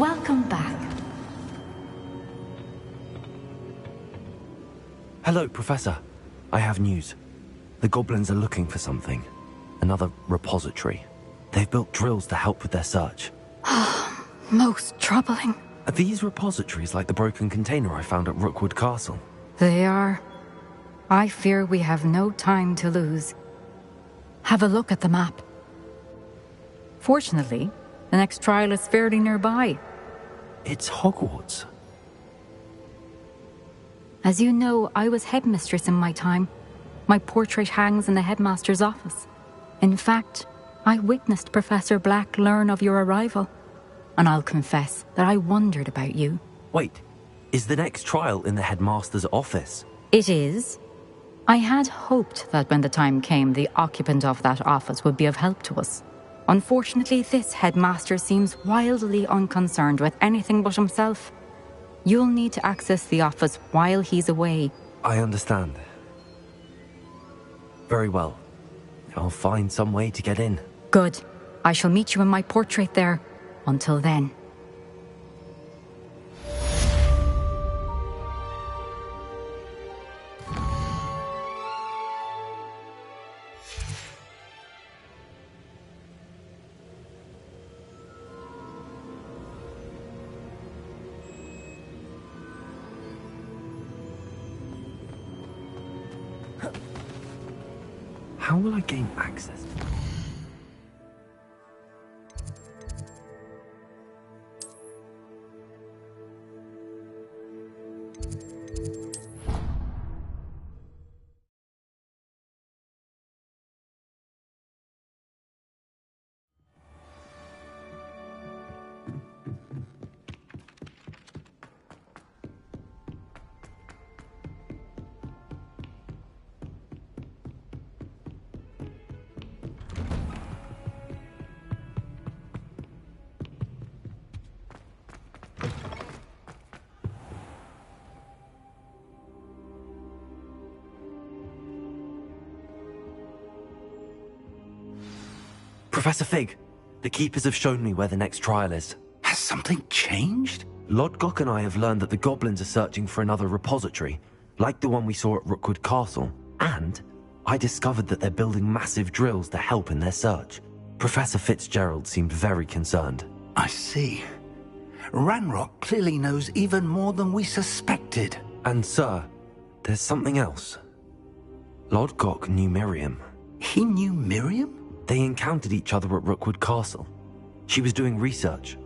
Welcome back. Hello, Professor. I have news. The goblins are looking for something. Another repository. They've built drills to help with their search. Most troubling. Are these repositories like the broken container I found at Rookwood Castle? They are. I fear we have no time to lose. Have a look at the map. Fortunately, the next trial is fairly nearby. It's Hogwarts. As you know, I was headmistress in my time. My portrait hangs in the headmaster's office. In fact, I witnessed Professor Black learn of your arrival. And I'll confess that I wondered about you. Wait, is the next trial in the headmaster's office? It is. I had hoped that when the time came, the occupant of that office would be of help to us. Unfortunately, this headmaster seems wildly unconcerned with anything but himself. You'll need to access the office while he's away. I understand. Very well. I'll find some way to get in. Good. I shall meet you in my portrait there. Until then. How will I gain access? Professor Fig, the Keepers have shown me where the next trial is. Has something changed? Lodgok and I have learned that the goblins are searching for another repository, like the one we saw at Rookwood Castle. And I discovered that they're building massive drills to help in their search. Professor Fitzgerald seemed very concerned. I see. Ranrock clearly knows even more than we suspected. And sir, there's something else. Lodgok knew Miriam. He knew Miriam? They encountered each other at Rookwood Castle. She was doing research.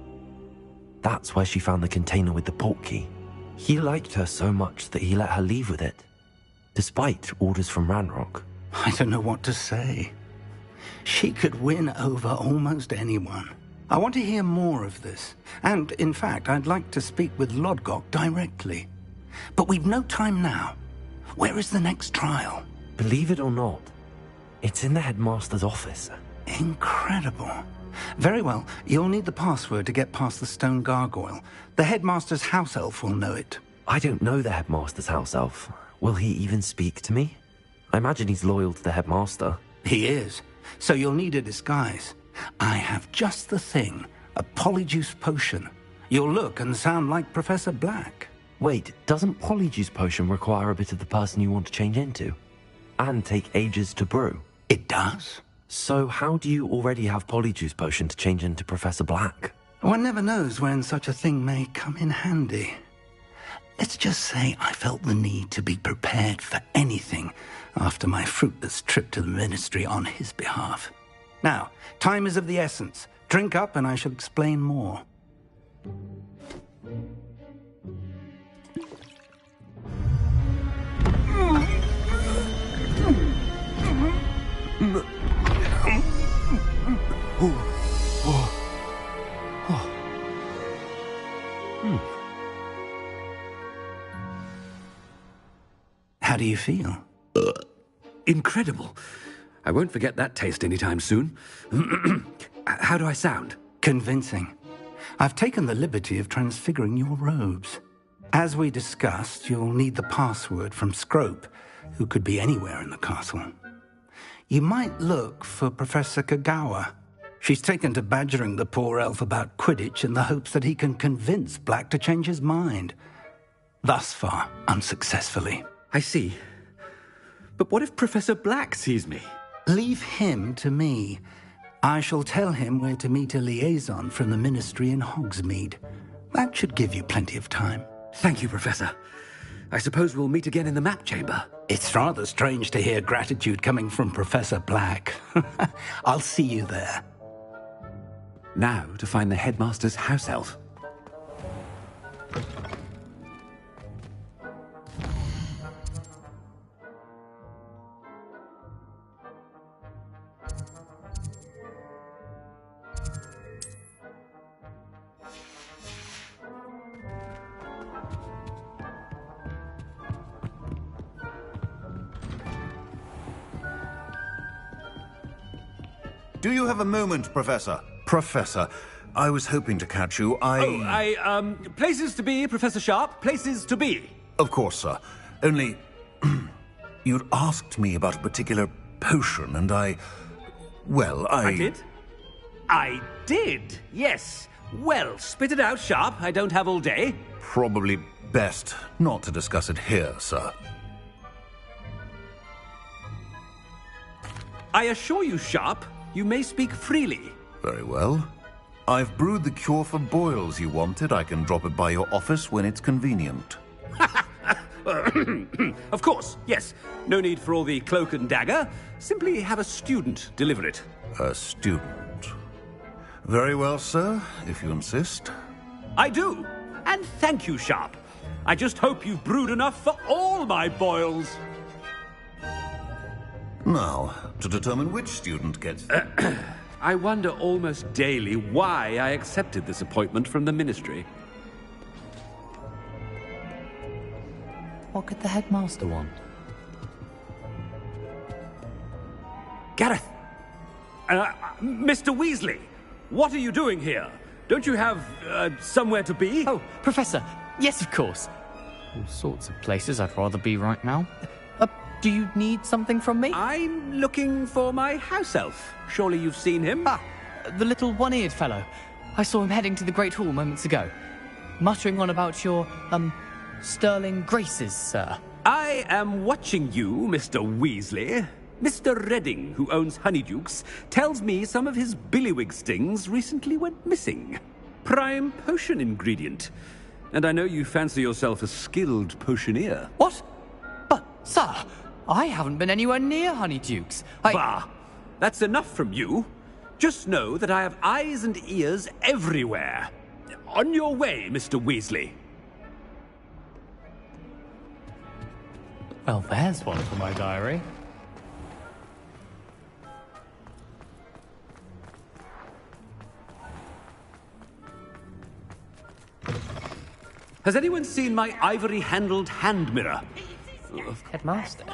That's where she found the container with the portkey. He liked her so much that he let her leave with it, despite orders from Ranrock. I don't know what to say. She could win over almost anyone. I want to hear more of this. And, in fact, I'd like to speak with Lodgok directly. But we've no time now. Where is the next trial? Believe it or not, it's in the headmaster's office. Incredible. Very well. You'll need the password to get past the stone gargoyle. The headmaster's house elf will know it. I don't know the headmaster's house elf. Will he even speak to me? I imagine he's loyal to the headmaster. He is. So you'll need a disguise. I have just the thing. A polyjuice potion. You'll look and sound like Professor Black. Wait, doesn't polyjuice potion require a bit of the person you want to change into? And take ages to brew? It does. So how do you already have polyjuice potion to change into Professor Black? One never knows when such a thing may come in handy. Let's just say I felt the need to be prepared for anything after my fruitless trip to the ministry on his behalf. Now, time is of the essence. Drink up and I shall explain more. How do you feel? Incredible. I won't forget that taste anytime soon. How do I sound? Convincing. I've taken the liberty of transfiguring your robes. As we discussed, you'll need the password from Scrope, who could be anywhere in the castle. You might look for Professor Kagawa. She's taken to badgering the poor elf about Quidditch in the hopes that he can convince Black to change his mind. Thus far, unsuccessfully. I see. But what if Professor Black sees me? Leave him to me. I shall tell him where to meet a liaison from the Ministry in Hogsmeade. That should give you plenty of time. Thank you, Professor. I suppose we'll meet again in the map chamber. It's rather strange to hear gratitude coming from Professor Black. I'll see you there. Now to find the headmaster's house elf. Do you have a moment, Professor? Professor, I was hoping to catch you. Places to be, Professor Sharp. Places to be. Of course, sir. Only, you'd asked me about a particular potion, and I did? I did, yes. Well, spit it out, Sharp. I don't have all day. Probably best not to discuss it here, sir. I assure you, Sharp, you may speak freely. Very well. I've brewed the cure for boils you wanted. I can drop it by your office when it's convenient. Of course, yes. No need for all the cloak and dagger. Simply have a student deliver it. A student. Very well, sir, if you insist. I do. And thank you, Sharp. I just hope you've brewed enough for all my boils. Now, to determine which student gets... I wonder almost daily why I accepted this appointment from the Ministry. What could the headmaster want? Gareth! Mr. Weasley! What are you doing here? Don't you have, somewhere to be? Oh, Professor! Yes, of course! All sorts of places I'd rather be right now. Do you need something from me? I'm looking for my house elf. Surely you've seen him? Ah, the little one-eared fellow. I saw him heading to the Great Hall moments ago. Muttering on about your, sterling graces, sir. I am watching you, Mr. Weasley. Mr. Redding, who owns Honeydukes, tells me some of his billywig stings recently went missing. Prime potion ingredient. And I know you fancy yourself a skilled potioneer. What? But, sir, I haven't been anywhere near Honeydukes. Bah! That's enough from you. Just know that I have eyes and ears everywhere. On your way, Mr. Weasley. Well, there's one for my diary. Has anyone seen my ivory-handled hand mirror? Headmaster?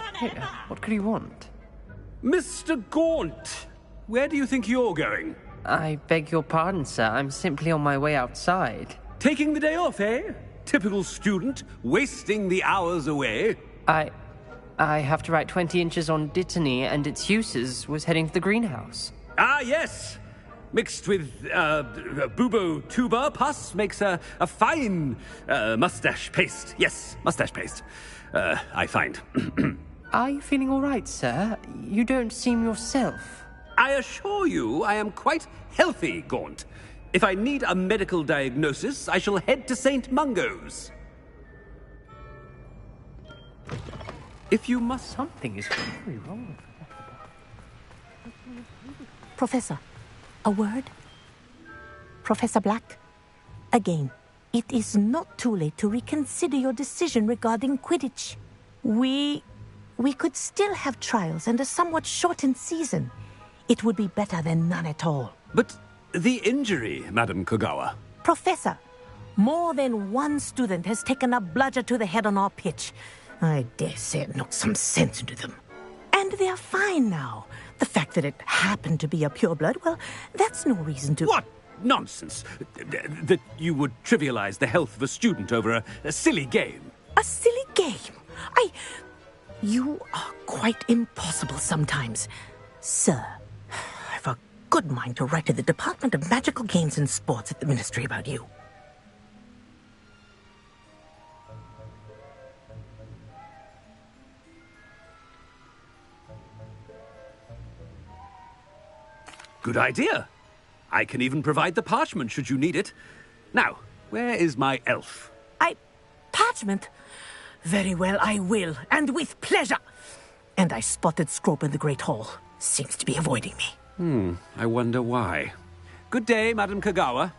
What could he want? Mr. Gaunt! Where do you think you're going? I beg your pardon, sir. I'm simply on my way outside. Taking the day off, eh? Typical student, wasting the hours away. I have to write 20 inches on Dittany and its uses. Was heading to the greenhouse. Ah, yes! Mixed with, bubo tuber pus makes a fine, mustache paste. Yes, mustache paste. I find. Are you feeling all right, sir? You don't seem yourself. I assure you I am quite healthy, Gaunt. If I need a medical diagnosis, I shall head to St. Mungo's. If you must... Something is very wrong. Professor, a word? Professor Black, again, it is not too late to reconsider your decision regarding Quidditch. We could still have trials and a somewhat shortened season. It would be better than none at all. But the injury, Madam Kogawa. Professor, more than one student has taken a bludger to the head on our pitch. I dare say it knocked some sense into them. And they're fine now. The fact that it happened to be a pureblood, well, that's no reason to... What nonsense! That you would trivialize the health of a student over a silly game. A silly game? You are quite impossible sometimes. Sir, I've a good good mind to write to the Department of Magical Games and Sports at the Ministry about you. Good idea. I can even provide the parchment should you need it. Now, where is my elf? Parchment? Very well, I will, and with pleasure. And I spotted Scrope in the Great Hall. Seems to be avoiding me. I wonder why. Good day, Madam Kagawa.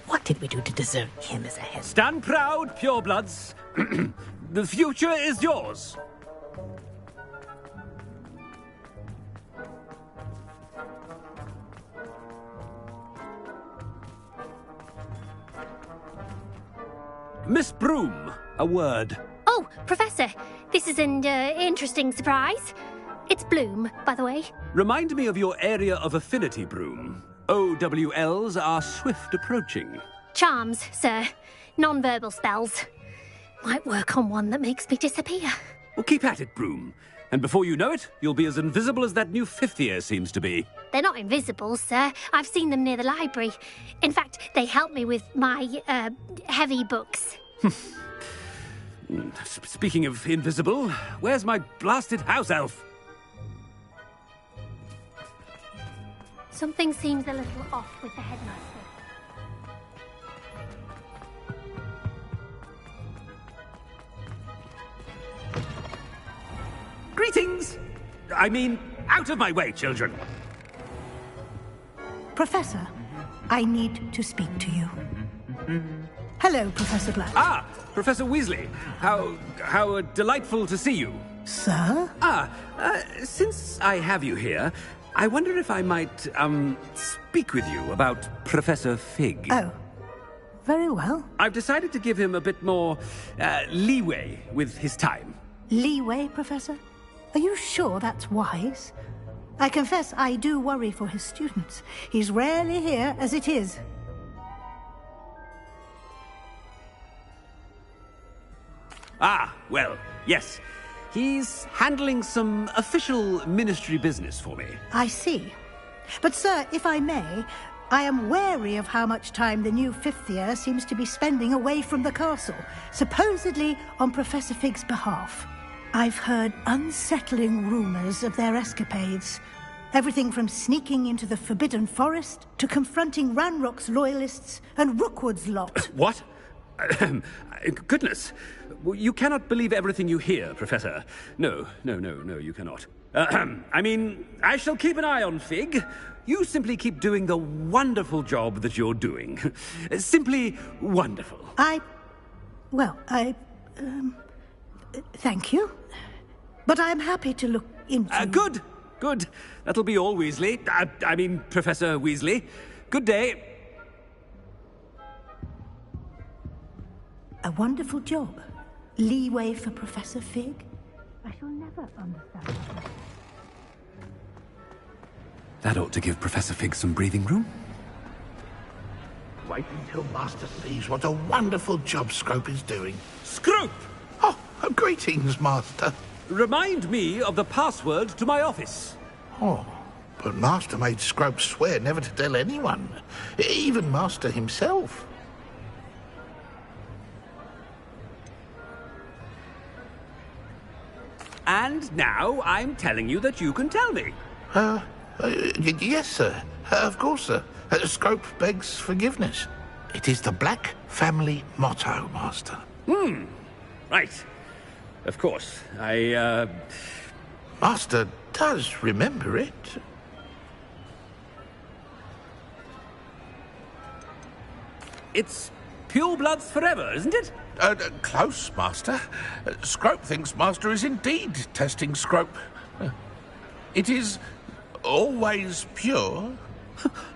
What did we do to deserve him as a head? Stand proud, purebloods. The future is yours. Miss Broom, a word. Oh, Professor, this is an interesting surprise. It's Bloom, by the way. Remind me of your area of affinity, Broom. OWLs are swift approaching. Charms, sir. Non-verbal spells. Might work on one that makes me disappear. Well, keep at it, Broom. And before you know it, you'll be as invisible as that new fifth year seems to be. They're not invisible, sir. I've seen them near the library. In fact, they help me with my, heavy books. Speaking of invisible, where's my blasted house elf? Something seems a little off with the headmaster. Greetings! I mean, out of my way, children. Professor, I need to speak to you. Hello, Professor Black. Ah, Professor Weasley. How delightful to see you. Sir? Since I have you here, I wonder if I might, speak with you about Professor Fig. Oh, very well. I've decided to give him a bit more, leeway with his time. Leeway, Professor? Are you sure that's wise? I confess I do worry for his students. He's rarely here as it is. Ah, well, yes. He's handling some official ministry business for me. I see. But, sir, if I may, I am wary of how much time the new fifth year seems to be spending away from the castle, supposedly on Professor Fig's behalf. I've heard unsettling rumors of their escapades. Everything from sneaking into the Forbidden Forest to confronting Ranrock's loyalists and Rookwood's lot. What? Goodness. You cannot believe everything you hear, Professor. No, you cannot. I mean, I shall keep an eye on Fig. You simply keep doing the wonderful job that you're doing. Simply wonderful. Thank you. But I'm happy to look into... Good. That'll be all, Weasley. I mean, Professor Weasley. Good day. A wonderful job. Leeway for Professor Fig? I shall never understand. That ought to give Professor Fig some breathing room. Wait until Master sees what a wonderful job Scrope is doing. Scrope! Oh, greetings, Master. Remind me of the password to my office. Oh, but Master made Scrope swear never to tell anyone, even Master himself. And now I'm telling you that you can tell me. Yes, sir. Of course, sir. Scrope begs forgiveness. It is the Black family motto, Master. Right. Of course. Master does remember it. It's pure bloods forever, isn't it? Close, Master. Scrope thinks Master is indeed testing Scrope. It is always pure.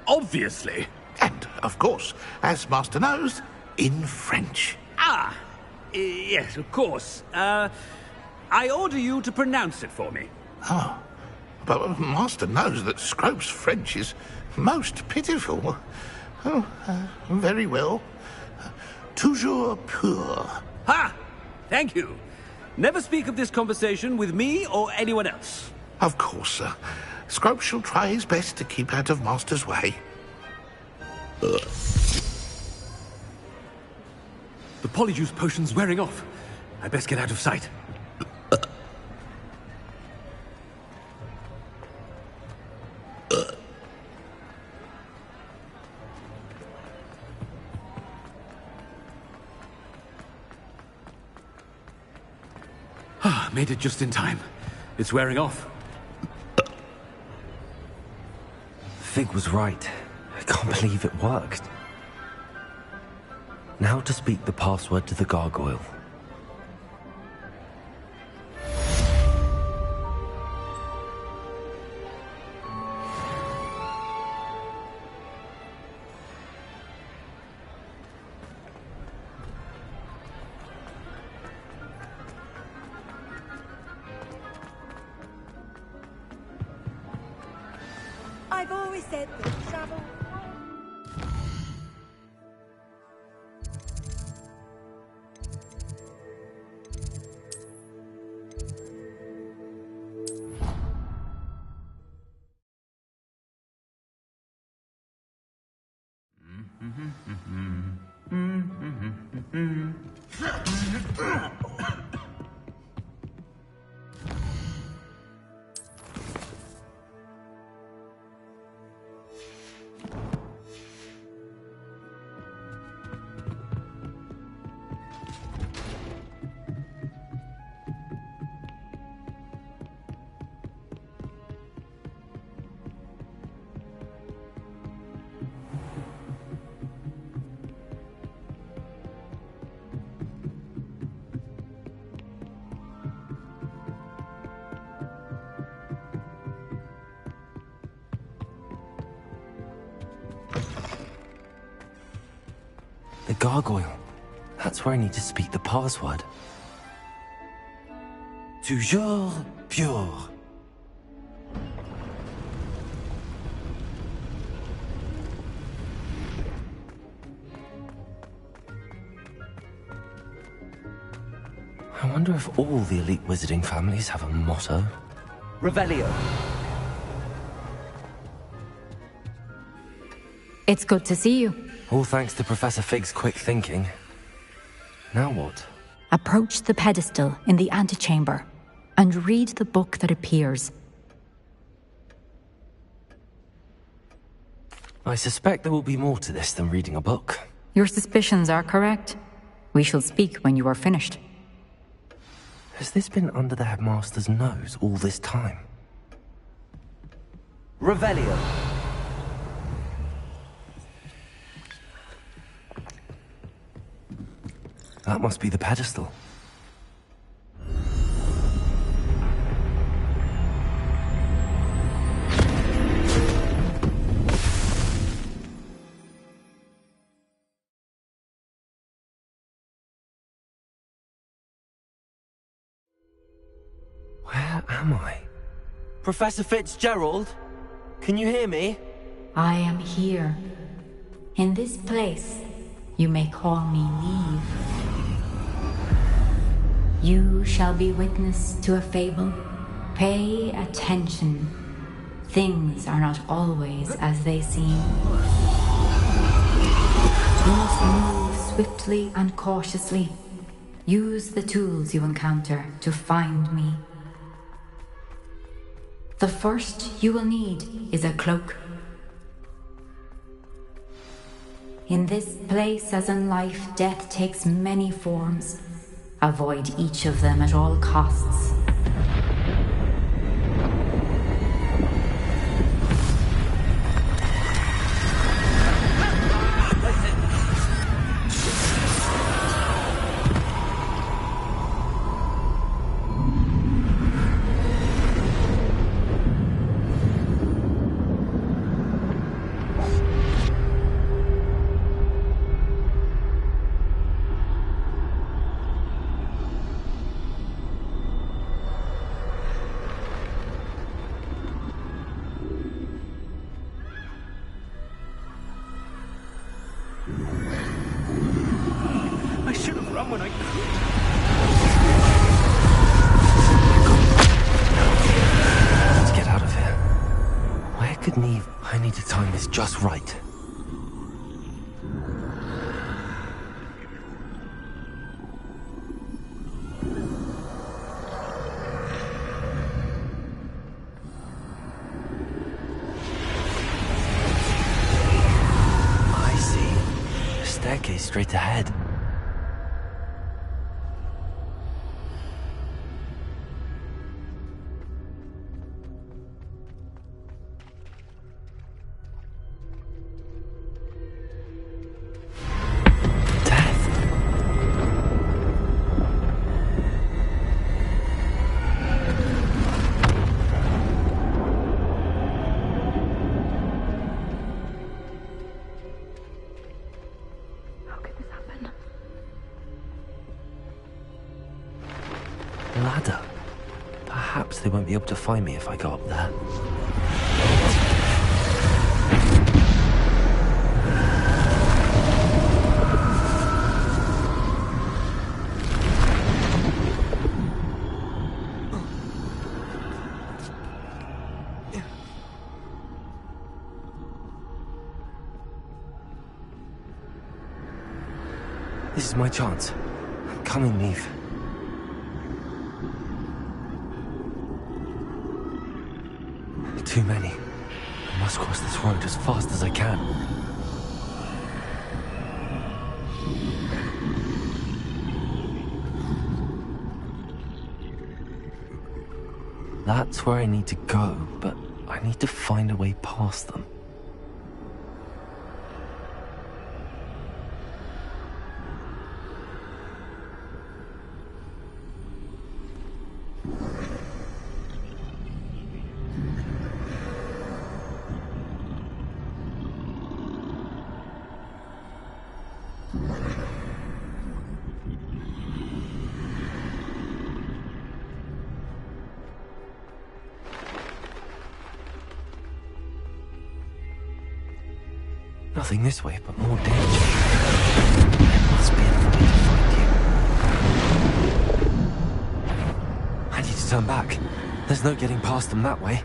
Obviously. And, of course, as Master knows, in French. Ah, yes, of course. I order you to pronounce it for me. Oh, but Master knows that Scrope's French is most pitiful. Oh, very well. Toujours pur. Ha! Thank you. Never speak of this conversation with me or anyone else. Of course, sir. Scrope shall try his best to keep out of Master's way. The polyjuice potion's wearing off. I best get out of sight. Made it just in time. It's wearing off. Fig was right. I can't believe it worked. Now to speak the password to the gargoyle. I've always said that travel... The gargoyle. That's where I need to speak the password. Toujours pure. I wonder if all the elite wizarding families have a motto. Revelio. It's good to see you. All thanks to Professor Fig's quick thinking. Now what? Approach the pedestal in the antechamber and read the book that appears. I suspect there will be more to this than reading a book. Your suspicions are correct. We shall speak when you are finished. Has this been under the headmaster's nose all this time? Revelio. That must be the pedestal. Where am I? Professor Fitzgerald? Can you hear me? I am here. In this place, you may call me Neve. You shall be witness to a fable. Pay attention. Things are not always as they seem. You must move swiftly and cautiously. Use the tools you encounter to find me. The first you will need is a cloak. In this place, as in life, death takes many forms. Avoid each of them at all costs. I should have run when I could. Let's get out of here. Where could Neve? I need to time this just right. I see. A staircase straight ahead. Ladder. Perhaps they won't be able to find me if I go up there. This is my chance. I'm coming, Neve. Too many. I must cross this road as fast as I can. That's where I need to go, but I need to find a way past them. Nothing this way, but more danger. There must be another way to find you. I need to turn back. There's no getting past them that way.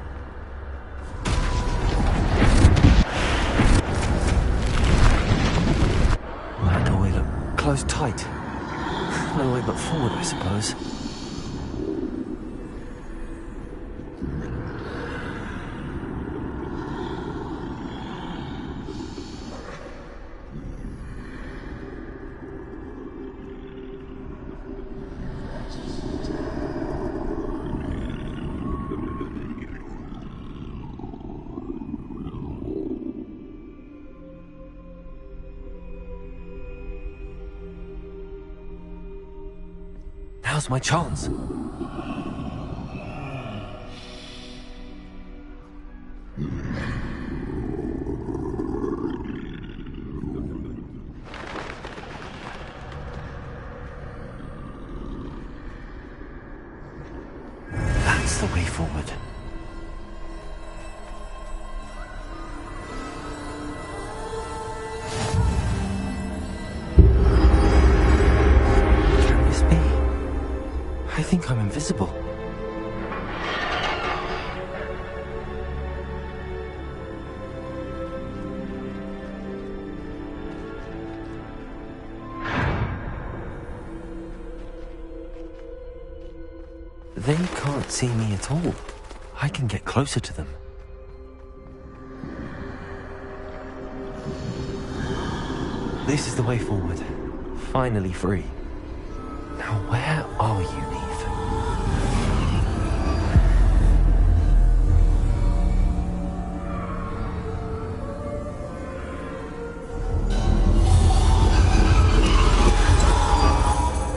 That doorway looked closed tight. No way but forward, I suppose. Now's my chance. That's the way forward. I think I'm invisible. They can't see me at all. I can get closer to them. This is the way forward. Finally free. Now where are you, Neve?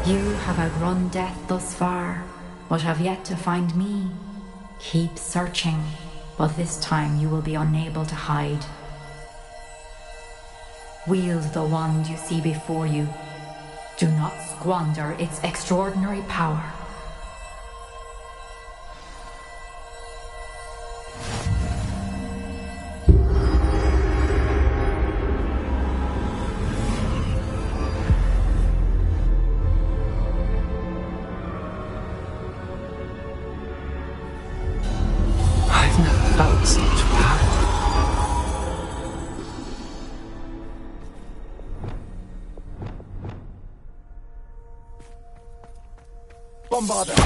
You have outrun death thus far, but have yet to find me. Keep searching, but this time you will be unable to hide. Wield the wand you see before you. Do not squander its extraordinary power. I've never felt such power. Bombarder!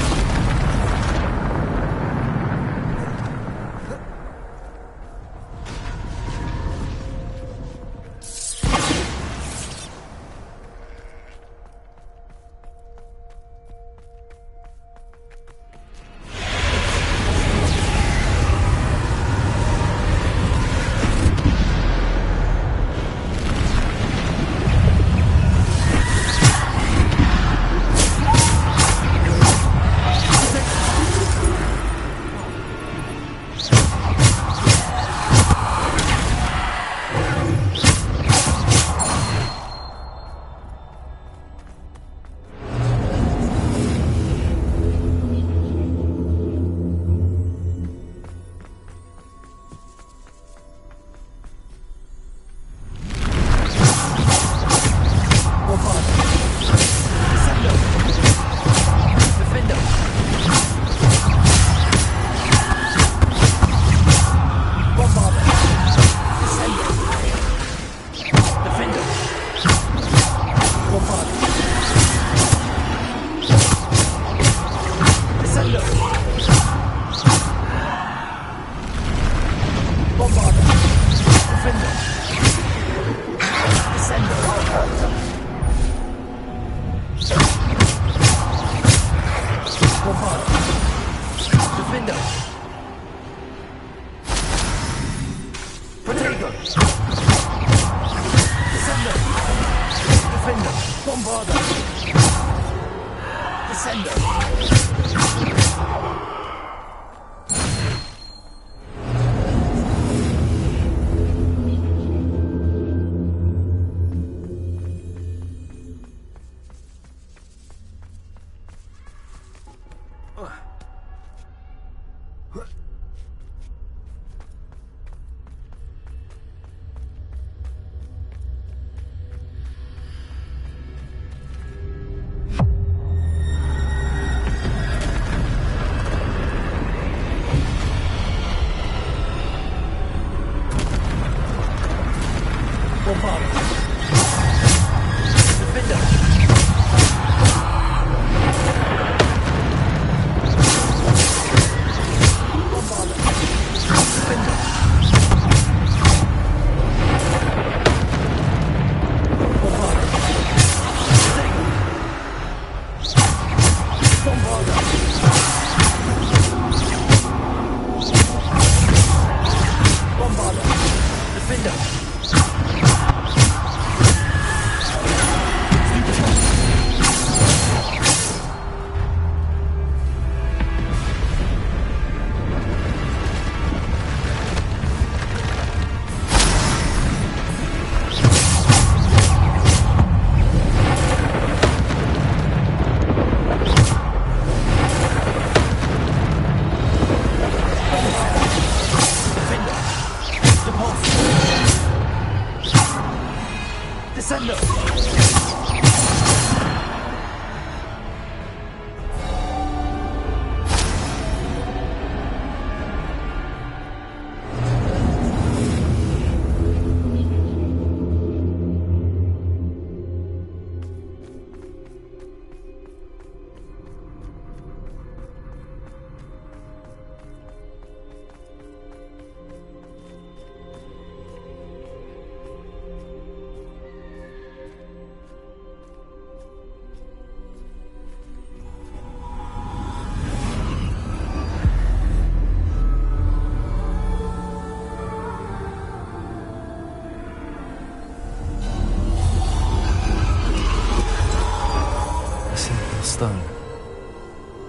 stone.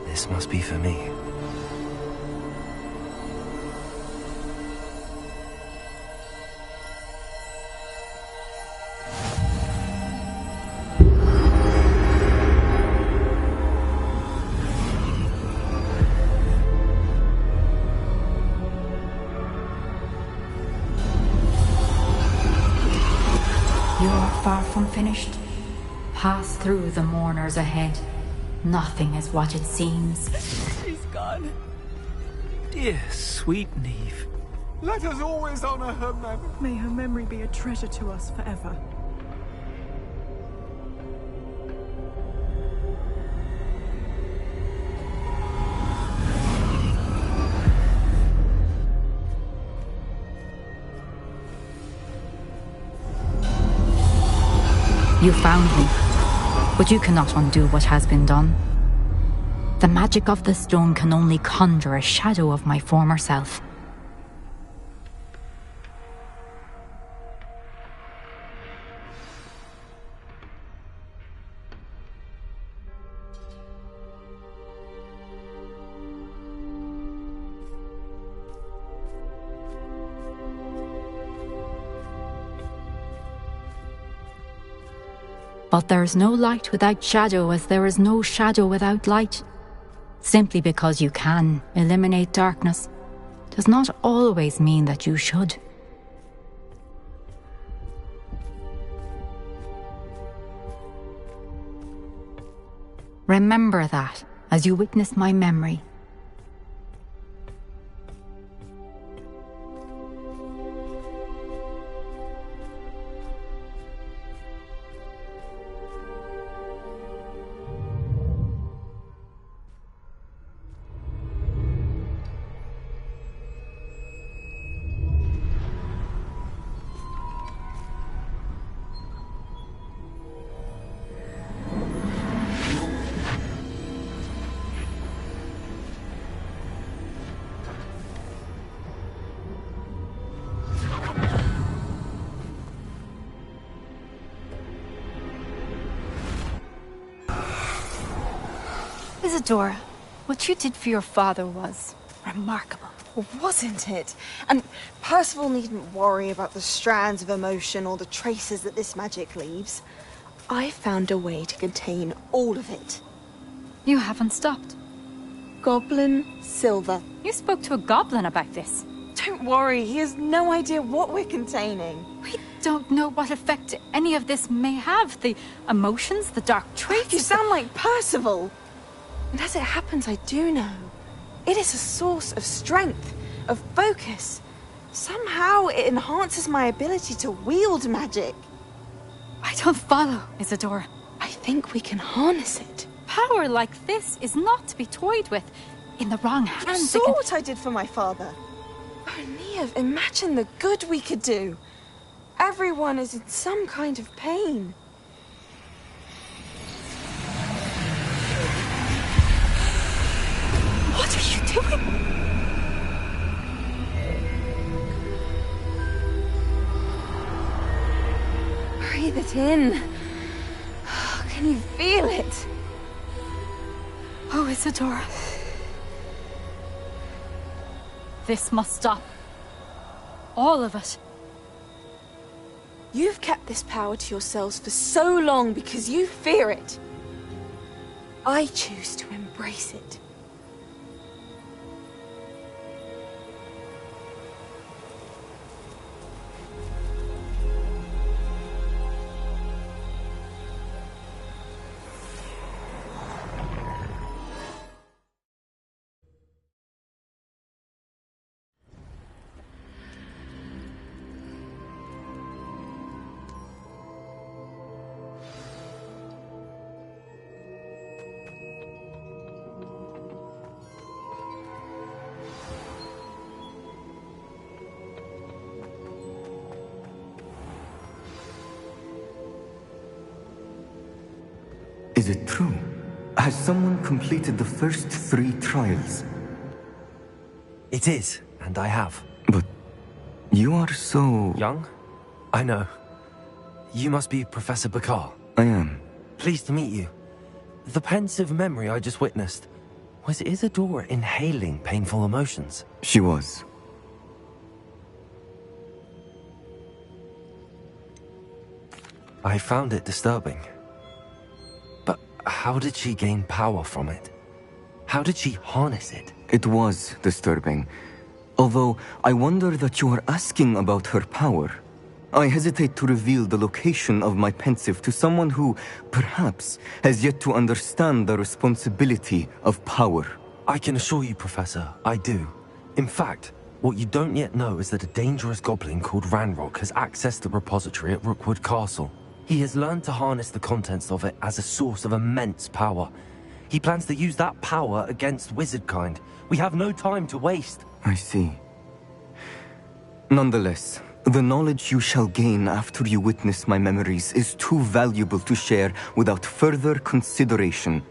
This must be for me. You are far from finished. Pass through the mourners ahead. Nothing is what it seems. She's gone. Dear, sweet Neve. Let us always honor her memory. May her memory be a treasure to us forever. You found me, but you cannot undo what has been done. The magic of the stone can only conjure a shadow of my former self. But there is no light without shadow, as there is no shadow without light. Simply because you can eliminate darkness does not always mean that you should. Remember that as you witness my memory. Isadora, what you did for your father was remarkable. Wasn't it? And Percival needn't worry about the strands of emotion or the traces that this magic leaves. I found a way to contain all of it. You haven't stopped. Goblin Silver. You spoke to a goblin about this. Don't worry, he has no idea what we're containing. We don't know what effect any of this may have. The emotions, the dark traits. You sound like Percival. And as it happens, I do know. It is a source of strength, of focus. Somehow it enhances my ability to wield magic. I don't follow, Isadora. I think we can harness it. Power like this is not to be toyed with. In the wrong hands, You saw what I did for my father. Oh, Neve, imagine the good we could do. Everyone is in some kind of pain. What are you doing? Breathe it in. Can you feel it? Oh, Isadora. This must stop. All of it. You've kept this power to yourselves for so long because you fear it. I choose to embrace it. Is it true? Has someone completed the first 3 trials? It is, and I have. But you are so... Young? I know. You must be Professor Bakar. I am. Pleased to meet you. The pensive memory I just witnessed. Was Isadora inhaling painful emotions? She was. I found it disturbing. But how did she gain power from it? How did she harness it? It was disturbing. Although, I wonder that you are asking about her power. I hesitate to reveal the location of my pensive to someone who, perhaps, has yet to understand the responsibility of power. I can assure you, Professor, I do. In fact, what you don't yet know is that a dangerous goblin called Ranrock has accessed the repository at Rookwood Castle. He has learned to harness the contents of it as a source of immense power. He plans to use that power against wizardkind. We have no time to waste. I see. Nonetheless, the knowledge you shall gain after you witness my memories is too valuable to share without further consideration.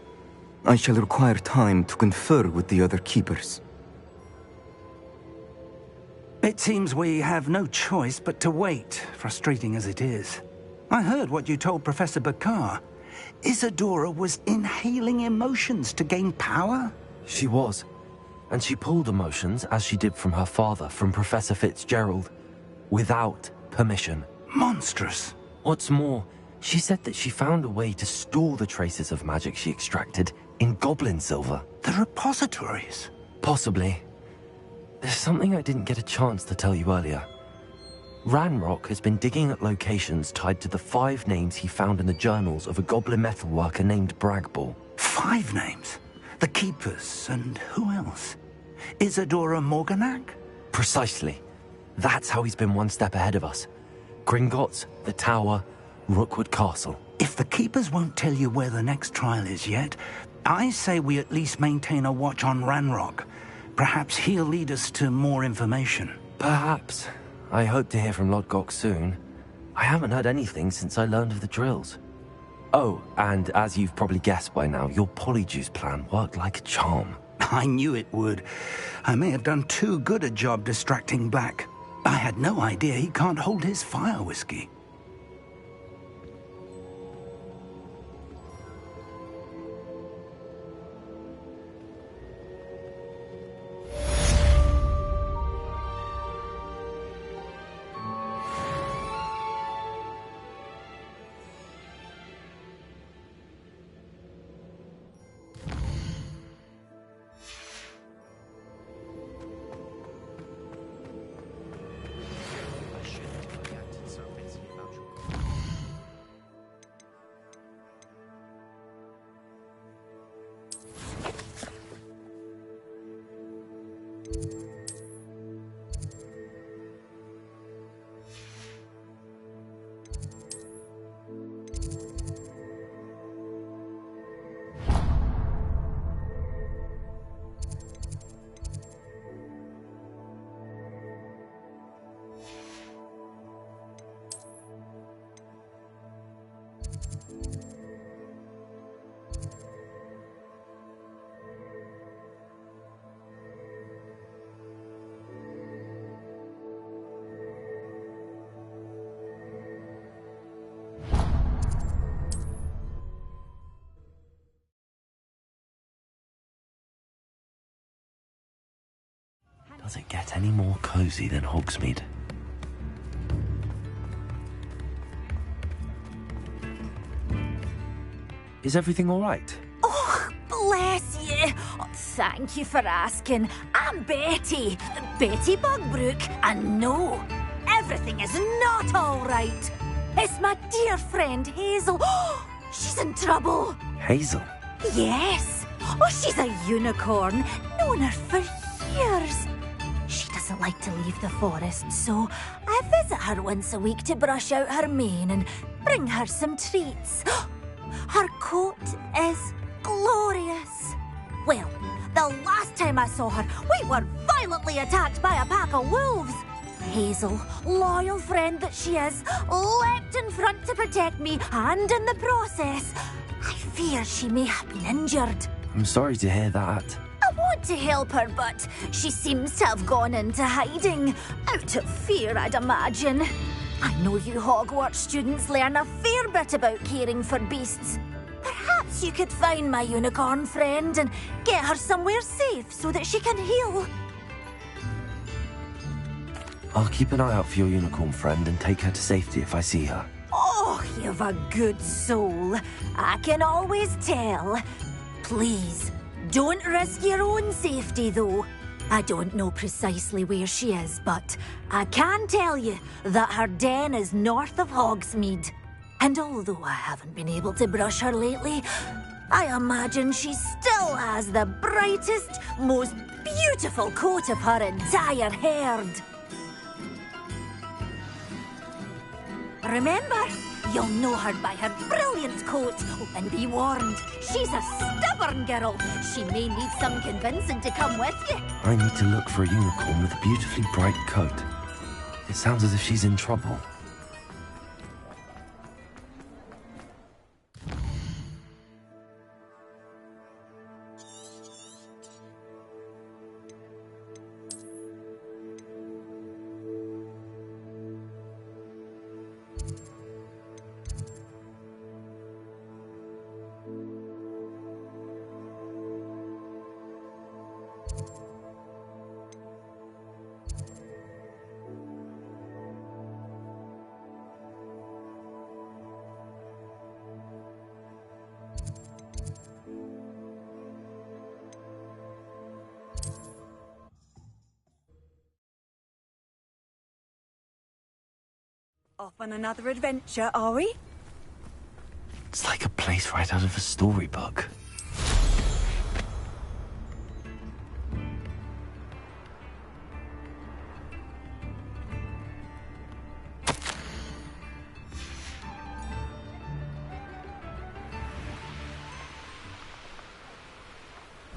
I shall require time to confer with the other keepers. It seems we have no choice but to wait, frustrating as it is. I heard what you told Professor Bakar. Isadora was inhaling emotions to gain power? She was. And she pulled emotions, as she did from her father, from Professor Fitzgerald, without permission. Monstrous. What's more, she said that she found a way to store the traces of magic she extracted in goblin silver. The repositories? Possibly. There's something I didn't get a chance to tell you earlier. Ranrock has been digging at locations tied to the 5 names he found in the journals of a goblin metalworker named Bragball. 5 names? The Keepers, and who else? Isadora Morganac? Precisely. That's how he's been one step ahead of us. Gringotts, the Tower, Rookwood Castle. If the Keepers won't tell you where the next trial is yet, I say we at least maintain a watch on Ranrock. Perhaps he'll lead us to more information. Perhaps. I hope to hear from Lodgok soon. I haven't heard anything since I learned of the drills. Oh, and as you've probably guessed by now, your Polyjuice plan worked like a charm. I knew it would. I may have done too good a job distracting Black. I had no idea he can't hold his fire whiskey. Does it get any more cozy than Hogsmeade? Is everything all right? Oh, bless you. Oh, thank you for asking. I'm Betty. Betty Bugbrook. And no, everything is not all right. It's my dear friend Hazel. Oh, she's in trouble. Hazel? Yes. Oh, she's a unicorn. Known her for years. She doesn't like to leave the forest, so I visit her once a week to brush out her mane and bring her some treats. Her coat is glorious. Well, the last time I saw her, we were violently attacked by a pack of wolves. Hazel, loyal friend that she is, leapt in front to protect me, and in the process, I fear she may have been injured. I'm sorry to hear that. I want to help her, but she seems to have gone into hiding. Out of fear, I'd imagine. I know you Hogwarts students learn a fair bit about caring for beasts. Perhaps Perhaps you could find my unicorn friend and get her somewhere safe so that she can heal. I'll keep an eye out for your unicorn friend and take her to safety if I see her. Oh, you've a good soul. I can always tell. Please, don't risk your own safety, though. I don't know precisely where she is, but I can tell you that her den is north of Hogsmeade. And although I haven't been able to brush her lately, I imagine she still has the brightest, most beautiful coat of her entire herd. Remember, you'll know her by her brilliant coat. Oh, and be warned, she's a stubborn girl. She may need some convincing to come with you. I need to look for a unicorn with a beautifully bright coat. It sounds as if she's in trouble. Off on another adventure, are we? It's like a place right out of a storybook.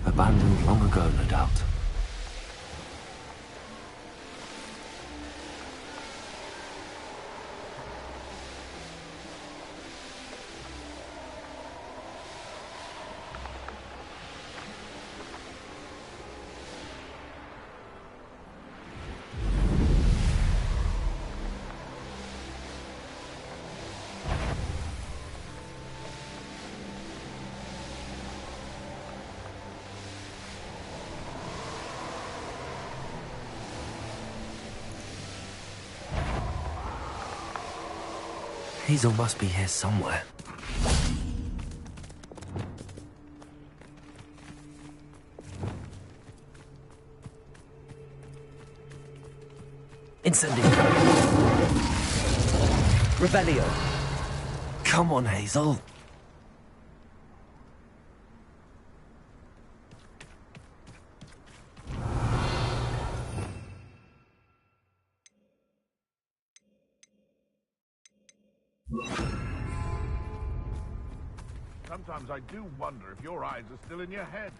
Abandoned long ago, no doubt. Hazel must be here somewhere. Incendio. Revelio. Come on, Hazel. Sometimes I do wonder if your eyes are still in your head.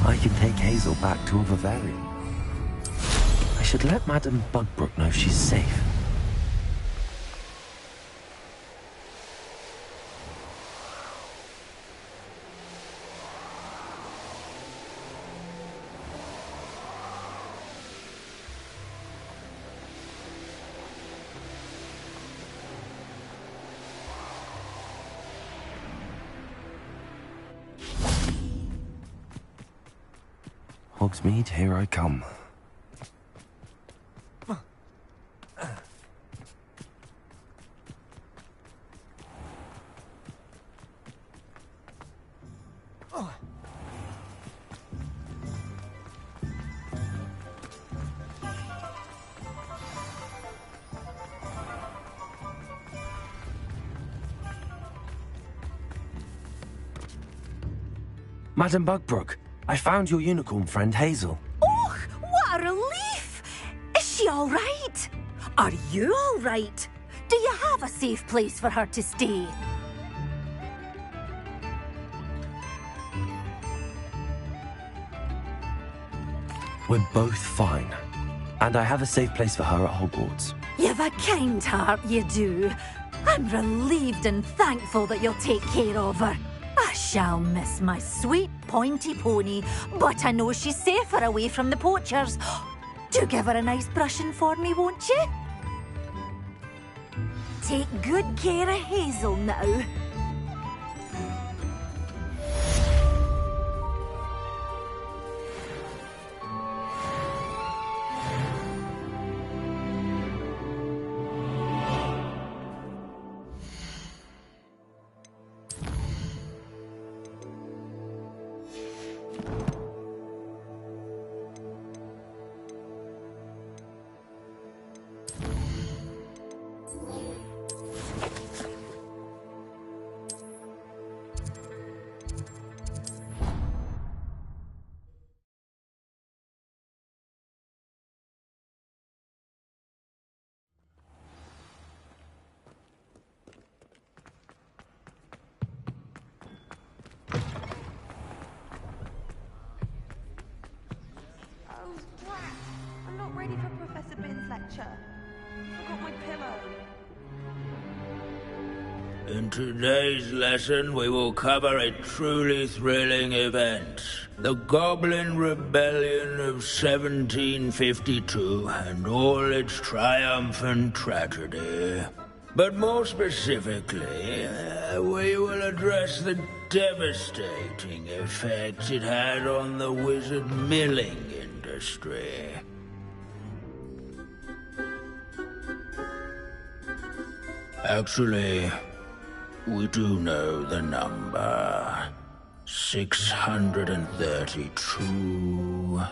I can take Hazel back to a Vivarium. I should let Madame Bugbrook know she's safe. Hogsmeade, here I come. Madam Bugbrook, I found your unicorn friend Hazel. Oh, what a relief! Is she all right? Are you all right? Do you have a safe place for her to stay? We're both fine. And I have a safe place for her at Hogwarts. You've a kind heart, you do. I'm relieved and thankful that you'll take care of her. I shall miss my sweet pointy pony, but I know she's safer away from the poachers. Do give her a nice brushing for me, won't you? Take good care of Hazel now. In today's lesson, we will cover a truly thrilling event. The Goblin Rebellion of 1752 and all its triumphant tragedy. But more specifically, we will address the devastating effects it had on the wizard milling industry. Actually, we do know the number. 632.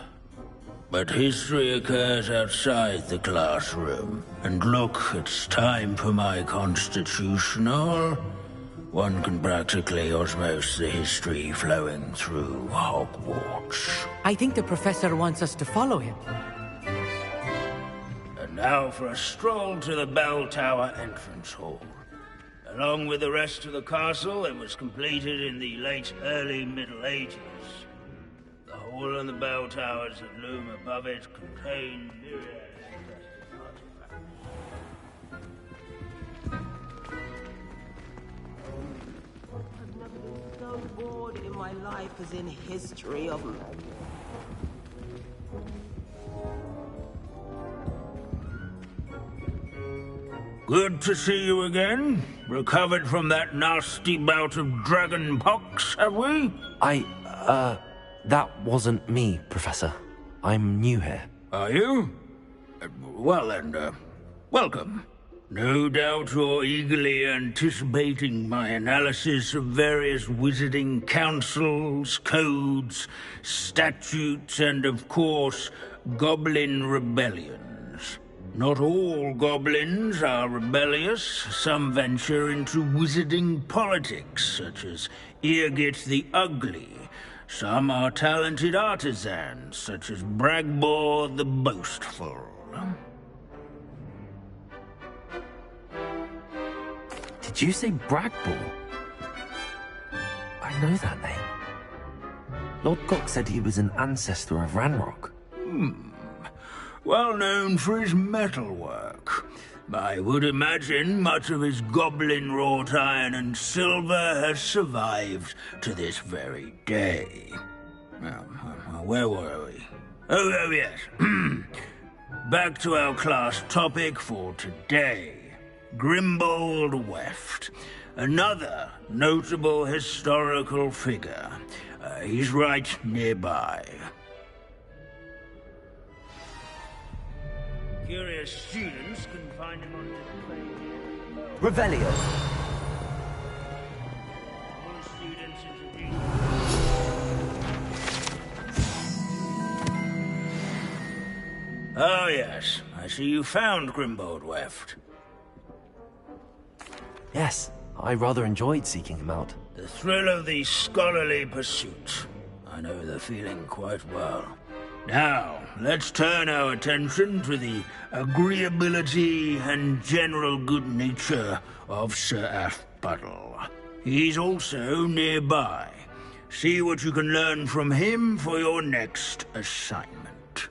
But history occurs outside the classroom. And look, it's time for my constitutional. One can practically osmose the history flowing through Hogwarts. I think the professor wants us to follow him. And now for a stroll to the Bell Tower entrance hall. Along with the rest of the castle, it was completed in the early Middle Ages. The hall and the bell towers that loom above it contain myriad I've never been so bored in my life as in history of magic. Good to see you again. Recovered from that nasty bout of dragon pox, have we? That wasn't me, Professor. I'm new here. Are you? Well then, welcome. No doubt you're eagerly anticipating my analysis of various wizarding councils, codes, statutes, and of course, goblin rebellions. Not all goblins are rebellious. Some venture into wizarding politics, such as Eargit the Ugly. Some are talented artisans, such as Bragbor the Boastful. Did you say Bragbor? I know that name. Lord Gok said he was an ancestor of Ranrock. Well known for his metalwork. I would imagine much of his goblin-wrought iron and silver has survived to this very day. Where were we? Oh yes. Back to our class topic for today. Grimbold Weft. Another notable historical figure. He's right nearby. Curious students can find him on display here. Revelio. All students introduced. Oh yes, I see you found Grimbold Weft. Yes, I rather enjoyed seeking him out. The thrill of the scholarly pursuit. I know the feeling quite well. Now, let's turn our attention to the agreeability and general good nature of Sir Athpuddle. He's also nearby. See what you can learn from him for your next assignment.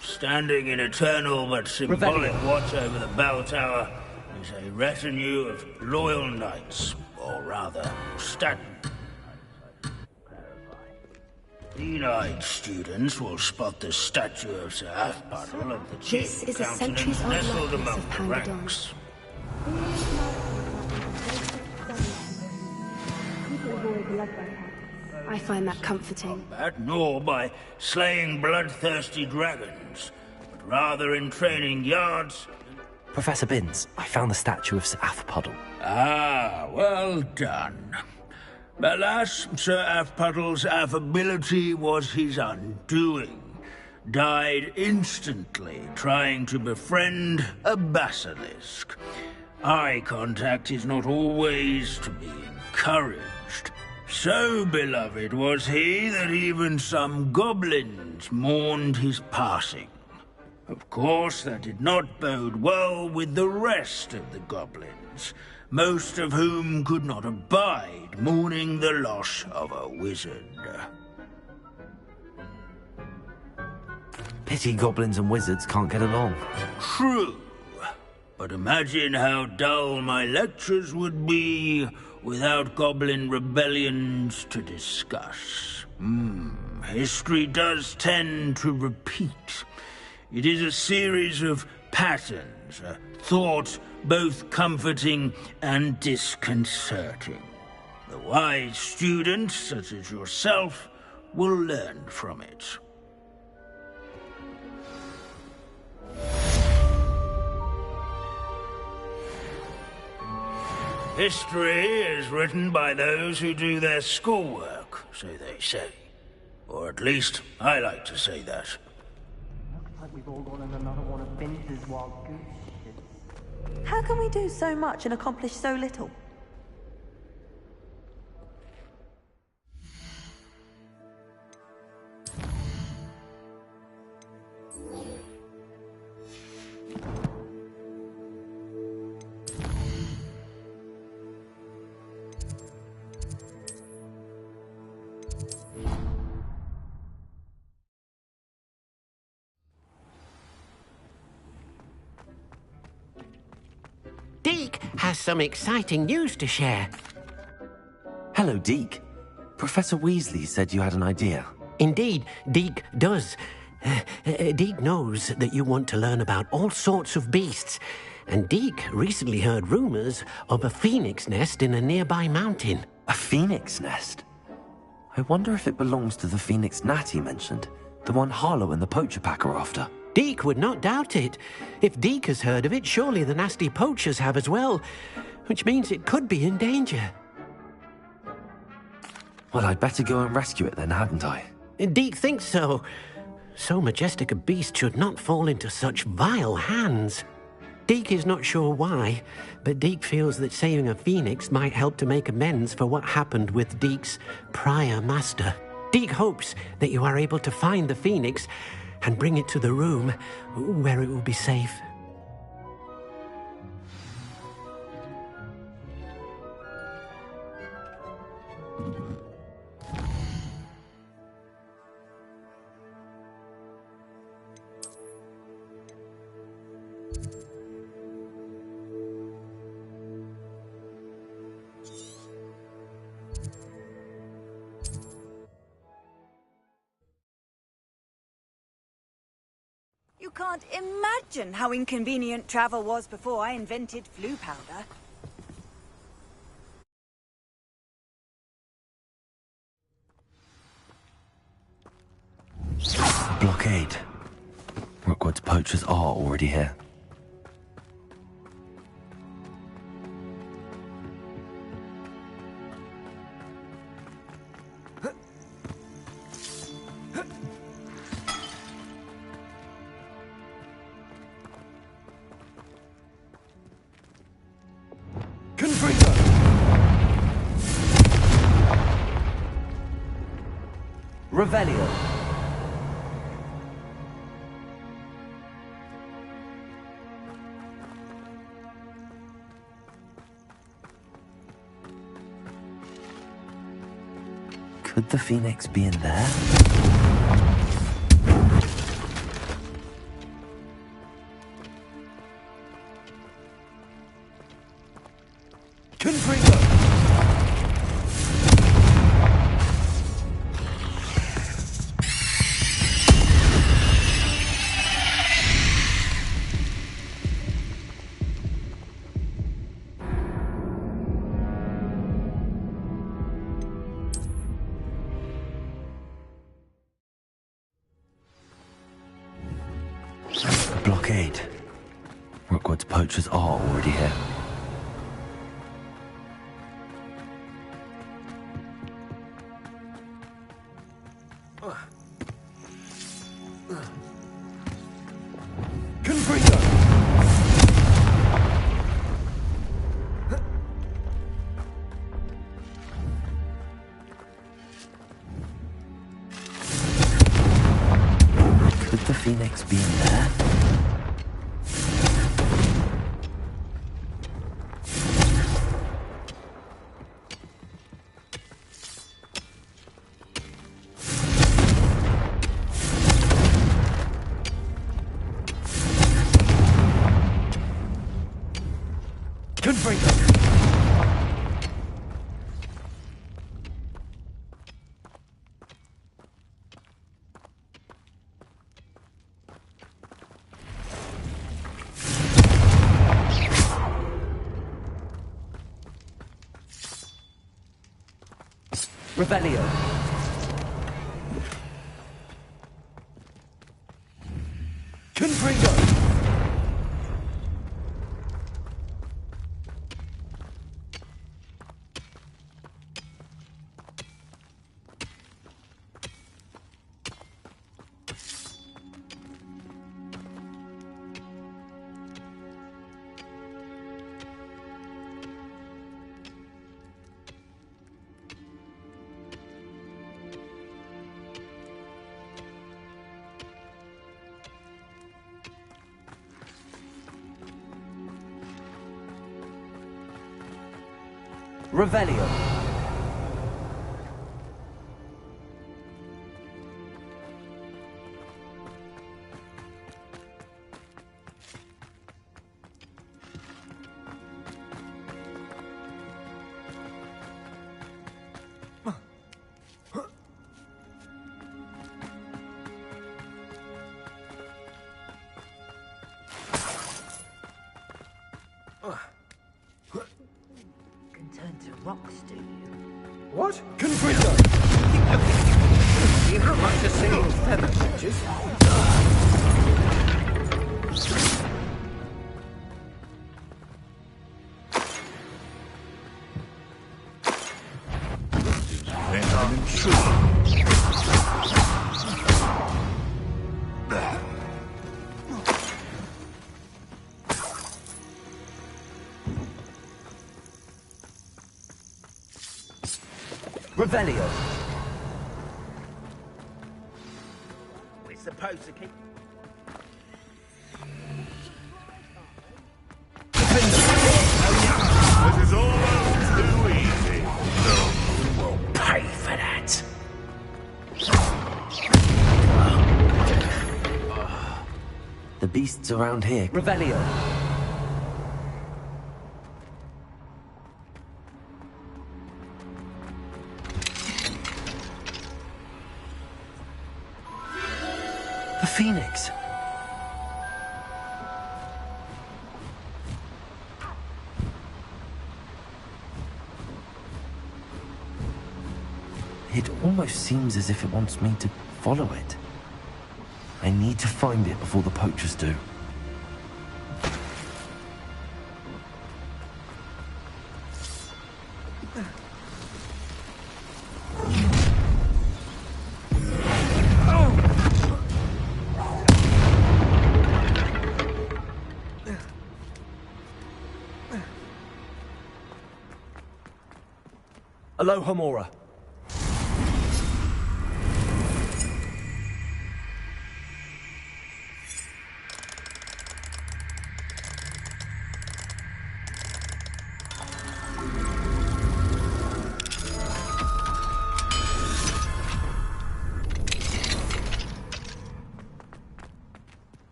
Standing in eternal but symbolic watch over the bell tower is a retinue of loyal knights, or rather, statue. Keen-eyed students will spot the statue of Sir Athpuddle of the This is a centuries-old nestled likeness among of the Pandadon. ranks. I find that comforting. Nor by slaying bloodthirsty dragons, but rather in training yards. Professor Binns, I found the statue of Sir Athpuddle. Ah, well done. Alas, Sir Athpuddle's affability was his undoing. Died instantly trying to befriend a basilisk. Eye contact is not always to be encouraged. So beloved was he that even some goblins mourned his passing. Of course, that did not bode well with the rest of the goblins, most of whom could not abide mourning the loss of a wizard. Pity goblins and wizards can't get along. True. But imagine how dull my lectures would be without goblin rebellions to discuss. History does tend to repeat. It is a series of patterns, a thought both comforting and disconcerting. The wise students, such as yourself, will learn from it. History is written by those who do their schoolwork, so they say. Or at least, I like to say that. Looks like we've all gone on another one of Vince's wild goose. How can we do so much and accomplish so little? Deke has some exciting news to share. Hello, Deke. Professor Weasley said you had an idea. Indeed, Deke does. Deke knows that you want to learn about all sorts of beasts, and Deke recently heard rumors of a phoenix nest in a nearby mountain. A phoenix nest? I wonder if it belongs to the phoenix gnat he mentioned, the one Harlow and the poacher pack are after. Deke would not doubt it. If Deke has heard of it, surely the nasty poachers have as well, which means it could be in danger. Well, I'd better go and rescue it then, hadn't I? Deke thinks so. So majestic a beast should not fall into such vile hands. Deke is not sure why, but Deke feels that saving a phoenix might help to make amends for what happened with Deke's prior master. Deke hopes that you are able to find the phoenix and bring it to the room where it will be safe. You can't imagine how inconvenient travel was before I invented flu powder. Blockade. Rookwood's poachers are already here. Revelio. Could the Phoenix be in there? Blockade. Rookwood's poachers are already here. Could the Phoenix be in there? Revelio. Confringo. Revelio. Rocks, do you? What? Confringo! See how much a single feather fetches? Revelio. We're supposed to keep... This is almost too easy. No, we'll pay for that. The beasts around here. Revelio. The Phoenix. It almost seems as if it wants me to follow it. I need to find it before the poachers do. Aloha Mora.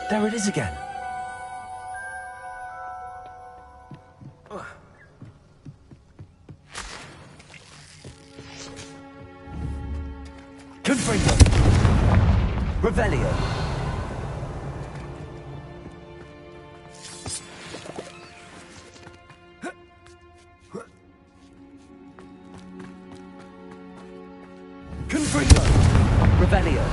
There it is again. Confringo. Revelio. Confringo. Revelio.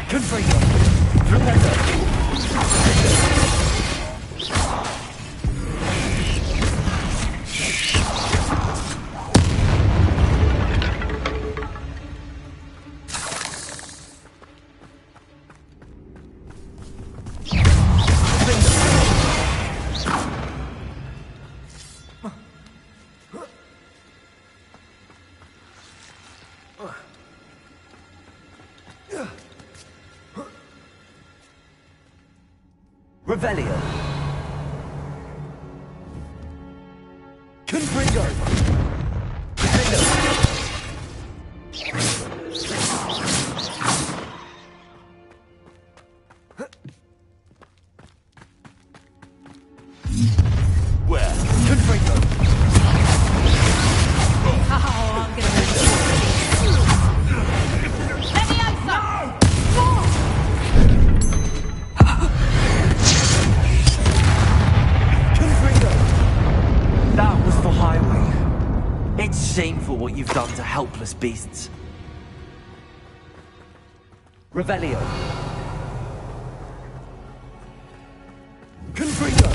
Confringo. Revelio. Confringo. Where? Confringo. Oh, I'm gonna hurt you. Let me out, That was the highway. It's shameful what you've done to helpless beasts. Revelio. Confringo.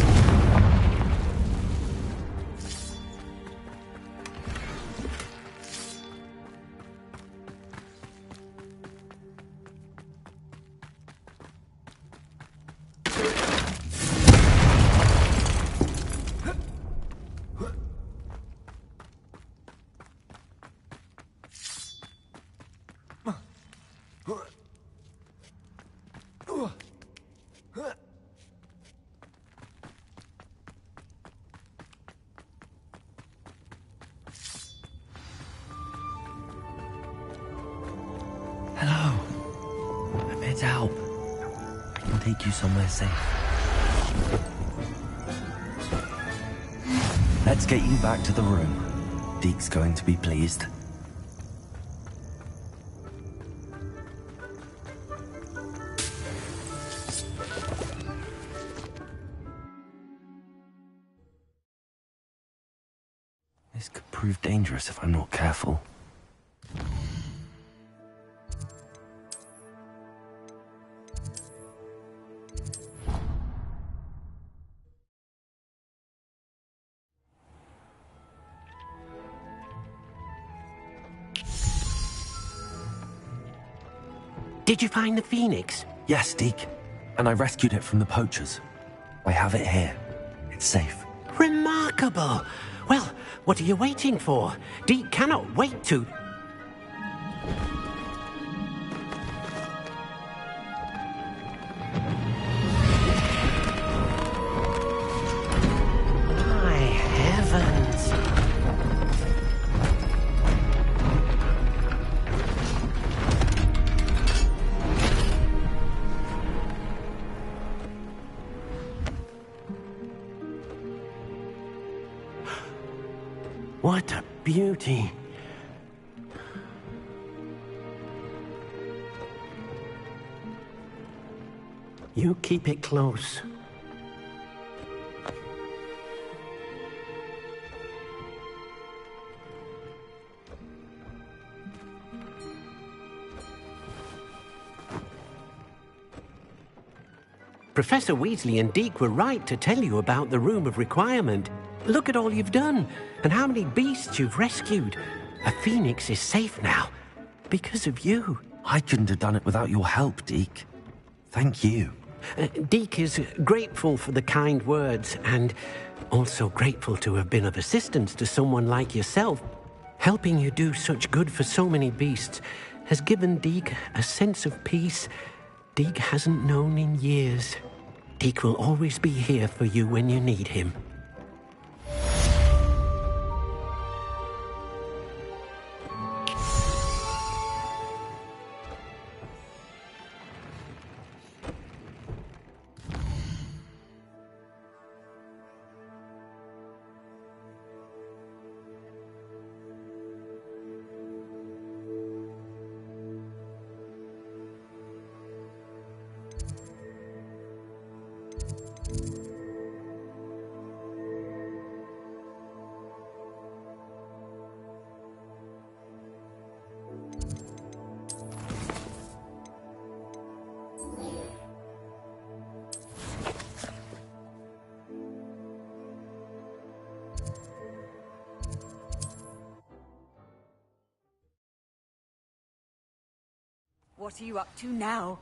Hello. I'm here to help. I can take you somewhere safe. Let's get you back to the room. Deke's going to be pleased. This could prove dangerous if I'm not careful. Did you find the Phoenix? Yes, Deke. And I rescued it from the poachers. I have it here. It's safe. Remarkable! Well, what are you waiting for? Deke cannot wait to... My heavens! What a beauty! You keep it close. Professor Weasley and Deke were right to tell you about the Room of Requirement. Look at all you've done, and how many beasts you've rescued. A phoenix is safe now, because of you. I couldn't have done it without your help, Deke. Thank you. Deke is grateful for the kind words, and also grateful to have been of assistance to someone like yourself. Helping you do such good for so many beasts has given Deke a sense of peace Deke hasn't known in years. Deke will always be here for you when you need him. What are you up to now?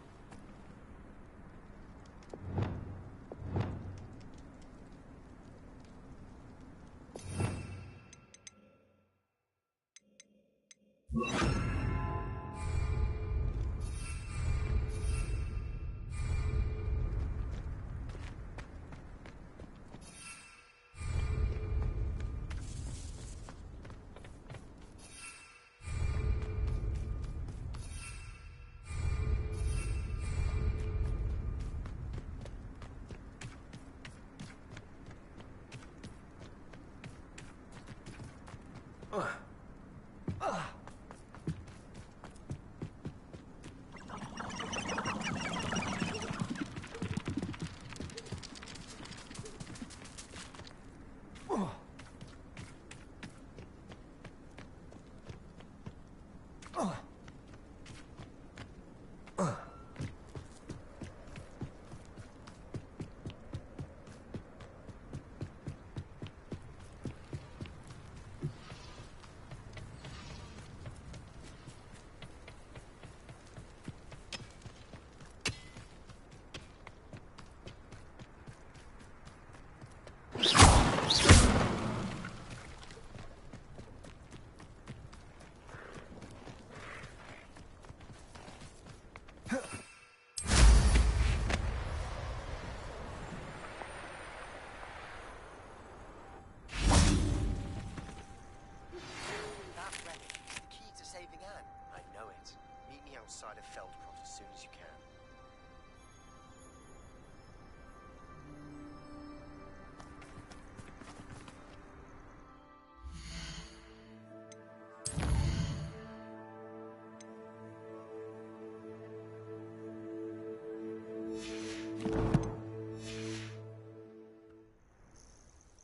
Outside of Feldcroft as soon as you can.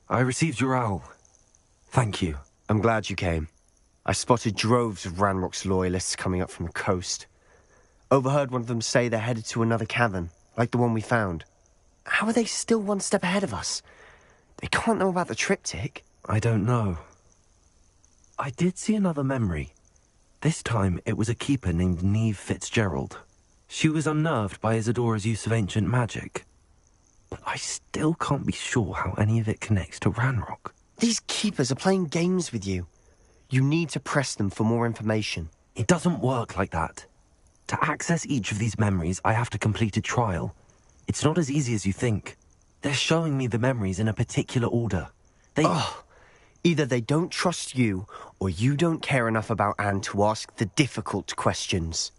I received your owl. Thank you. I'm glad you came. I spotted droves of Ranrock's loyalists coming up from the coast. Overheard one of them say they're headed to another cavern, like the one we found. How are they still one step ahead of us? They can't know about the triptych. I don't know. I did see another memory. This time it was a keeper named Neve Fitzgerald. She was unnerved by Isadora's use of ancient magic. But I still can't be sure how any of it connects to Ranrock. These keepers are playing games with you. You need to press them for more information. It doesn't work like that. To access each of these memories, I have to complete a trial. It's not as easy as you think. They're showing me the memories in a particular order. Either they don't trust you, or you don't care enough about Anne to ask the difficult questions.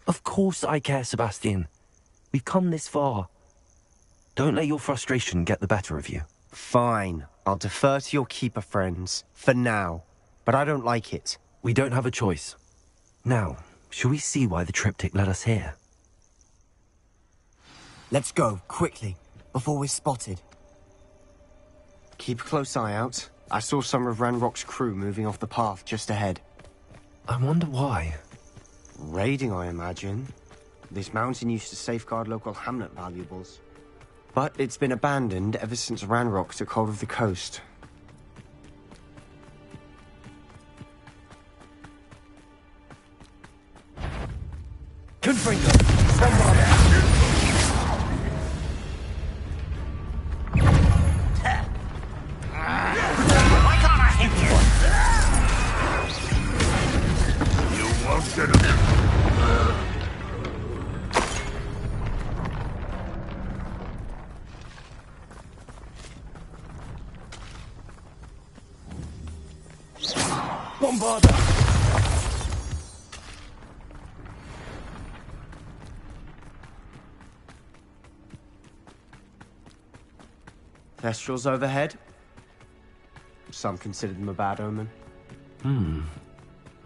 Of course I care, Sebastian. We've come this far. Don't let your frustration get the better of you. Fine. I'll defer to your keeper friends, for now. But I don't like it. We don't have a choice. Now, shall we see why the triptych led us here? Let's go, quickly, before we're spotted. Keep a close eye out. I saw some of Ranrock's crew moving off the path just ahead. I wonder why. Raiding, I imagine. This mountain used to safeguard local hamlet valuables. But it's been abandoned ever since Ranrock took hold of the coast. Confringo! Why can't I hit you? You won't get him. Bombarda! Thestrals overhead. Some consider them a bad omen.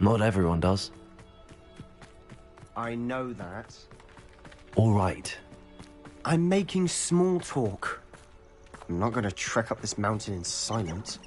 Not everyone does. I know that. All right. I'm making small talk. I'm not going to trek up this mountain in silence.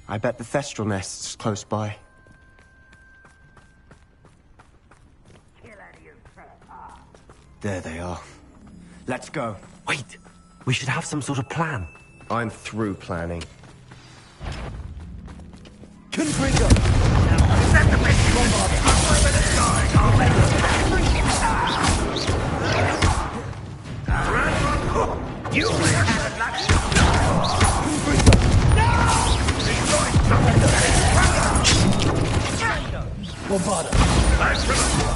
I bet the Thestral nest's close by. There they are. Let's go. Wait! We should have some sort of plan. I'm through planning. Confringo! Is that the best you can do? I'm over the sky. I'll let you. You may have had luck. Bombarda!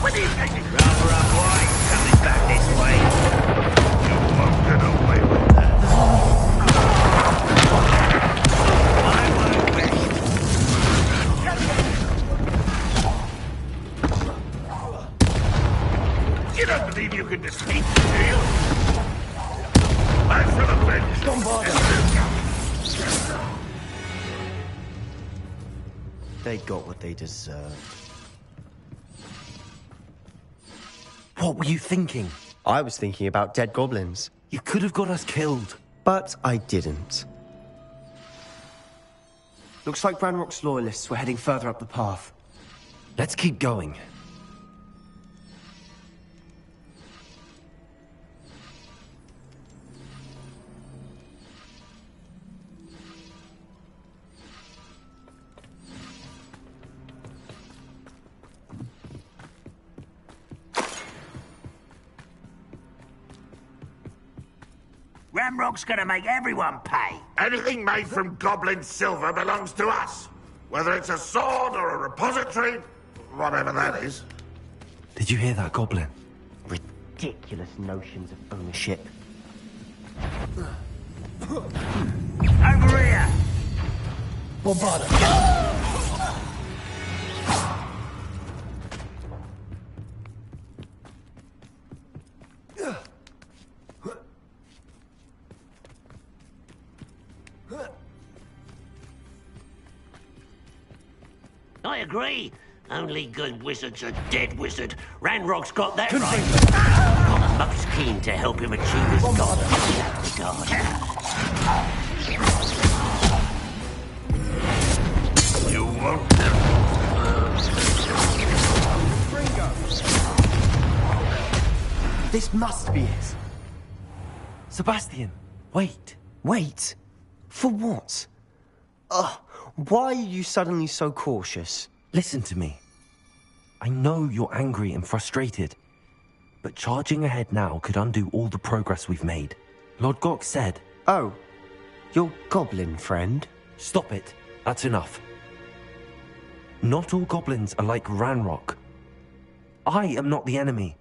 What are you taking? Rather up wide. Coming back this way. You won't get away with that. I won't wait. You don't believe you can defeat me, do you? I shall avenge Bombarda! They got what they deserved. What were you thinking? I was thinking about dead goblins. You could have got us killed. But I didn't. Looks like Ranrock's loyalists were heading further up the path. Let's keep going. Ramrock's gonna make everyone pay. Anything made from goblin silver belongs to us. Whether it's a sword or a repository, whatever that is. Did you hear that, Goblin? Ridiculous notions of ownership. Over here! Bombarda! I agree. Only good wizard's a dead wizard. Ranrock's got that right. I'm most keen to help him achieve his goal in that regard. You won't. This must be it. Sebastian, wait. Wait? For what? Why are you suddenly so cautious? Listen to me. I know you're angry and frustrated, but charging ahead now could undo all the progress we've made. Lord Gok said... Oh, your goblin friend? Stop it. That's enough. Not all goblins are like Ranrock. I am not the enemy.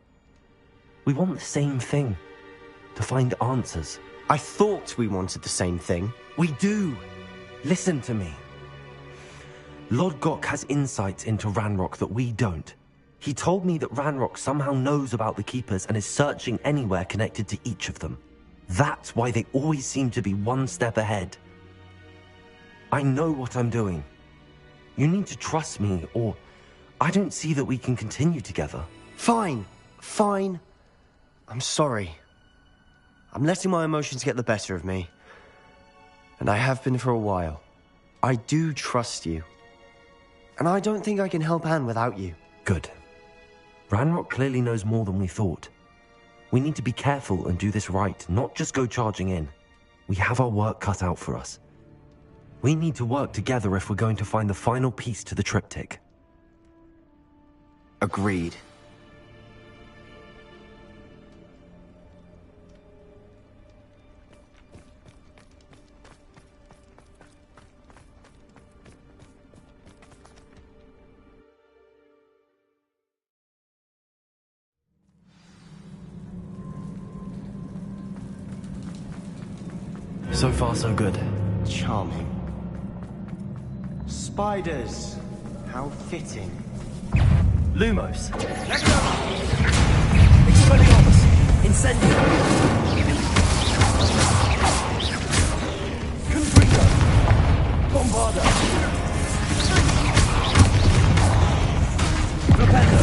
We want the same thing. To find answers. I thought we wanted the same thing. We do. Listen to me. Lodgok has insights into Ranrock that we don't. He told me that Ranrock somehow knows about the Keepers and is searching anywhere connected to each of them. That's why they always seem to be one step ahead. I know what I'm doing. You need to trust me, or I don't see that we can continue together. Fine. Fine. I'm sorry. I'm letting my emotions get the better of me. And I have been for a while. I do trust you. And I don't think I can help Anne without you. Good. Ranrock clearly knows more than we thought. We need to be careful and do this right, not just go charging in. We have our work cut out for us. We need to work together if we're going to find the final piece to the triptych. Agreed. So far, so good. Charming. Spiders. How fitting. Lumos. Let's go! Expelliarmus! Incendio! Confringo! Bombarda! Rependo!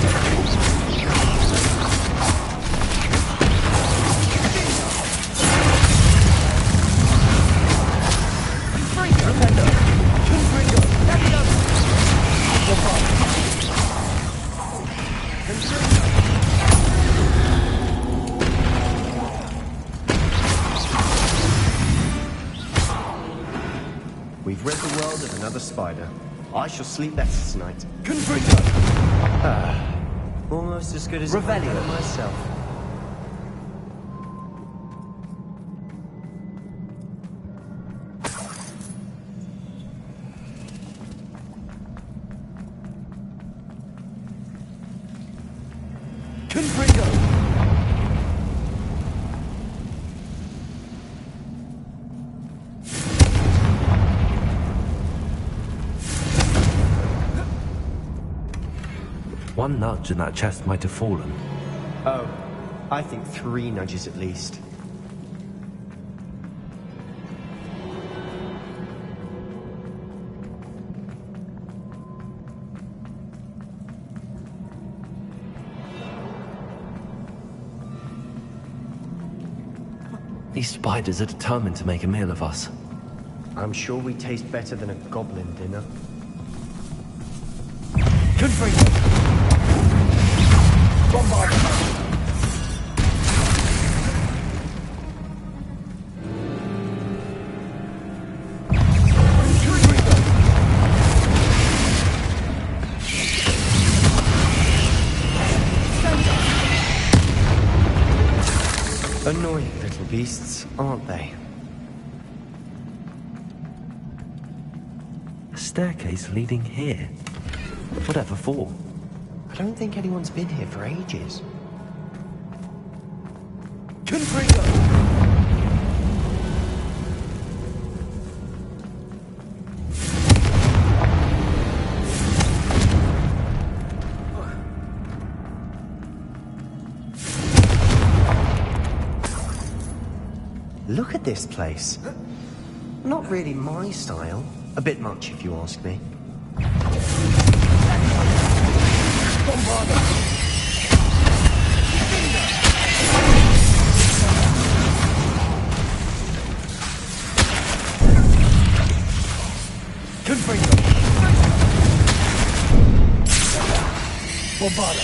We've rid the world of another spider. I shall sleep better tonight. Confringo! Almost as good as Revelio myself. Confringo! One nudge and that chest might have fallen. Oh, I think 3 nudges at least. These spiders are determined to make a meal of us. I'm sure we taste better than a goblin dinner. Confringo! Bombard! Annoying little beasts, aren't they? A staircase leading here. Whatever for? I don't think anyone's been here for ages. Confringo! Look at this place. Not really my style. A bit much, if you ask me. Confringo! Bombarda!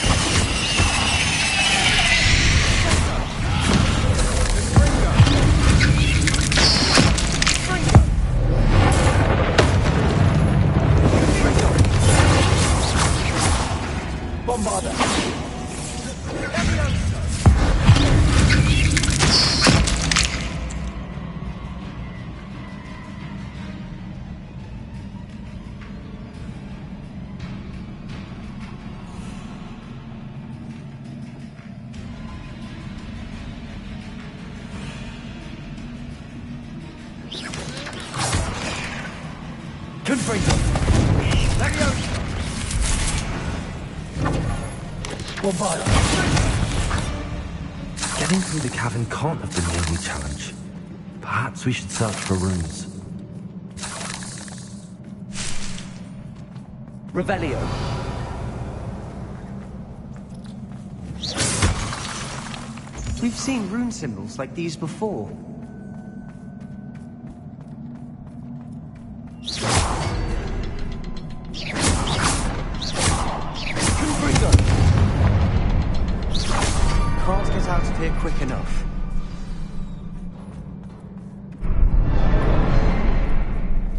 Confringo! Getting through the cavern can't have been the only challenge. Perhaps we should search for runes. Revelio. We've seen rune symbols like these before. Can't get out of here quick enough.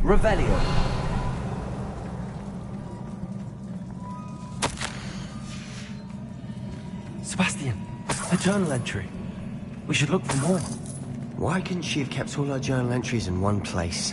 Revelio. Sebastian, a journal entry. We should look for more. Why couldn't she have kept all her journal entries in one place?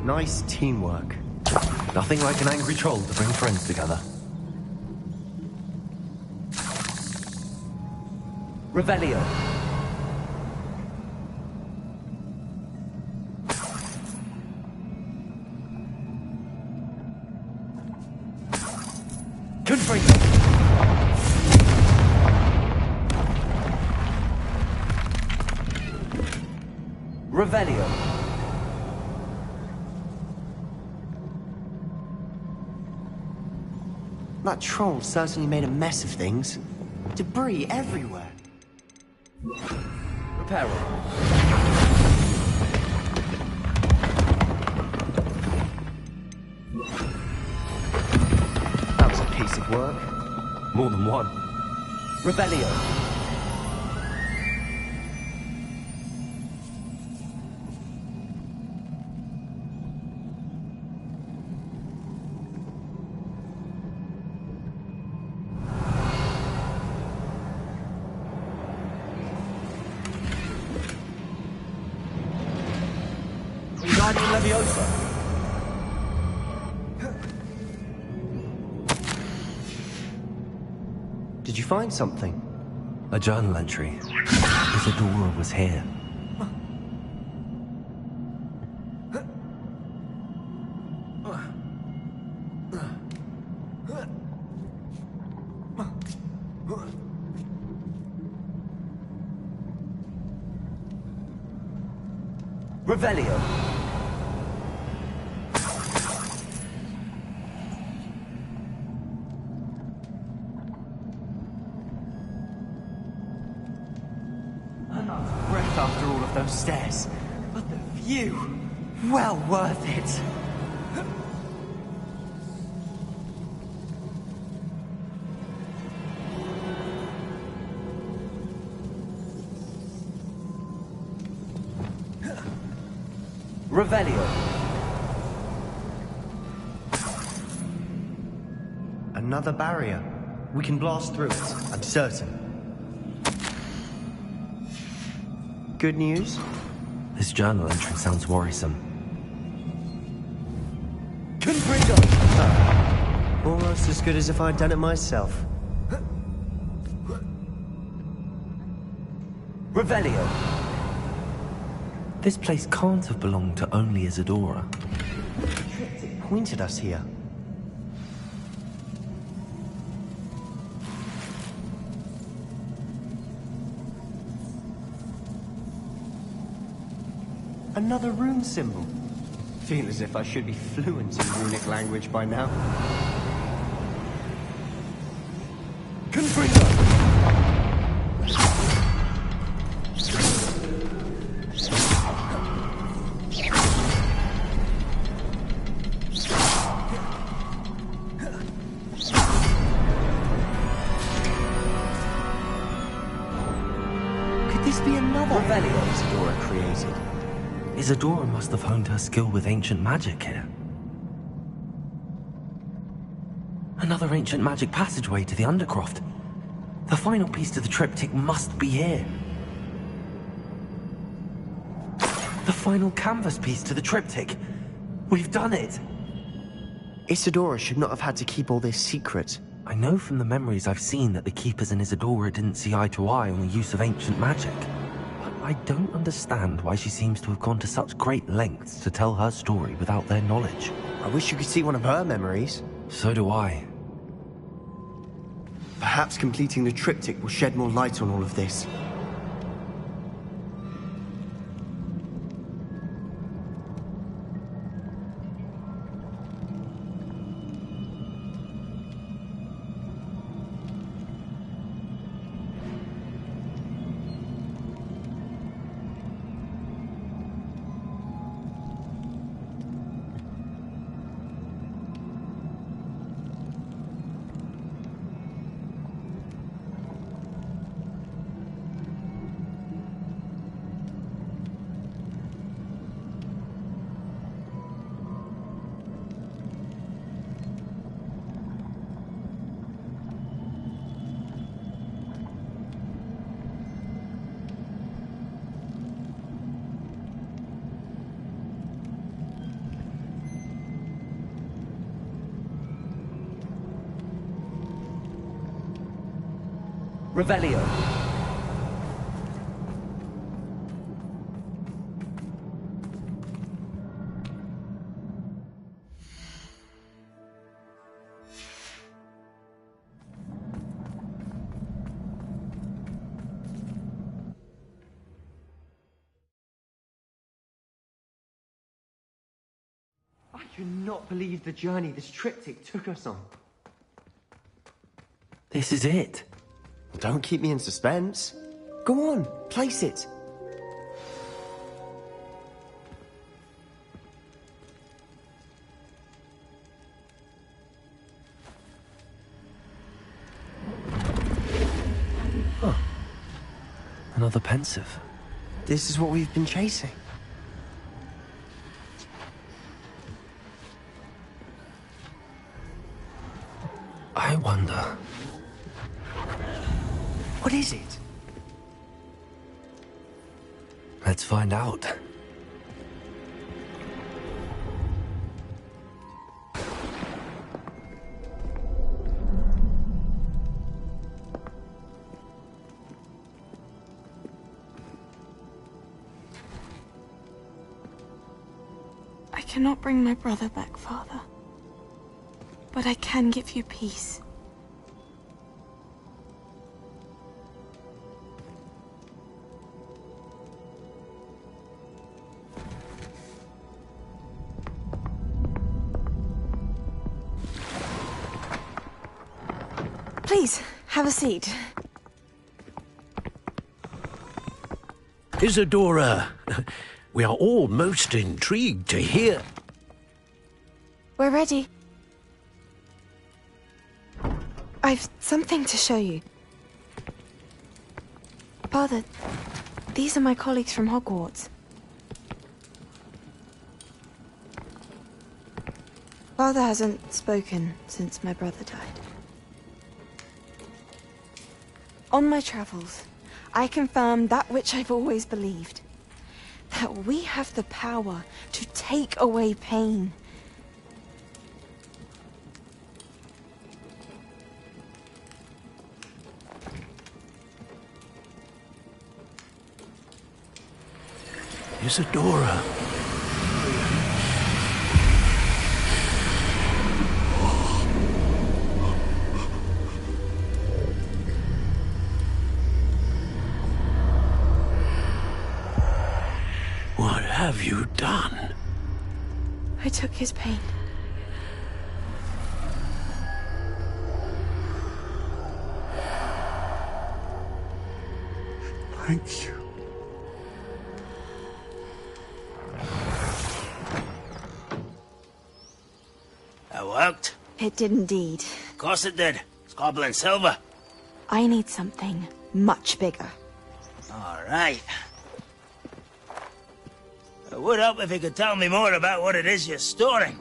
Nice teamwork. Nothing like an angry troll to bring friends together. Revelio. Confringo. Revelio. That troll certainly made a mess of things. Debris everywhere. Reparo. That was a piece of work. More than one. Revelio. Leviosa. Did you find something? A journal entry. Isadora was here. Revelio. After all of those stairs. But the view, well worth it. Revelio. Another barrier. We can blast through it, I'm certain. good news? This journal entry sounds worrisome. Confringo! Almost as good as if I'd done it myself. Revelio. This place can't have belonged to only Isadora. It pointed us here. Another rune symbol. Feel as if I should be fluent in runic language by now. Confringo! Could this be another Revelio Isadora created? Isadora must have honed her skill with ancient magic here. Another ancient magic passageway to the Undercroft. The final piece to the triptych must be here. The final canvas piece to the triptych. We've done it! Isadora should not have had to keep all this secret. I know from the memories I've seen that the Keepers and Isadora didn't see eye to eye on the use of ancient magic. I don't understand why she seems to have gone to such great lengths to tell her story without their knowledge. I wish you could see one of her memories. So do I. Perhaps completing the triptych will shed more light on all of this. Revelio. I cannot believe the journey this triptych took us on. This is it. Don't keep me in suspense. Go on, place it. Huh. Another pensive. This is what we've been chasing. I wonder... What is it? Let's find out. I cannot bring my brother back, Father. But I can give you peace. Please, have a seat. Isadora, we are all most intrigued to hear. We're ready. I've something to show you. Father, these are my colleagues from Hogwarts. Father hasn't spoken since my brother died. On my travels, I confirm that which I've always believed. That we have the power to take away pain. Isadora. What have you done? I took his pain. Thank you. That worked? It did indeed. Of course it did. It's goblin silver. I need something much bigger. All right. It would help if you could tell me more about what it is you're storing.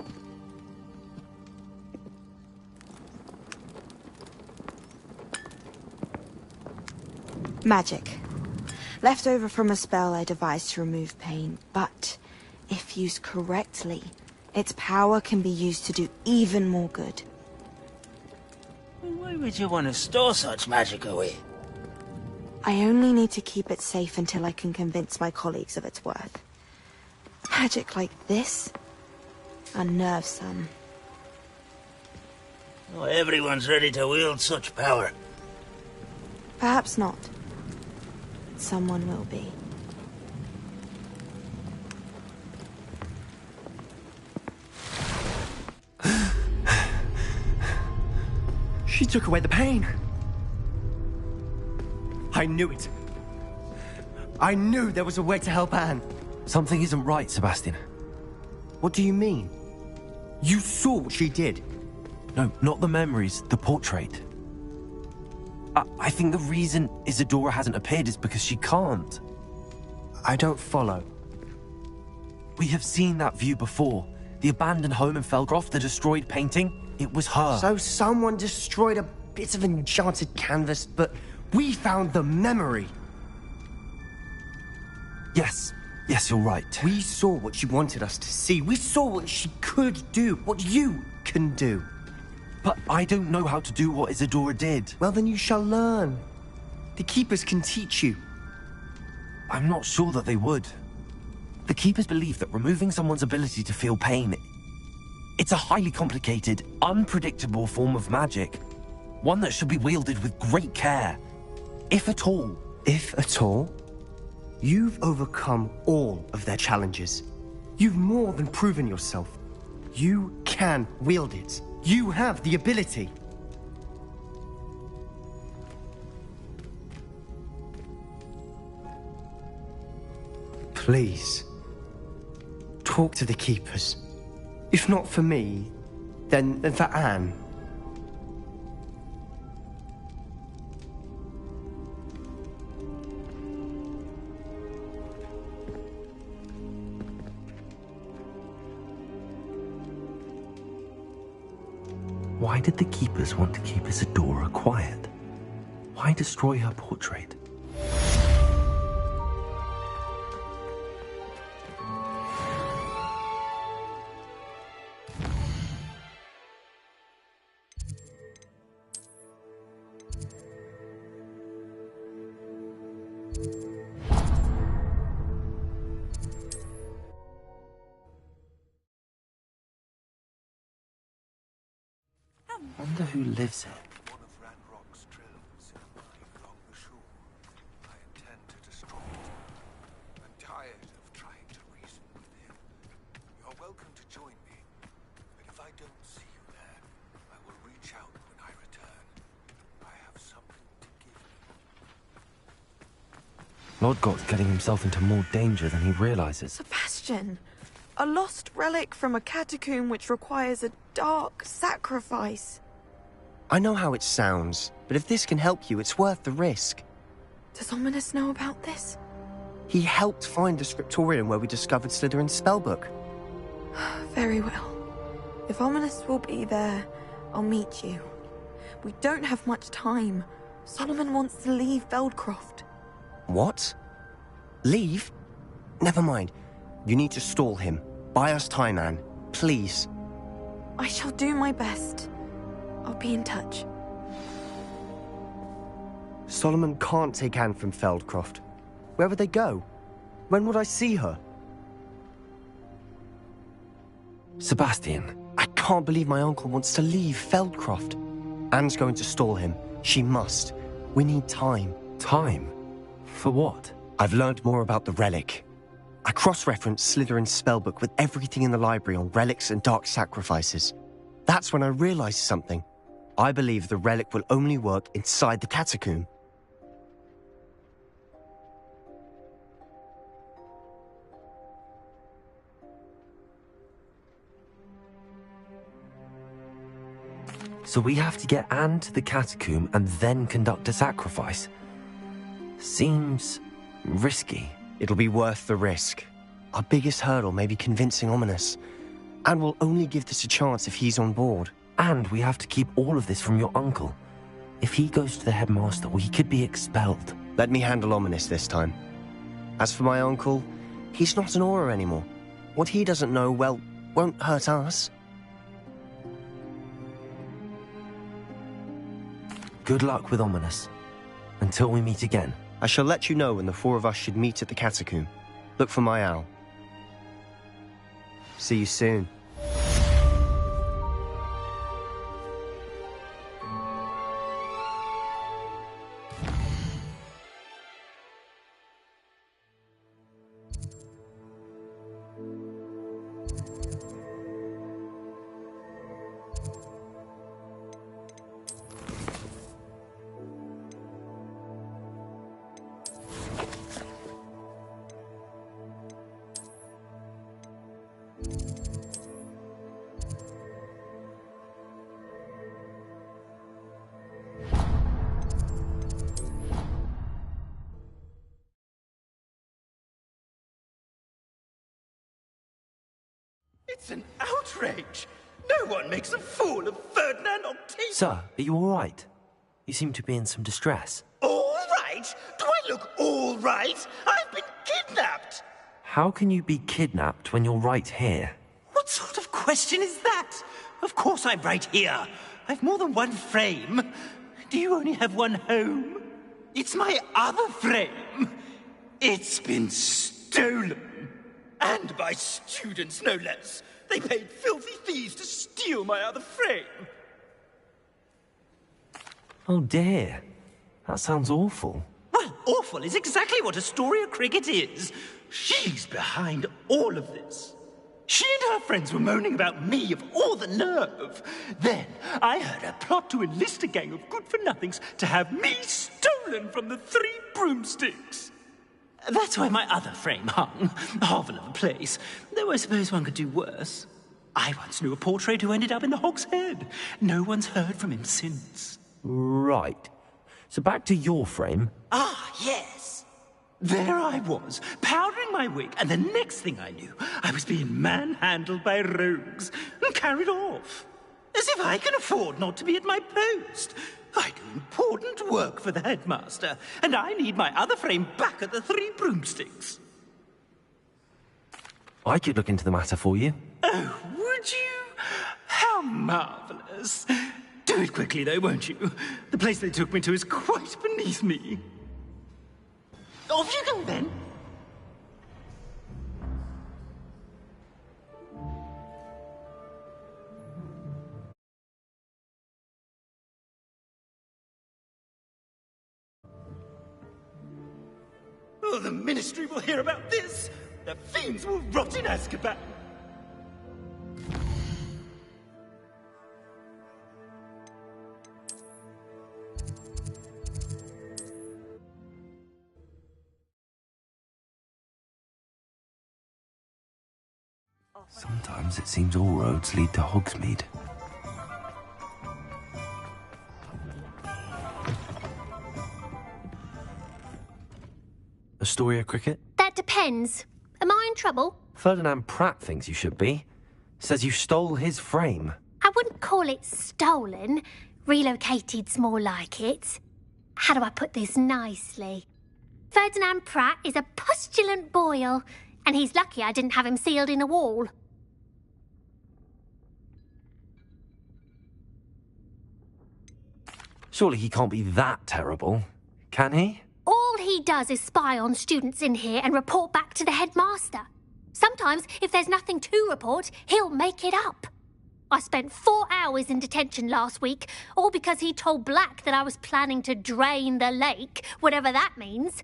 Magic. Left over from a spell I devised to remove pain, but if used correctly, its power can be used to do even more good. Why would you want to store such magic away? I only need to keep it safe until I can convince my colleagues of its worth. Magic like this unnerves some. Not everyone's ready to wield such power. Perhaps not. But someone will be. She took away the pain. I knew it. I knew there was a way to help Anne. Something isn't right, Sebastian. What do you mean? You saw what she did. No, not the memories, the portrait. I think the reason Isadora hasn't appeared is because she can't. I don't follow. We have seen that view before. The abandoned home in Felcroft, the destroyed painting. It was her. So someone destroyed a bit of enchanted canvas, but we found the memory. Yes. Yes, you're right. We saw what she wanted us to see. We saw what she could do, what you can do. But I don't know how to do what Isadora did. Well, then you shall learn. The Keepers can teach you. I'm not sure that they would. The Keepers believe that removing someone's ability to feel pain, it's a highly complicated, unpredictable form of magic. One that should be wielded with great care. If at all. If at all? You've overcome all of their challenges. You've more than proven yourself. You can wield it. You have the ability. Please, talk to the Keepers. If not for me, then for Anne. Why did the Keepers want to keep Isadora quiet? Why destroy her portrait? I wonder who lives here. One of Ranrock's drills along the shore. I intend to destroy it. I'm tired of trying to reason with him. You're welcome to join me, but if I don't see you there, I will reach out when I return. I have something to give you. Lodgott's getting himself into more danger than he realizes. Sebastian! A lost relic from a catacomb which requires a dark sacrifice. I know how it sounds, but if this can help you, it's worth the risk. Does Ominous know about this? He helped find the scriptorium where we discovered Slytherin's spellbook. Very well. If Ominous will be there, I'll meet you. We don't have much time. Solomon wants to leave Feldcroft. What? Leave? Never mind. You need to stall him. Buy us time, Anne. Please. I shall do my best. I'll be in touch. Solomon can't take Anne from Feldcroft. Where would they go? When would I see her? Sebastian. I can't believe my uncle wants to leave Feldcroft. Anne's going to stall him. She must. We need time. Time? For what? I've learned more about the relic. I cross-referenced Slytherin's spellbook with everything in the library on relics and dark sacrifices. That's when I realized something. I believe the relic will only work inside the catacomb. So we have to get Anne to the catacomb and then conduct a sacrifice. Seems risky. It'll be worth the risk. Our biggest hurdle may be convincing Ominous. And we'll only give this a chance if he's on board. And we have to keep all of this from your uncle. If he goes to the headmaster, well, he could be expelled. Let me handle Ominous this time. As for my uncle, he's not an Auror anymore. What he doesn't know, well, won't hurt us. Good luck with Ominous. Until we meet again. I shall let you know when the four of us should meet at the catacomb. Look for my owl. See you soon. It's an outrage! No one makes a fool of Ferdinand Octavius! Sir, are you all right? You seem to be in some distress. All right? Do I look all right? I've been kidnapped! How can you be kidnapped when you're right here? What sort of question is that? Of course I'm right here. I've more than one frame. Do you only have one home? It's my other frame. It's been stolen. And by students, no less. They paid filthy thieves to steal my other frame. Oh dear. That sounds awful. Well, awful is exactly what Astoria Cricket is. She's behind all of this. She and her friends were moaning about me of all the nerve. Then I heard her plot to enlist a gang of good-for-nothings to have me stolen from the Three Broomsticks. That's where my other frame hung. A hovel of a place. Though I suppose one could do worse. I once knew a portrait who ended up in the Hog's Head. No one's heard from him since. Right. So back to your frame. Ah, yes. There I was, powdering my wig, and the next thing I knew, I was being manhandled by rogues and carried off. As if I can afford not to be at my post. I do important work for the headmaster, and I need my other frame back at the Three Broomsticks. I could look into the matter for you. Oh, would you? How marvelous. Do it quickly, though, won't you? The place they took me to is quite beneath me. Off you go, then. Oh, the Ministry will hear about this! The fiends will rot in Azkaban! Sometimes it seems all roads lead to Hogsmeade. Astoria Cricket? That depends. Am I in trouble? Ferdinand Pratt thinks you should be. Says you stole his frame. I wouldn't call it stolen. Relocated's more like it. How do I put this nicely? Ferdinand Pratt is a pustulant boil, and he's lucky I didn't have him sealed in a wall. Surely he can't be that terrible, can he? All he does is spy on students in here and report back to the headmaster. Sometimes, if there's nothing to report, he'll make it up. I spent 4 hours in detention last week, all because he told Black that I was planning to drain the lake, whatever that means.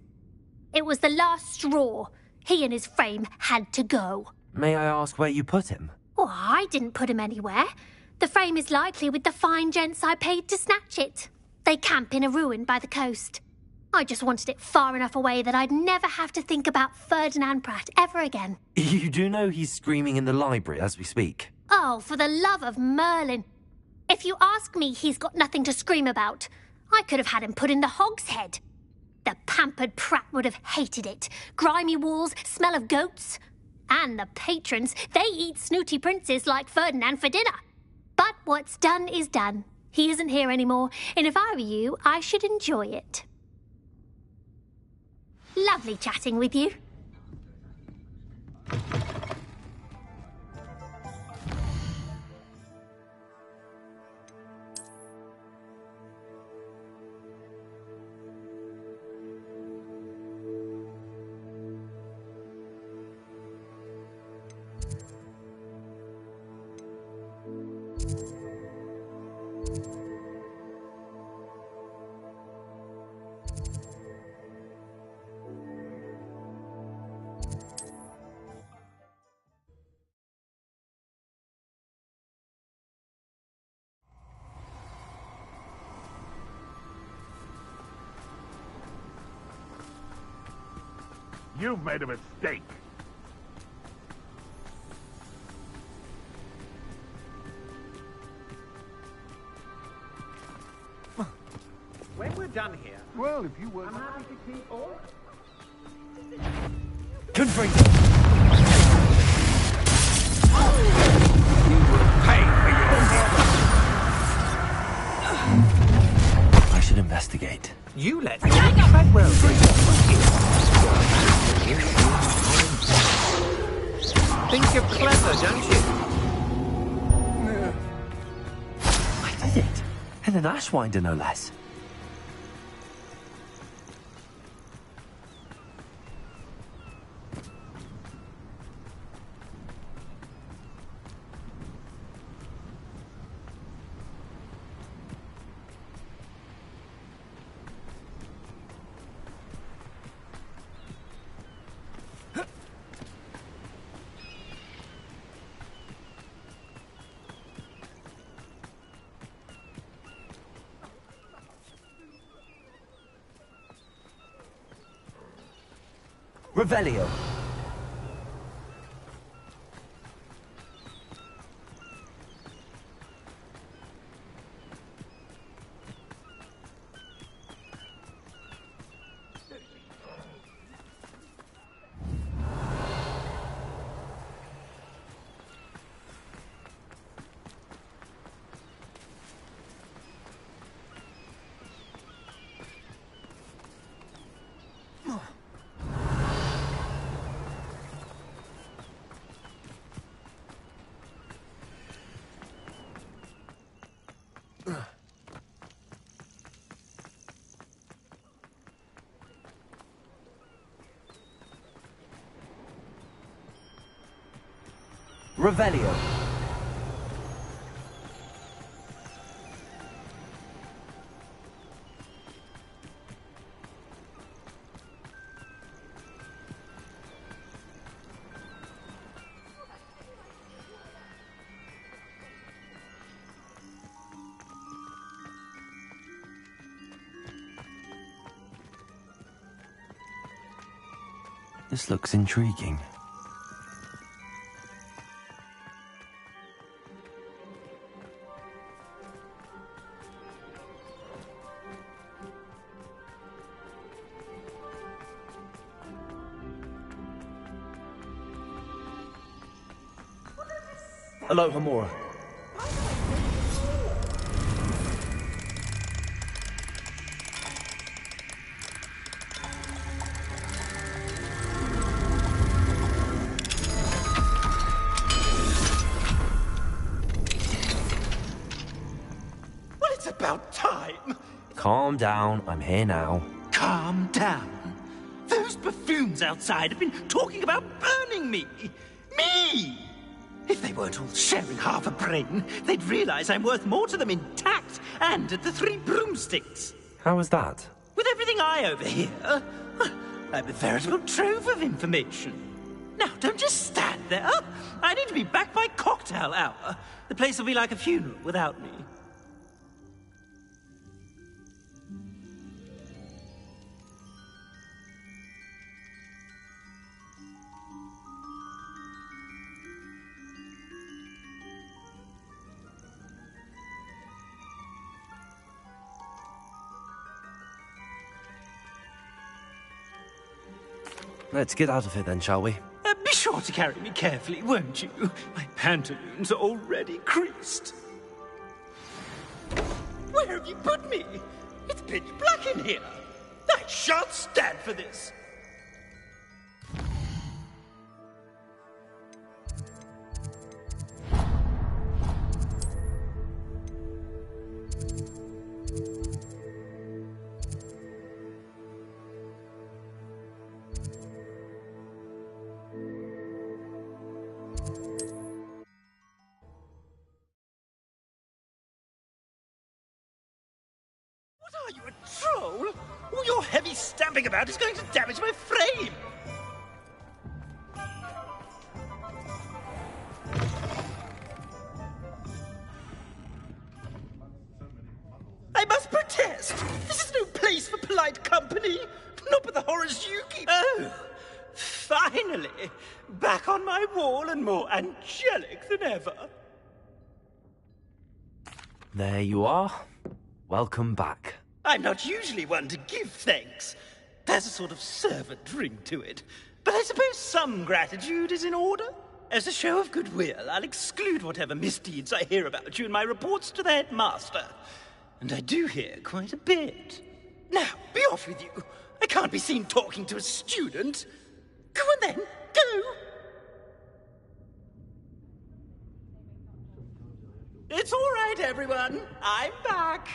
It was the last straw. He and his frame had to go. May I ask where you put him? Oh, I didn't put him anywhere. The frame is likely with the fine gents I paid to snatch it. They camp in a ruin by the coast. I just wanted it far enough away that I'd never have to think about Ferdinand Pratt ever again. You do know he's screaming in the library as we speak. Oh, for the love of Merlin. If you ask me, he's got nothing to scream about. I could have had him put in the hogshead. The pampered Pratt would have hated it. Grimy walls, smell of goats. And the patrons, they eat snooty princes like Ferdinand for dinner. But what's done is done. He isn't here anymore, and if I were you, I should enjoy it. Lovely chatting with you. You've made a mistake. When we're done here, well, if you were... I'm happy to keep all... Confront Pay for your... I should investigate. You let Treadwell think you're clever, don't you? I did it. And an Ashwinder, no less. Revelio. Revelio. This looks intriguing. Hello, Hamura. about time. Calm down, I'm here now. Calm down. Those buffoons outside have been talking about burning me. Me! If they weren't all sharing half a brain, they'd realize I'm worth more to them intact and at the Three Broomsticks. How was that? With everything I overhear, I'm a veritable trove of information. Now, don't just stand there. I need to be back by cocktail hour. The place will be like a funeral without me. Let's get out of here then, shall we? Be sure to carry me carefully, won't you? My pantaloons are already creased. Where have you put me? It's pitch black in here. I shan't stand for this. Are you a troll? All your heavy stamping about is going to damage my frame! I must protest! This is no place for polite company! Not with the horrors you keep... Oh! Finally! Back on my wall and more angelic than ever! There you are. Welcome back. I'm not usually one to give thanks. There's a sort of servant ring to it. But I suppose some gratitude is in order. As a show of goodwill, I'll exclude whatever misdeeds I hear about you in my reports to the headmaster. And I do hear quite a bit. Now, be off with you. I can't be seen talking to a student. Go on then, go! It's all right, everyone. I'm back.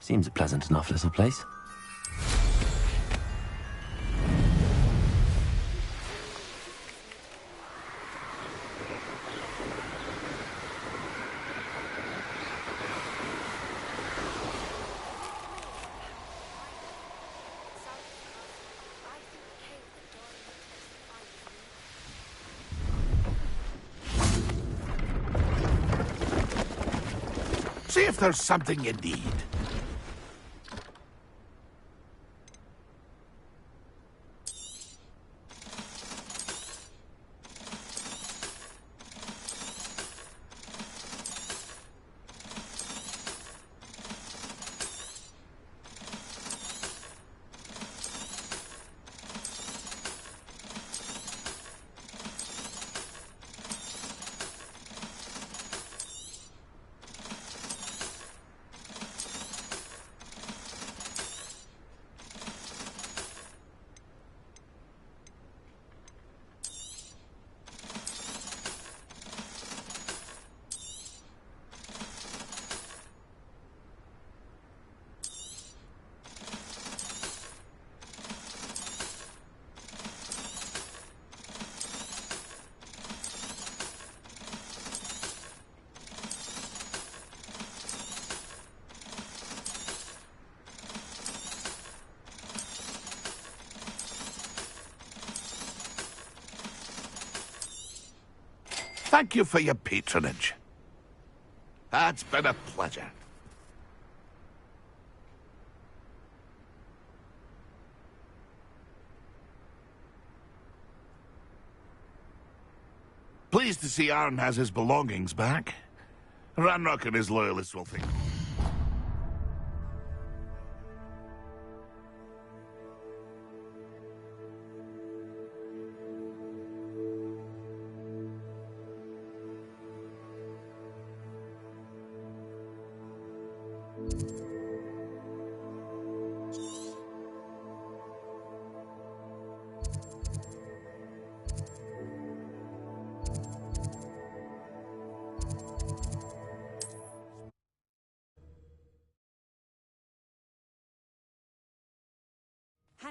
Seems a pleasant enough little place. See if there's something you need. Thank you for your patronage. It's been a pleasure. Pleased to see Arn has his belongings back. Ranrock and his loyalists will think.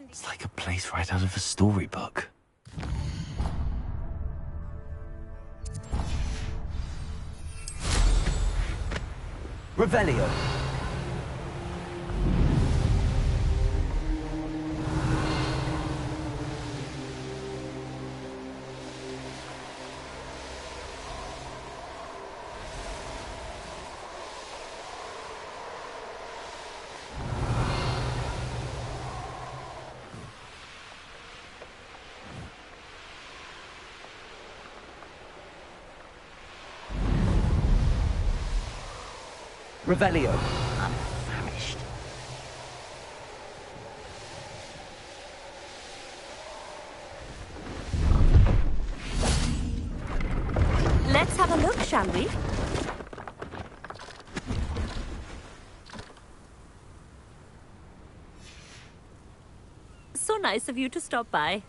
It's like a place right out of a storybook. Revelio. Revelio. I'm famished. Let's have a look, shall we? So nice of you to stop by.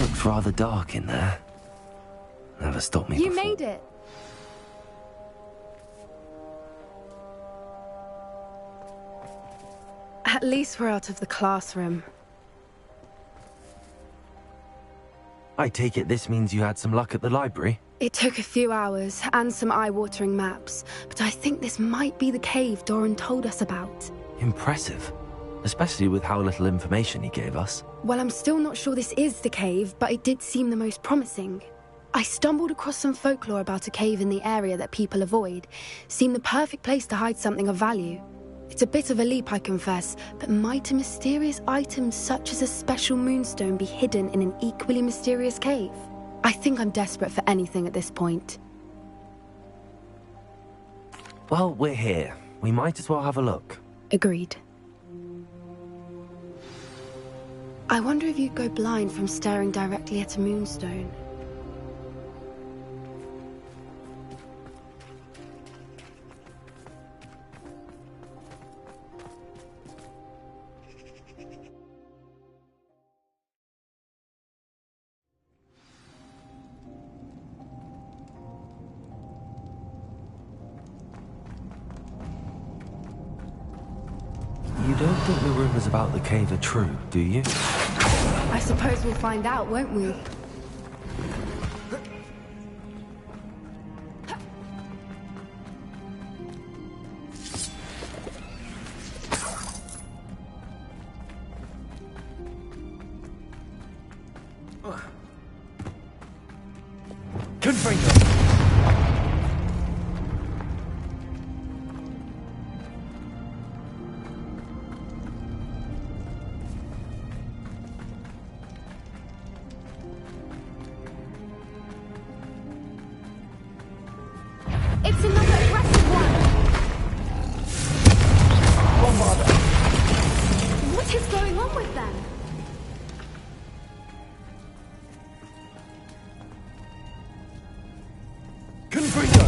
Looks rather dark in there. Never stopped me You before. made it. At least we're out of the classroom. I take it this means you had some luck at the library? It took a few hours and some eye-watering maps, but I think this might be the cave Doran told us about. Impressive. Especially with how little information he gave us. Well, I'm still not sure this is the cave, but it did seem the most promising. I stumbled across some folklore about a cave in the area that people avoid. Seemed the perfect place to hide something of value. It's a bit of a leap, I confess, but might a mysterious item such as a special moonstone be hidden in an equally mysterious cave? I think I'm desperate for anything at this point. Well, we're here. We might as well have a look. Agreed. I wonder if you'd go blind from staring directly at a moonstone. think the rumors about the cave are true, do you? I suppose we'll find out, won't we? It's another aggressive one! What is going on with them? Confringo!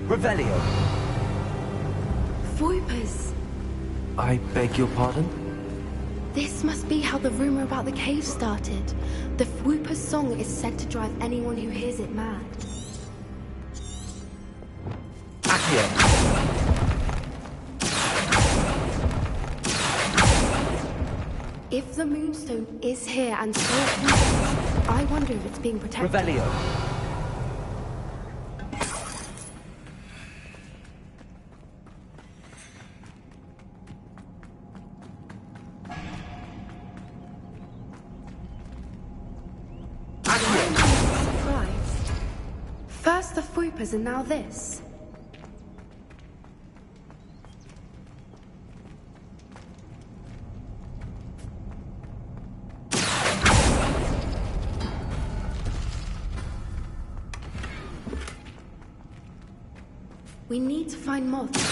Revelio. Voipers. I beg your pardon? This must be how the rumor about the cave started. The Fwooper's song is said to drive anyone who hears it mad. If the Moonstone is here and so are Fwoopers, I wonder if it's being protected. Revelio. Surprised. First the Fwoopers and now this. We need to find moths.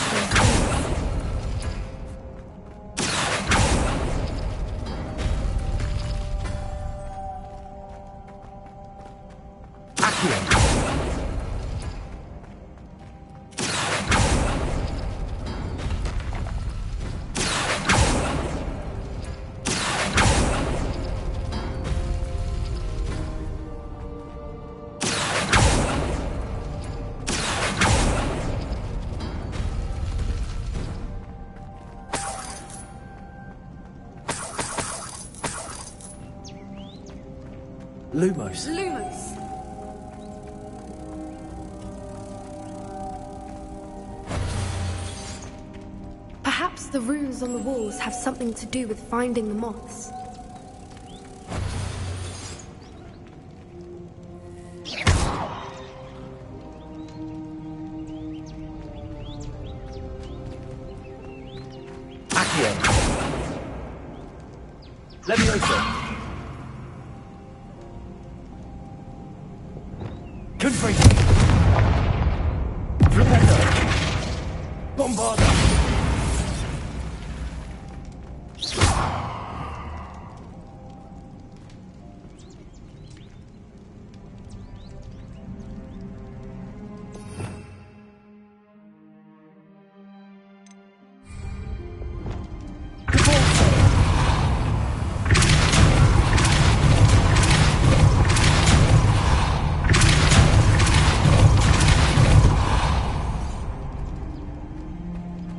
Lumos. Lumos. Perhaps the runes on the walls have something to do with finding the moths. Levioso. Confringo. Flipendo. Bombarda.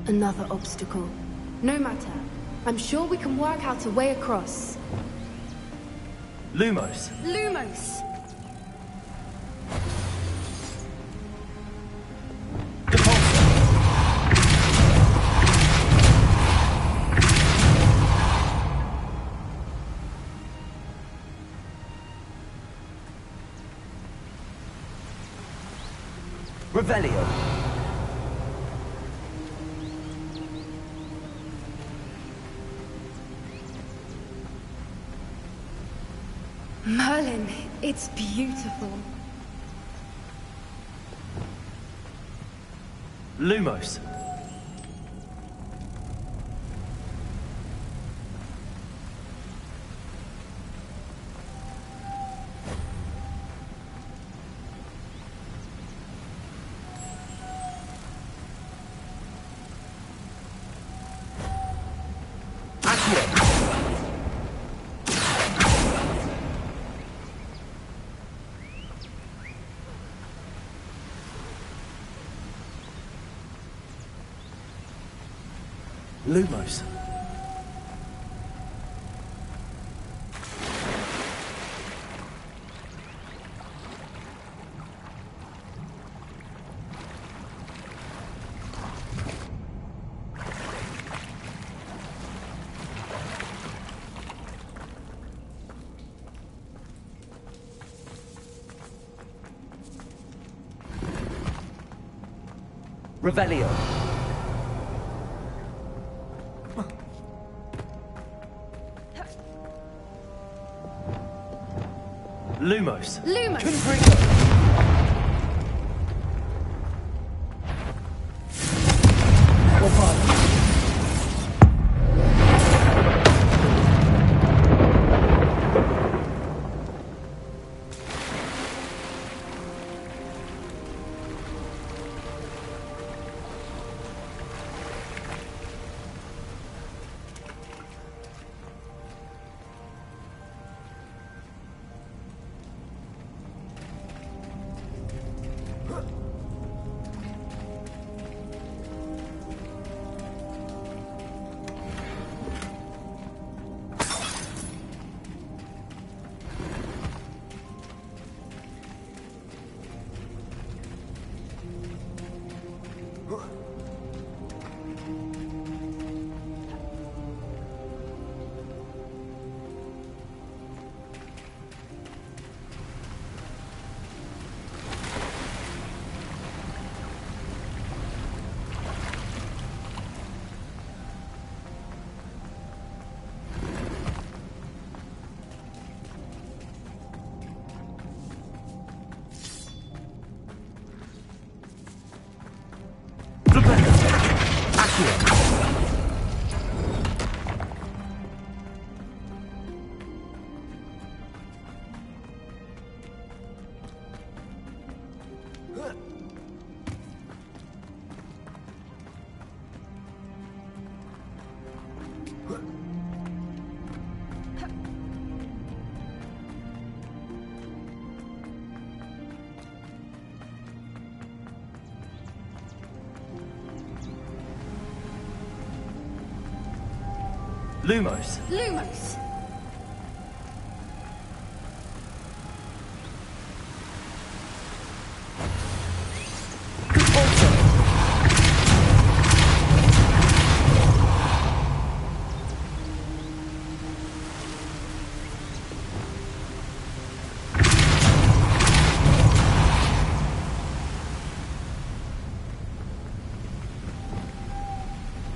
Another obstacle. No matter. I'm sure we can work out a way across. Lumos. Lumos! Revelio. Merlin, it's beautiful. Lumos. Lumos. Revelio. Lumos. Lumos! Lumos. Lumos!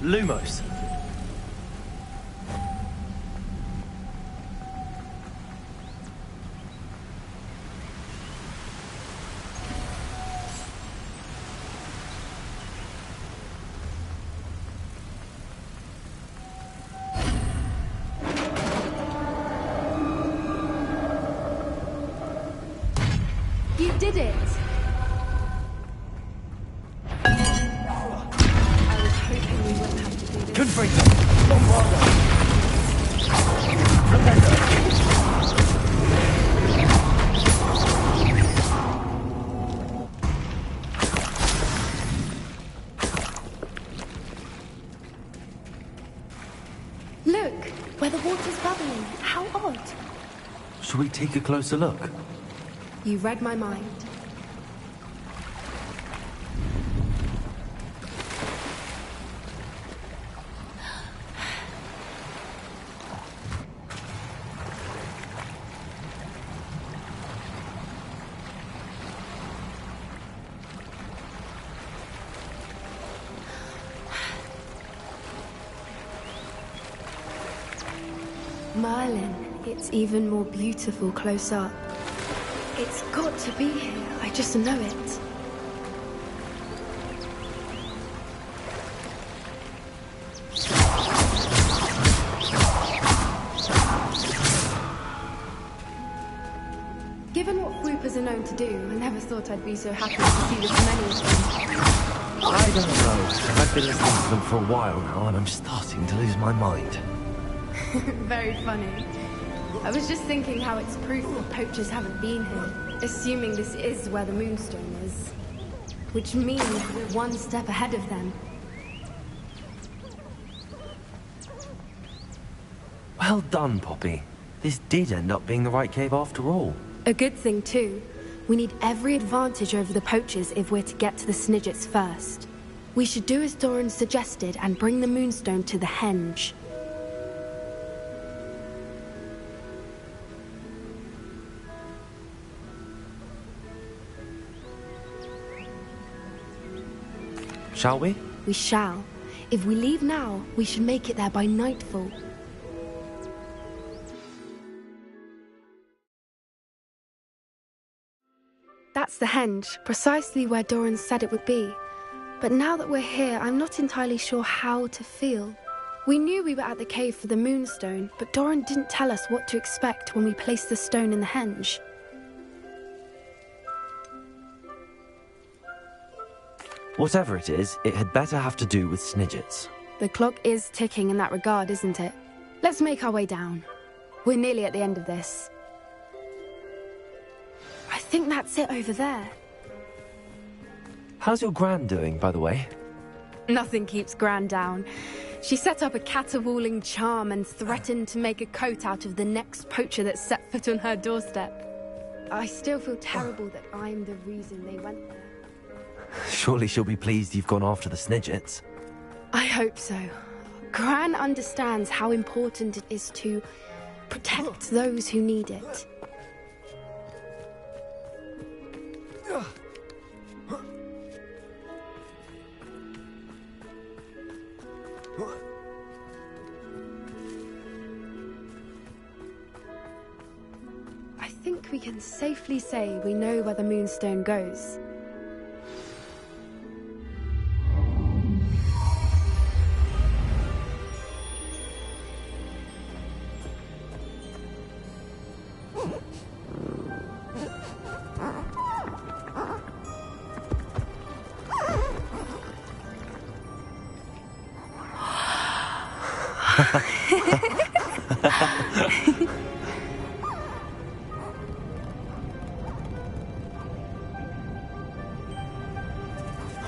Lumos. You did it! I was hoping we wouldn't have to do this. Confringo. Bombardo. Look, where the water's bubbling. How odd. Shall we take a closer look? You read my mind. Merlin, it's even more beautiful close up. It's got to be here. I just know it. Given what Whoopers are known to do, I never thought I'd be so happy to see this many of them. I don't know. I've been listening to them for a while now, and I'm starting to lose my mind. Very funny. I was just thinking how it's proof that poachers haven't been here, assuming this is where the Moonstone is. Which means we're one step ahead of them. Well done, Poppy. This did end up being the right cave after all. A good thing, too. We need every advantage over the poachers if we're to get to the Snidgets first. We should do as Doran suggested and bring the Moonstone to the henge. Shall we? We shall. If we leave now, we should make it there by nightfall. That's the henge, precisely where Doran said it would be. But now that we're here, I'm not entirely sure how to feel. We knew we were at the cave for the Moonstone, but Doran didn't tell us what to expect when we placed the stone in the henge. Whatever it is, it had better have to do with Snidgets. The clock is ticking in that regard, isn't it? Let's make our way down. We're nearly at the end of this. I think that's it over there. How's your Gran doing, by the way? Nothing keeps Gran down. She set up a caterwauling charm and threatened to make a coat out of the next poacher that set foot on her doorstep. I still feel terrible that I'm the reason they went there. Surely she'll be pleased you've gone after the Snidgets. I hope so. Gran understands how important it is to protect those who need it. I think we can safely say we know where the Moonstone goes.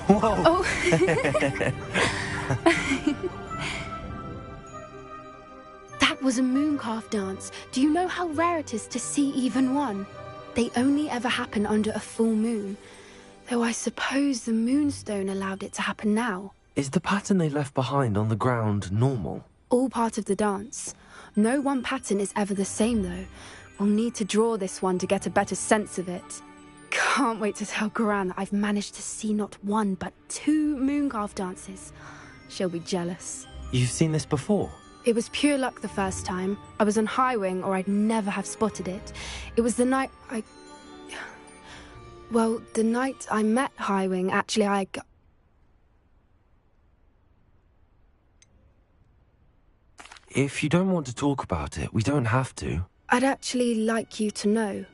Whoa! Oh. That was a mooncalf dance. Do you know how rare it is to see even one? They only ever happen under a full moon. Though I suppose the Moonstone allowed it to happen now. Is the pattern they left behind on the ground normal? All part of the dance. No one pattern is ever the same, though. We'll need to draw this one to get a better sense of it. Can't wait to tell Gran that I've managed to see not one, but 2 mooncalf dances. She'll be jealous. You've seen this before? It was pure luck the first time. I was on Highwing, or I'd never have spotted it. It was the night Well, the night I met Highwing, actually, If you don't want to talk about it, we don't have to. I'd actually like you to know.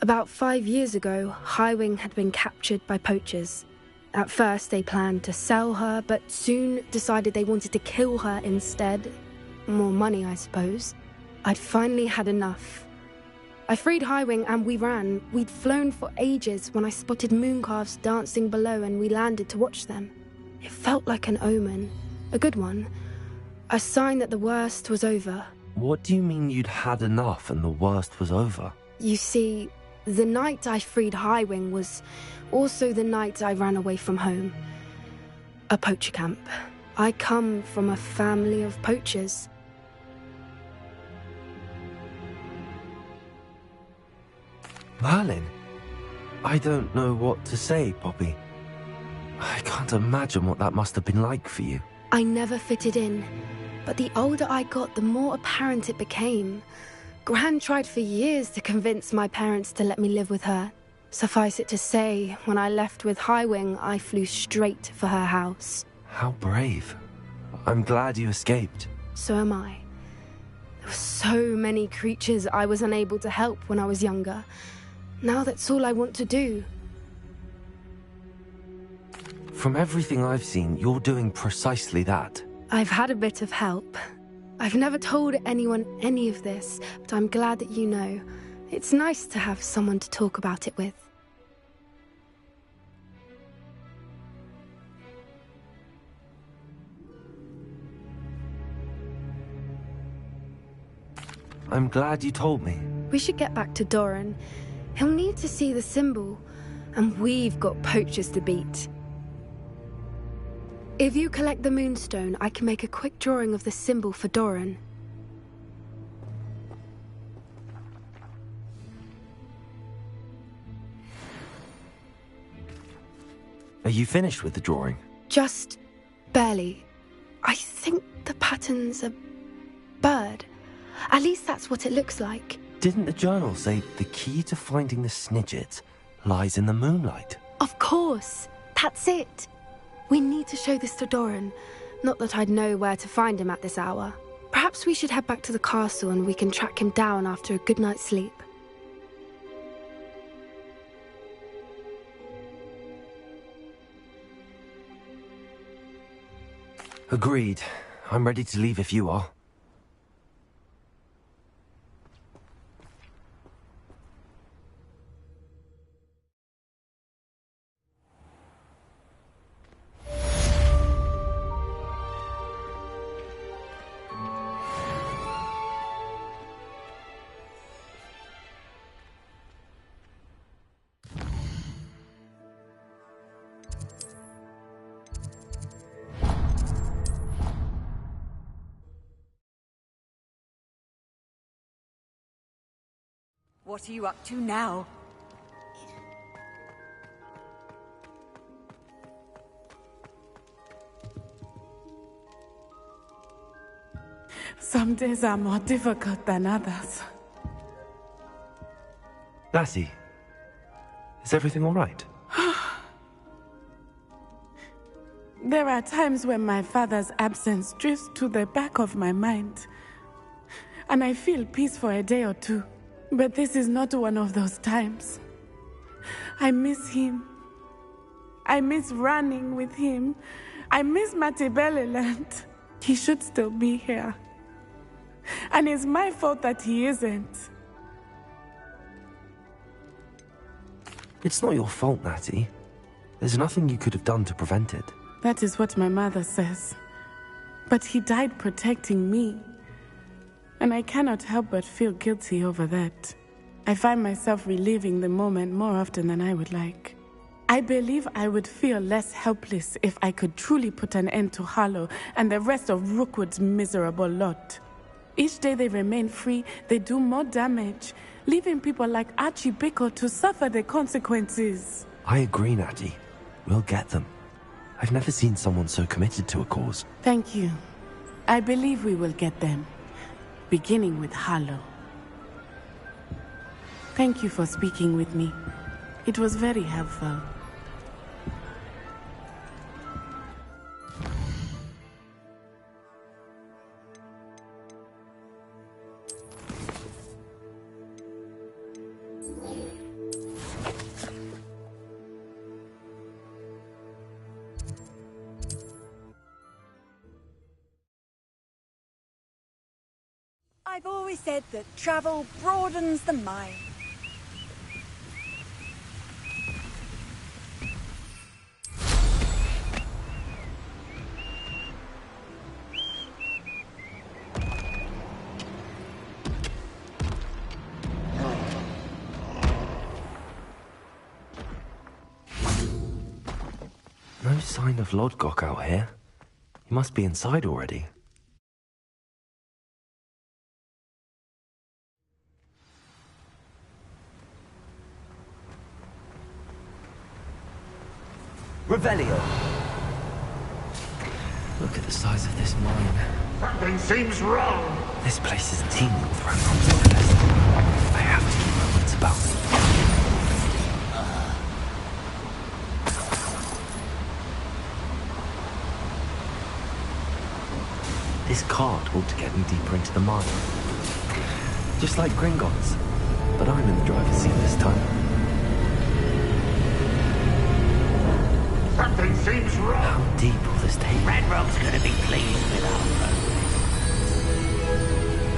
About 5 years ago, Highwing had been captured by poachers. At first, they planned to sell her, but soon decided they wanted to kill her instead. More money, I suppose. I'd finally had enough. I freed Highwing and we ran. We'd flown for ages when I spotted mooncalves dancing below and we landed to watch them. It felt like an omen. A good one. A sign that the worst was over. What do you mean you'd had enough and the worst was over? You see, the night I freed Highwing was also the night I ran away from home. A poacher camp. I come from a family of poachers. Merlin? I don't know what to say, Poppy. I can't imagine what that must have been like for you. I never fitted in, but the older I got, the more apparent it became. Gran tried for years to convince my parents to let me live with her. Suffice it to say, when I left with Highwing, I flew straight for her house. How brave. I'm glad you escaped. So am I. There were so many creatures I was unable to help when I was younger. Now that's all I want to do. From everything I've seen, you're doing precisely that. I've had a bit of help. I've never told anyone any of this, but I'm glad that you know. It's nice to have someone to talk about it with. I'm glad you told me. We should get back to Doran. He'll need to see the symbol, and we've got poachers to beat. If you collect the moonstone, I can make a quick drawing of the symbol for Doran. Are you finished with the drawing? Just barely. I think the pattern's a bird. At least that's what it looks like. Didn't the journal say the key to finding the Snidget lies in the moonlight? Of course. That's it. We need to show this to Doran. Not that I'd know where to find him at this hour. Perhaps we should head back to the castle and we can track him down after a good night's sleep. Agreed. I'm ready to leave if you are. What are you up to now? Some days are more difficult than others. Lassie, is everything all right? There are times when my father's absence drifts to the back of my mind, and I feel peace for a day or two. But this is not one of those times. I miss him. I miss running with him. I miss Matibeleland. He should still be here. And it's my fault that he isn't. It's not your fault, Natty. There's nothing you could have done to prevent it. That is what my mother says. But he died protecting me. And I cannot help but feel guilty over that. I find myself reliving the moment more often than I would like. I believe I would feel less helpless if I could truly put an end to Harlow and the rest of Rookwood's miserable lot. Each day they remain free, they do more damage, leaving people like Archie Bickle to suffer the consequences. I agree, Natty. We'll get them. I've never seen someone so committed to a cause. Thank you. I believe we will get them. Beginning with Harlow. Thank you for speaking with me. It was very helpful. I've always said that travel broadens the mind. No sign of Lodgok out here. He must be inside already. Revelio. Look at the size of this mine. Something seems wrong. This place is teeming with Ranrok's loyalists. I have to keep my wits about me. This cart ought to get me deeper into the mine. Just like Gringotts. But I'm in the driver's seat this time. Something seems wrong. How deep will this take? Ranrock's gonna be pleased with our progress.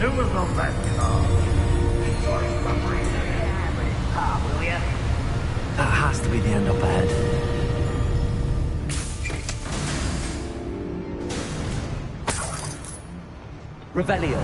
Who was on that car? Will ya? That has to be the end up ahead. Revelio.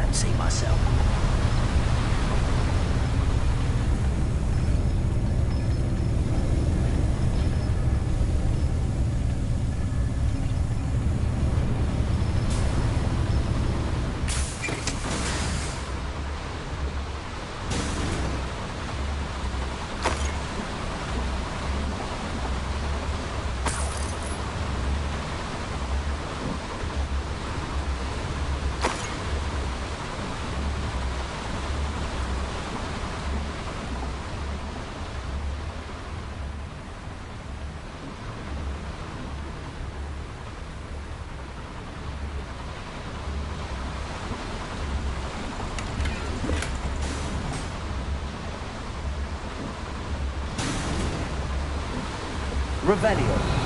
and see myself. Revelio.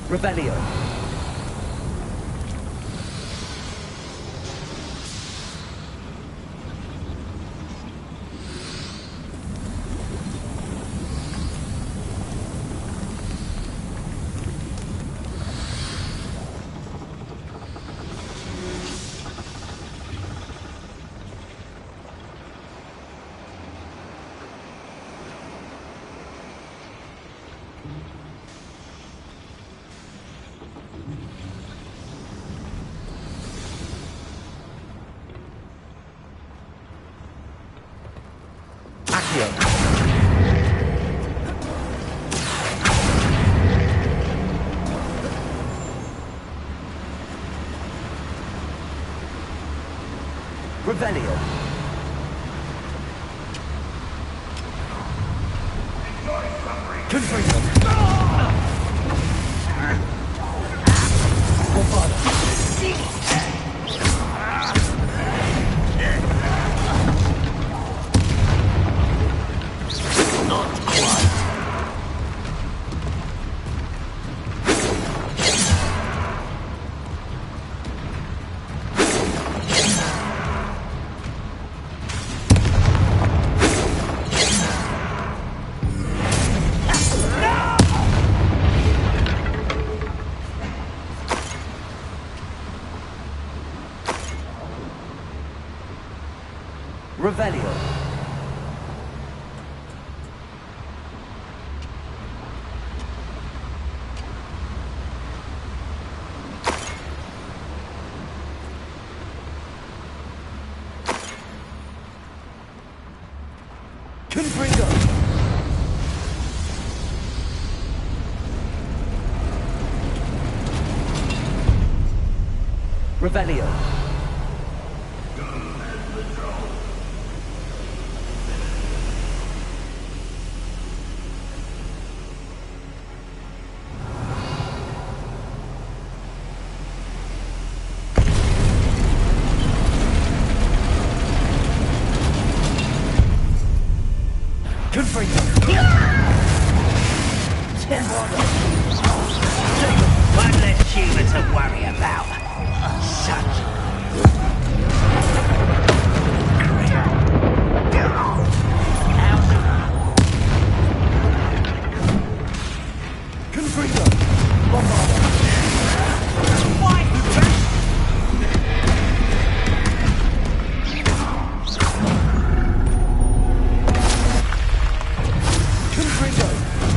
Revelio. Revelio. Confringo. Revelio. Confringo. Revelio. One less human to worry about. Such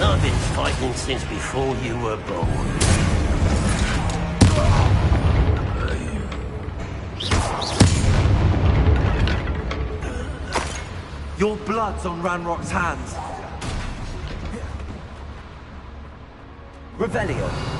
I've been fighting since before you were born. Your blood's on Ranrock's hands. Revelio.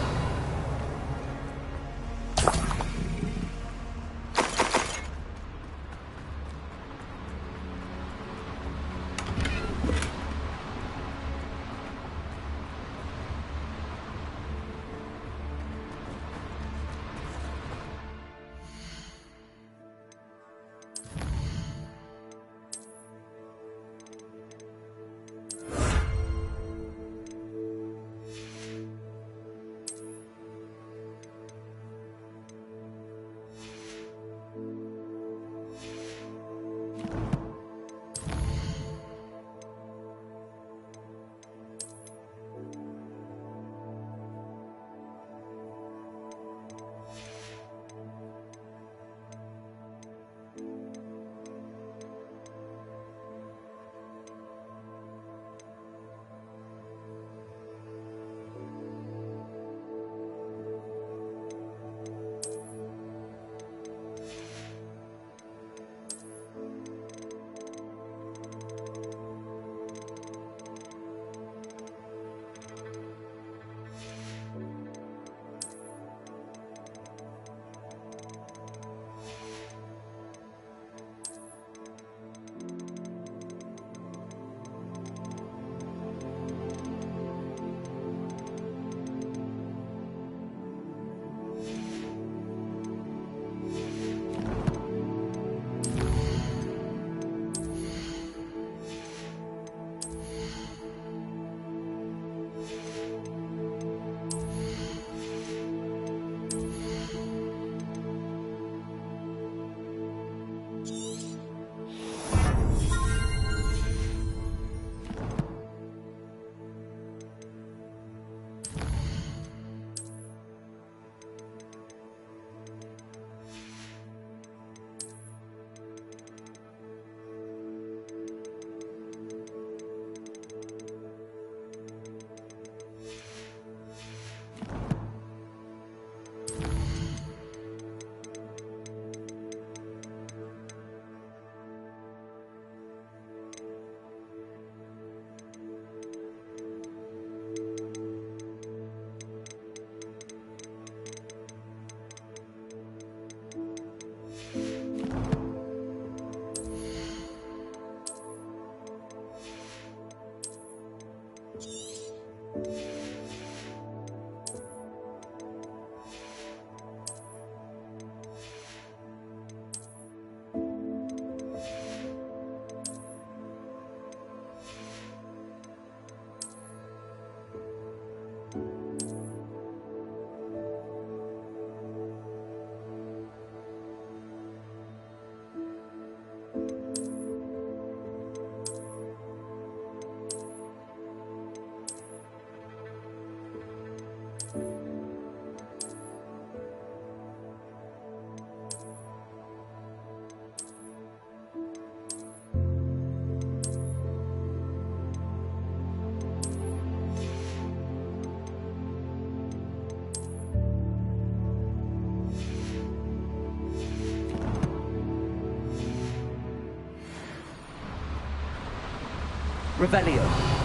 Revelio.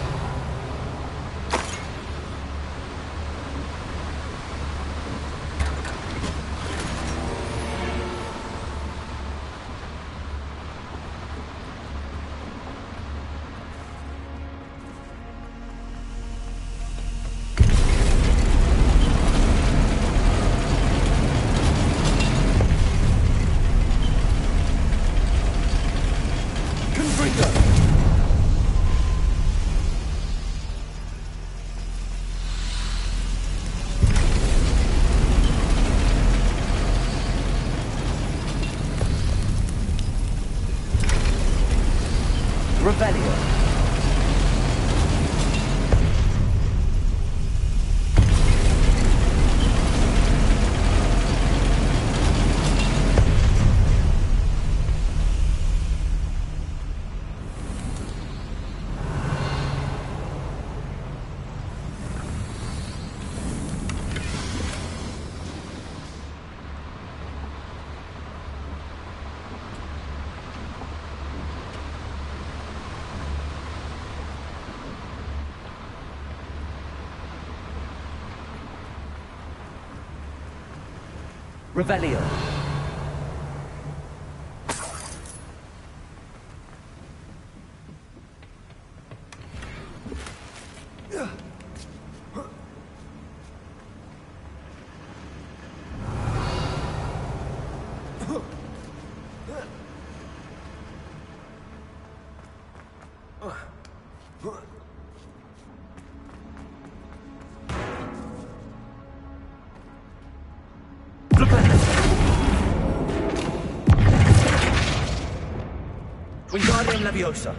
Revelio. Wingardium Leviosa.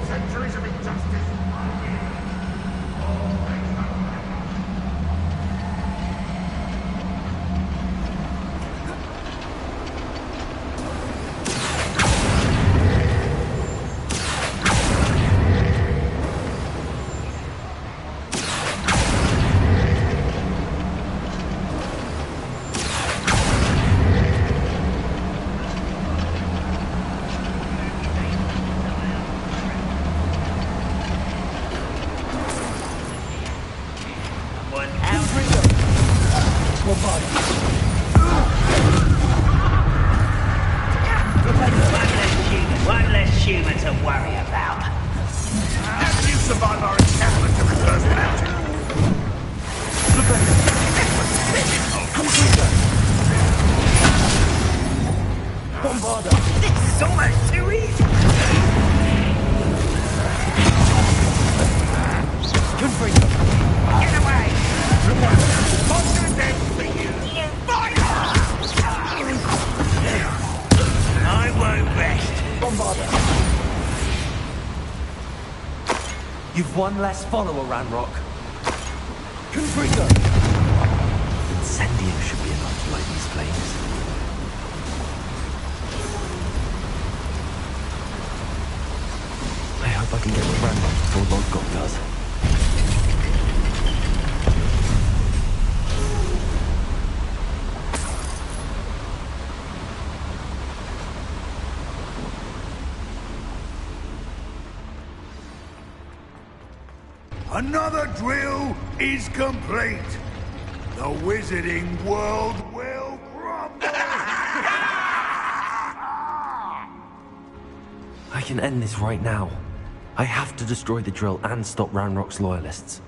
Centuries of injustice. One less human to worry about. How do you survive our encampment of reverse magic? Bombarda. This is almost too easy. Confringo. Get away. Monster dead for you. I won't rest. Bombarda. You've one less follower, Ranrock. Confringo. Incendio should be enough to light these flames. I hope I can get to Ranrock before Lodgok does. Another drill is complete. The wizarding world will crumble. I can end this right now. I have to destroy the drill and stop Ranrock's loyalists.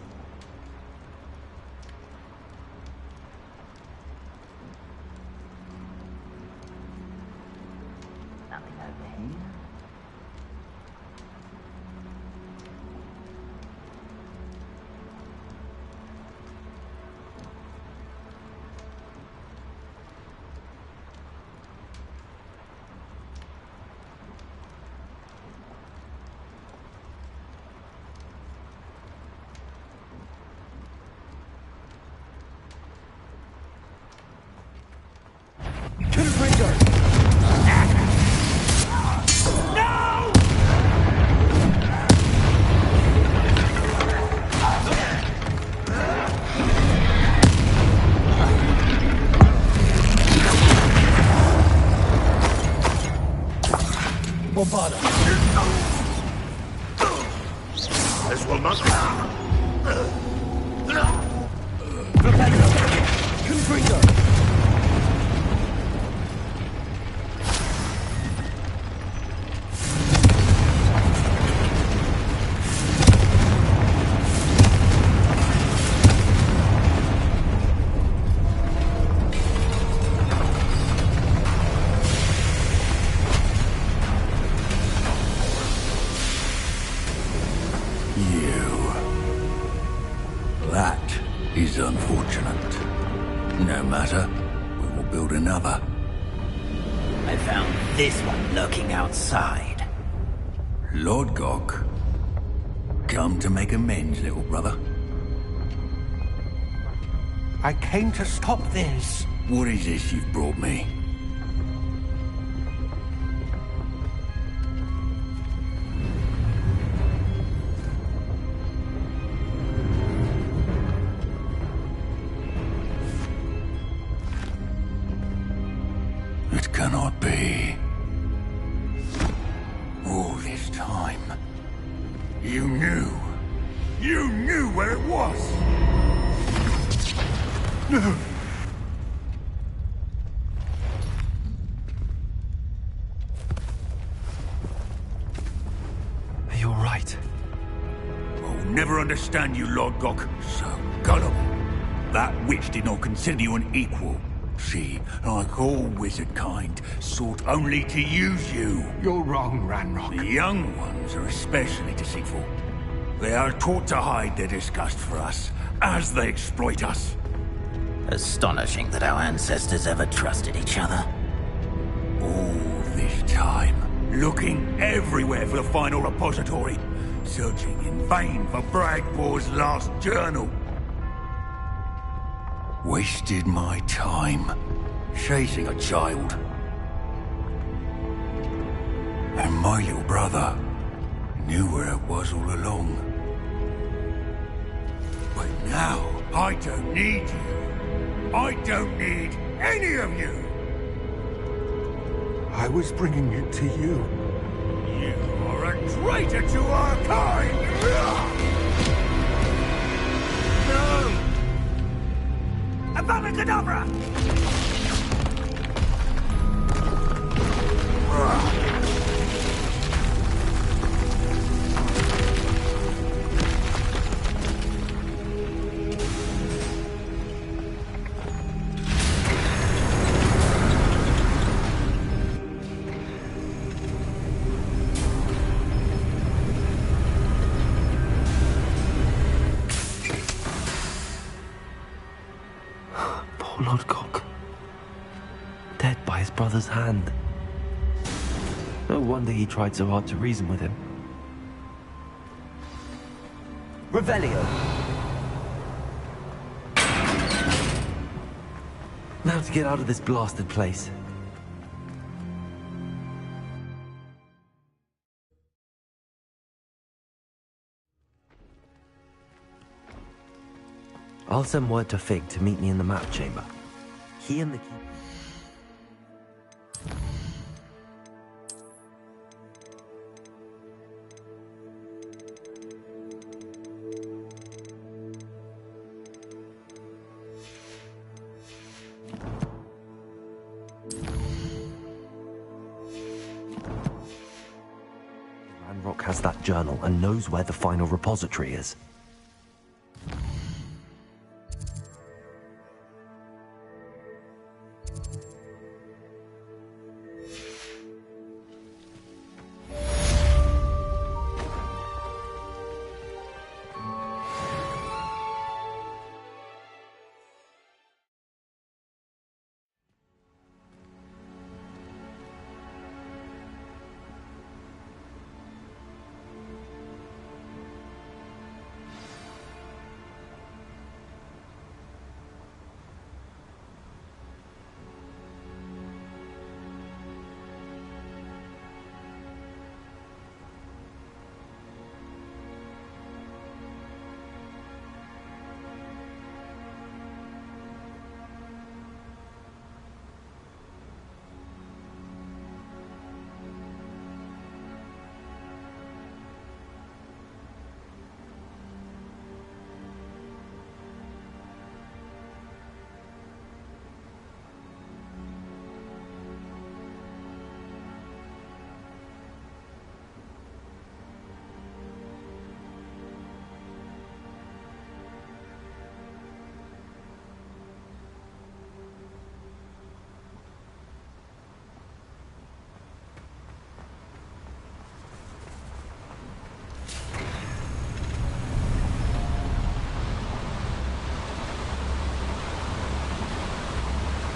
Bombarda. This will not Repello. Confringo. That is unfortunate. No matter, we will build another. I found this one lurking outside. Lord Gok, come to make amends, little brother. I came to stop this. What is this you've brought me? It cannot be. All this time, you knew. You knew where it was! No! Are you alright? I'll never understand you, Lord Gok. So gullible. That witch did not consider you an equal. She, like all wizard kind, sought only to use you. You're wrong, Ranrock. The young ones are especially deceitful. They are taught to hide their disgust for us, as they exploit us. Astonishing that our ancestors ever trusted each other. All this time, looking everywhere for the final repository, searching in vain for Bragbor's last journal. Wasted my time, chasing a child. And my little brother knew where it was all along. But now, I don't need you. I don't need any of you. I was bringing it to you. You are a traitor to our kind! No! Avada Kedavra! Lord Gok. Dead by his brother's hand. No wonder he tried so hard to reason with him. Revelio! Now to get out of this blasted place. I'll send word to Fig to meet me in the map chamber. He and the key... Ranrock has that journal and knows where the final repository is.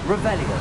Revelio.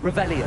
Revelio.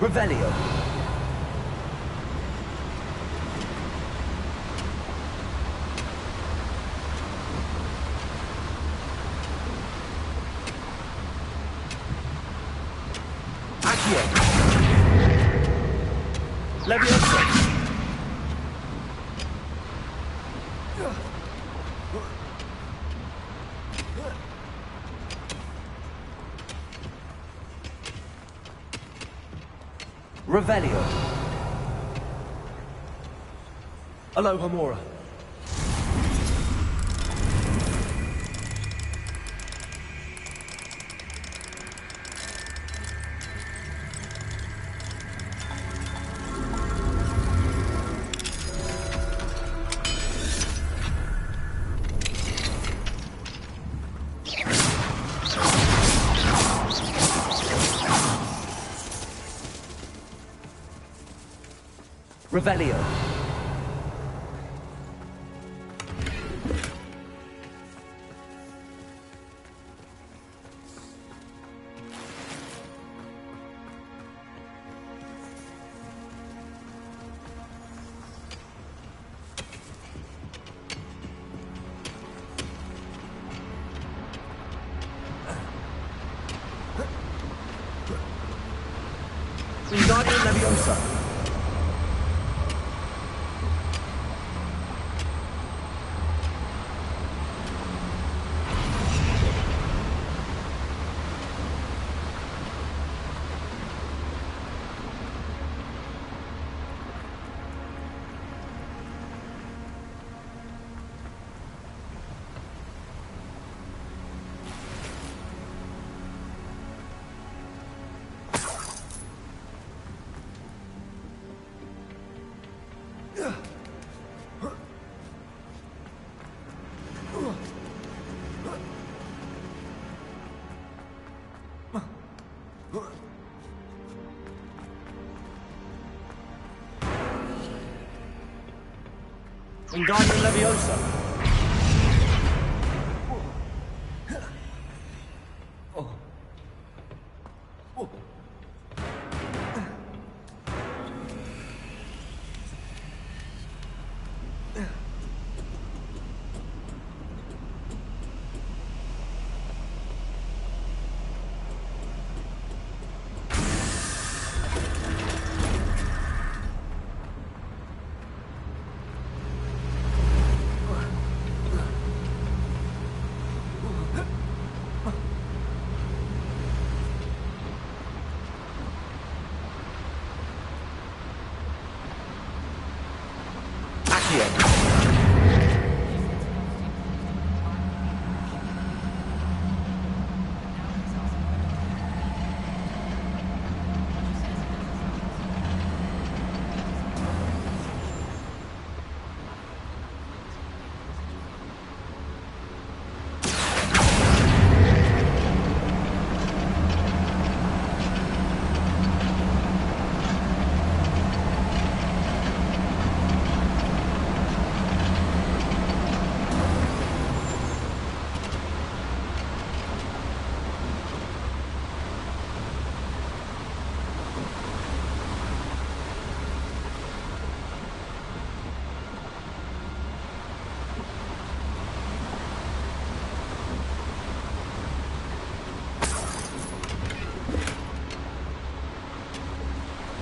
Revelio. Accio. Levioso. Revelio. Alohomora. Revelio. Wingardium Leviosa. Wingardium Leviosa.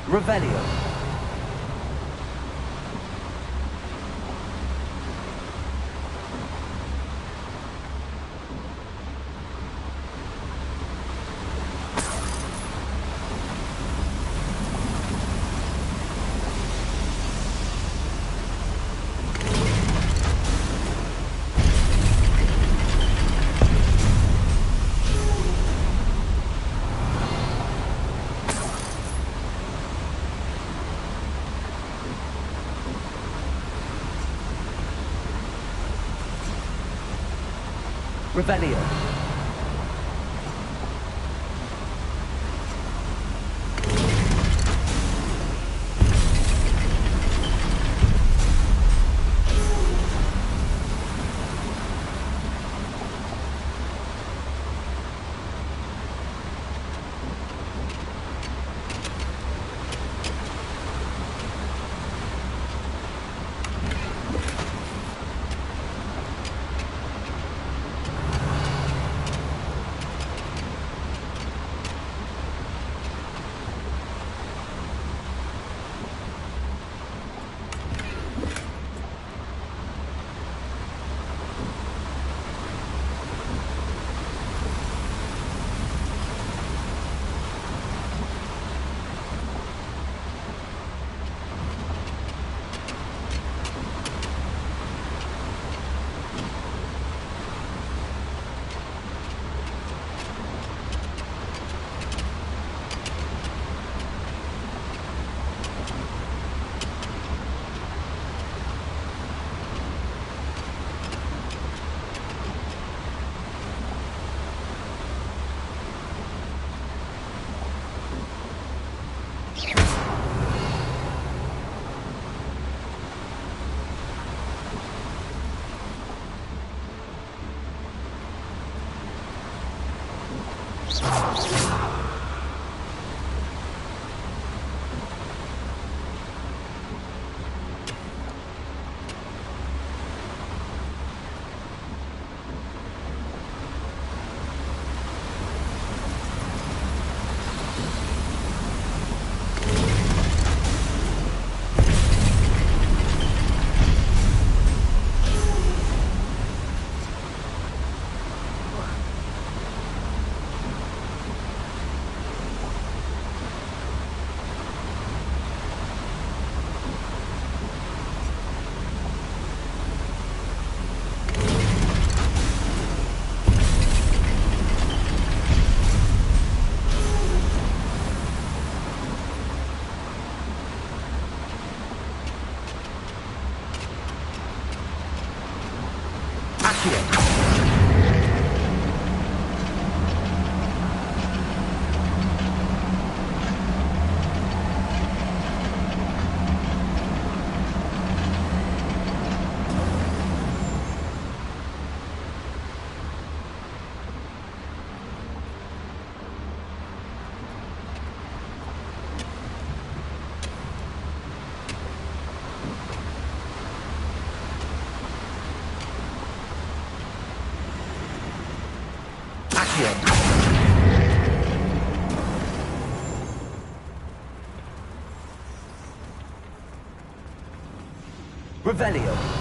Revelio. Revelio. Revelio.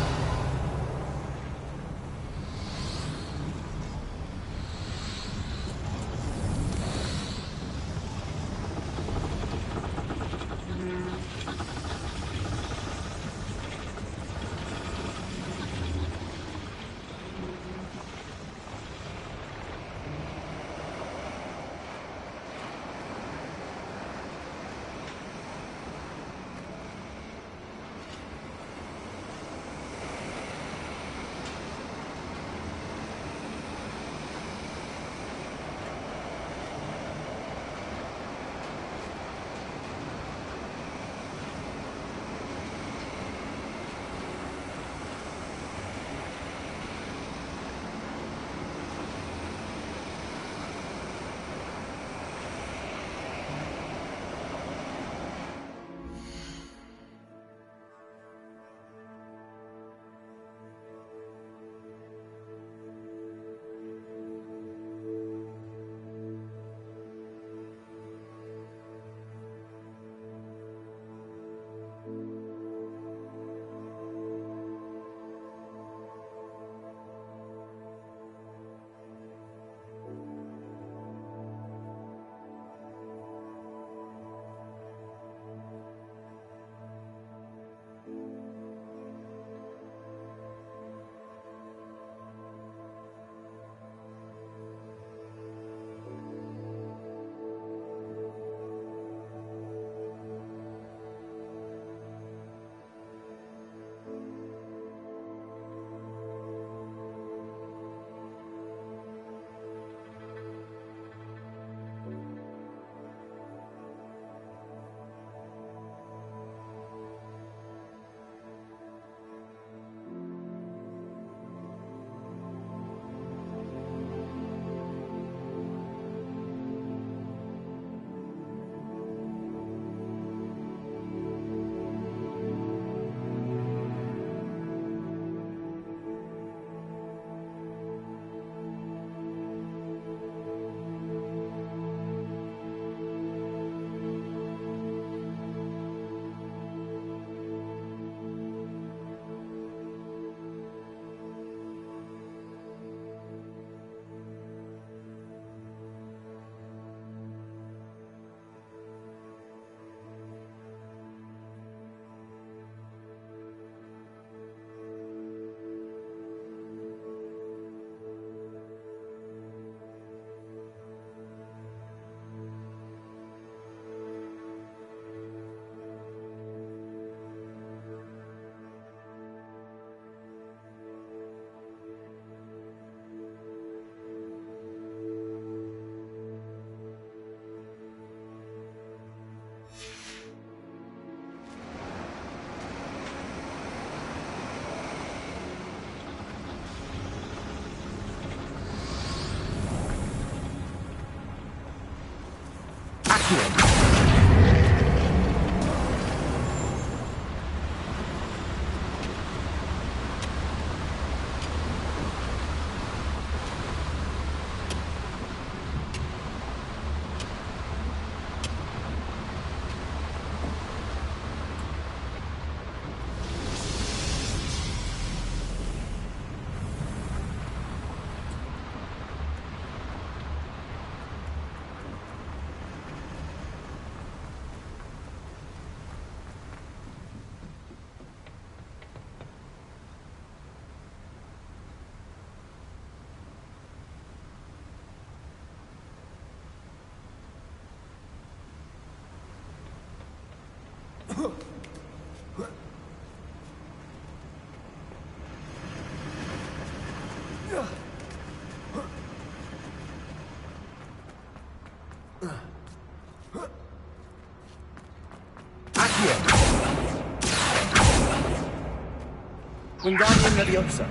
Wingardium Leviosa.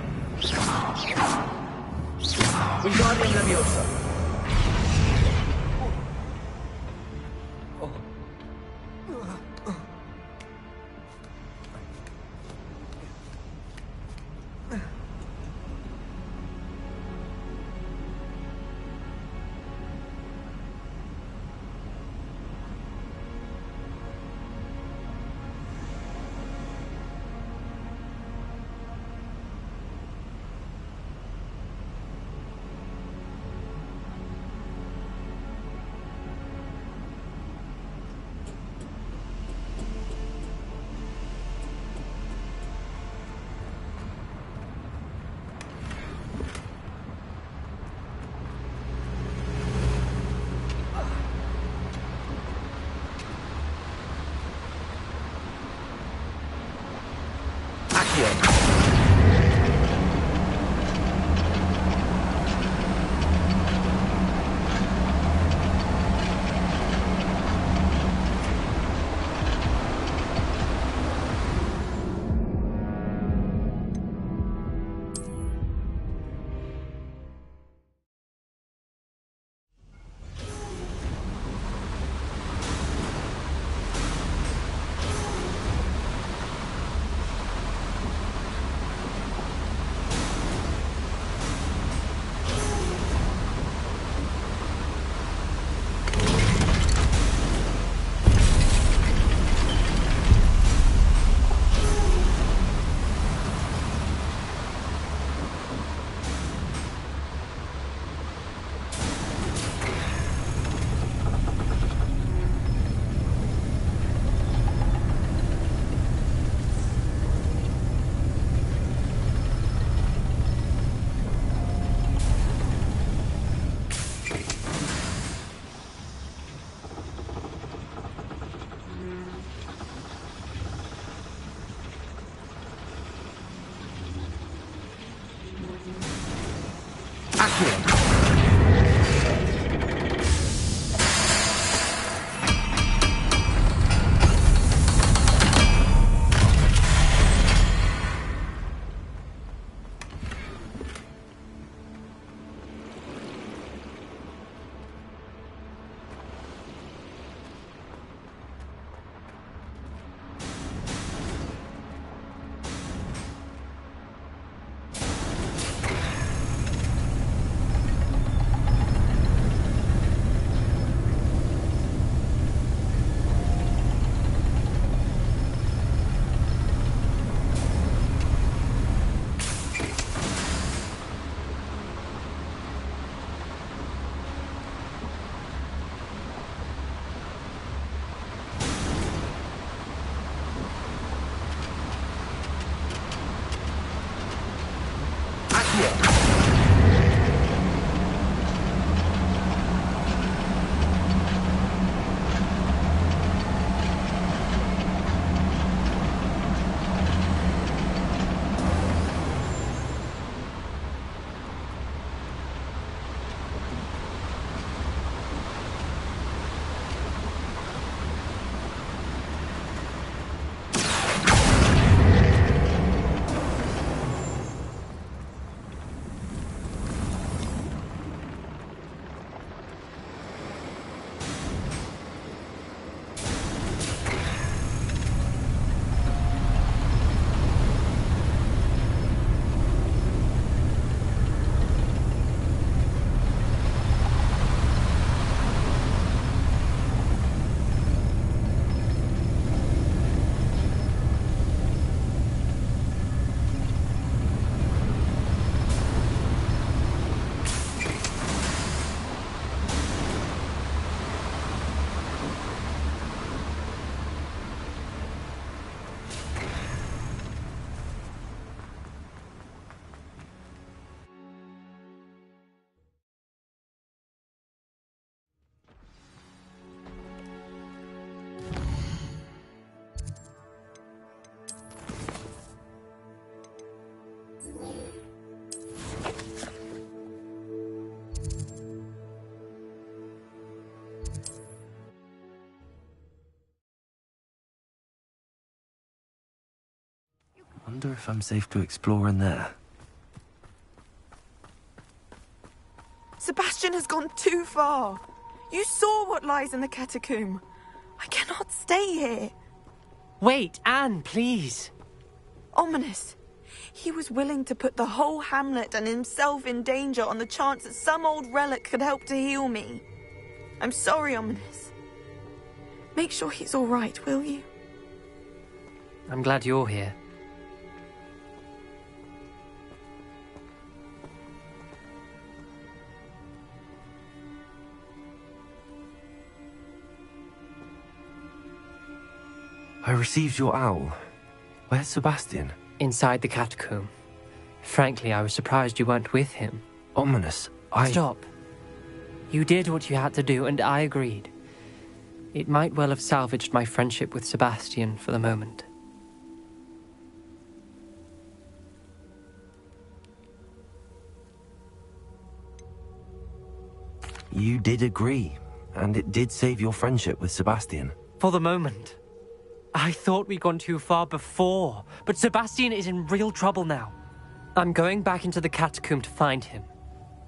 Wingardium Leviosa. Wonder if I'm safe to explore in there. Sebastian has gone too far. You saw what lies in the catacomb. I cannot stay here. Wait, Anne, please. Ominous. He was willing to put the whole hamlet and himself in danger on the chance that some old relic could help to heal me. I'm sorry, Ominous. Make sure he's all right, will you? I'm glad you're here. I received your owl. Where's Sebastian? Inside the catacomb. Frankly, I was surprised you weren't with him. Ominous, Stop. You did what you had to do, and I agreed. It might well have salvaged my friendship with Sebastian for the moment. You did agree, and it did save your friendship with Sebastian. For the moment. I thought we'd gone too far before, but Sebastian is in real trouble now. I'm going back into the catacomb to find him.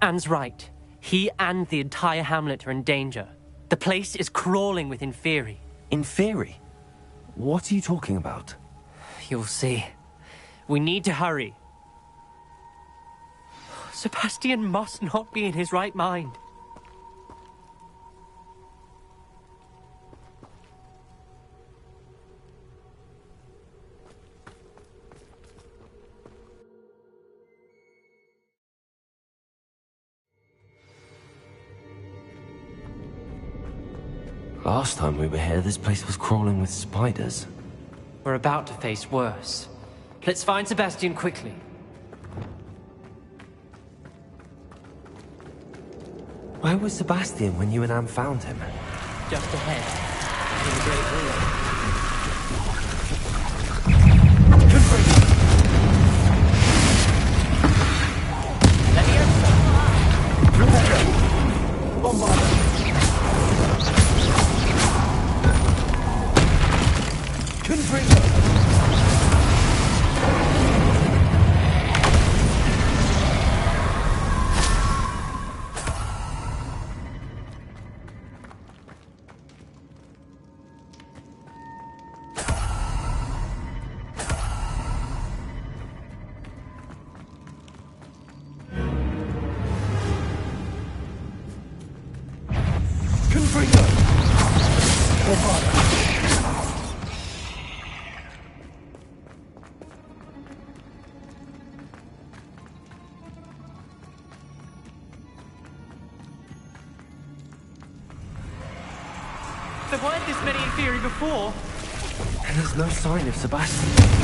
Anne's right. He and the entire hamlet are in danger. The place is crawling with Inferi. Inferi? What are you talking about? You'll see. We need to hurry. Sebastian must not be in his right mind. Last time we were here, this place was crawling with spiders. We're about to face worse. Let's find Sebastian quickly. Where was Sebastian when you and Anne found him? Just ahead. In the Great Room. There weren't this many Inferi before. And there's no sign of Sebastian.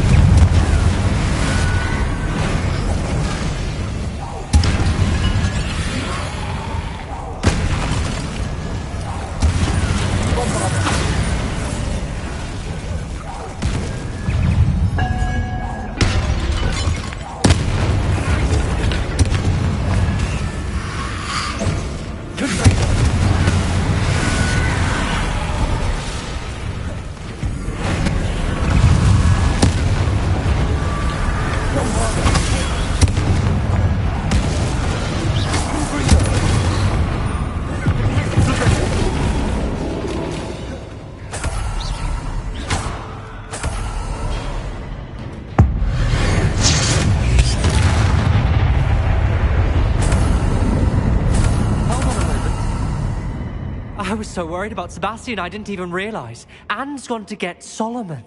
I was so worried about Sebastian I didn't even realize. Anne's gone to get Solomon.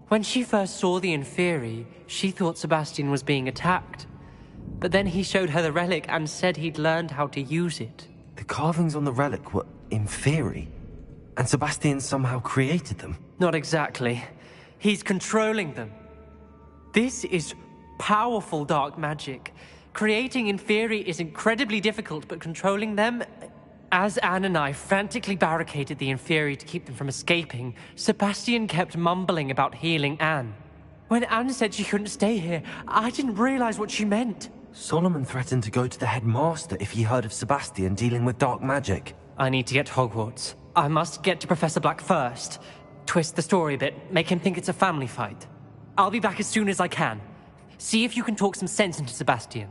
When she first saw the Inferi, she thought Sebastian was being attacked. But then he showed her the relic and said he'd learned how to use it. The carvings on the relic were Inferi, and Sebastian somehow created them. Not exactly. He's controlling them. This is powerful dark magic. Creating Inferi is incredibly difficult, but controlling them... As Anne and I frantically barricaded the Inferi to keep them from escaping, Sebastian kept mumbling about healing Anne. When Anne said she couldn't stay here, I didn't realize what she meant. Solomon threatened to go to the headmaster if he heard of Sebastian dealing with dark magic. I need to get to Hogwarts. I must get to Professor Black first. Twist the story a bit, make him think it's a family fight. I'll be back as soon as I can. See if you can talk some sense into Sebastian.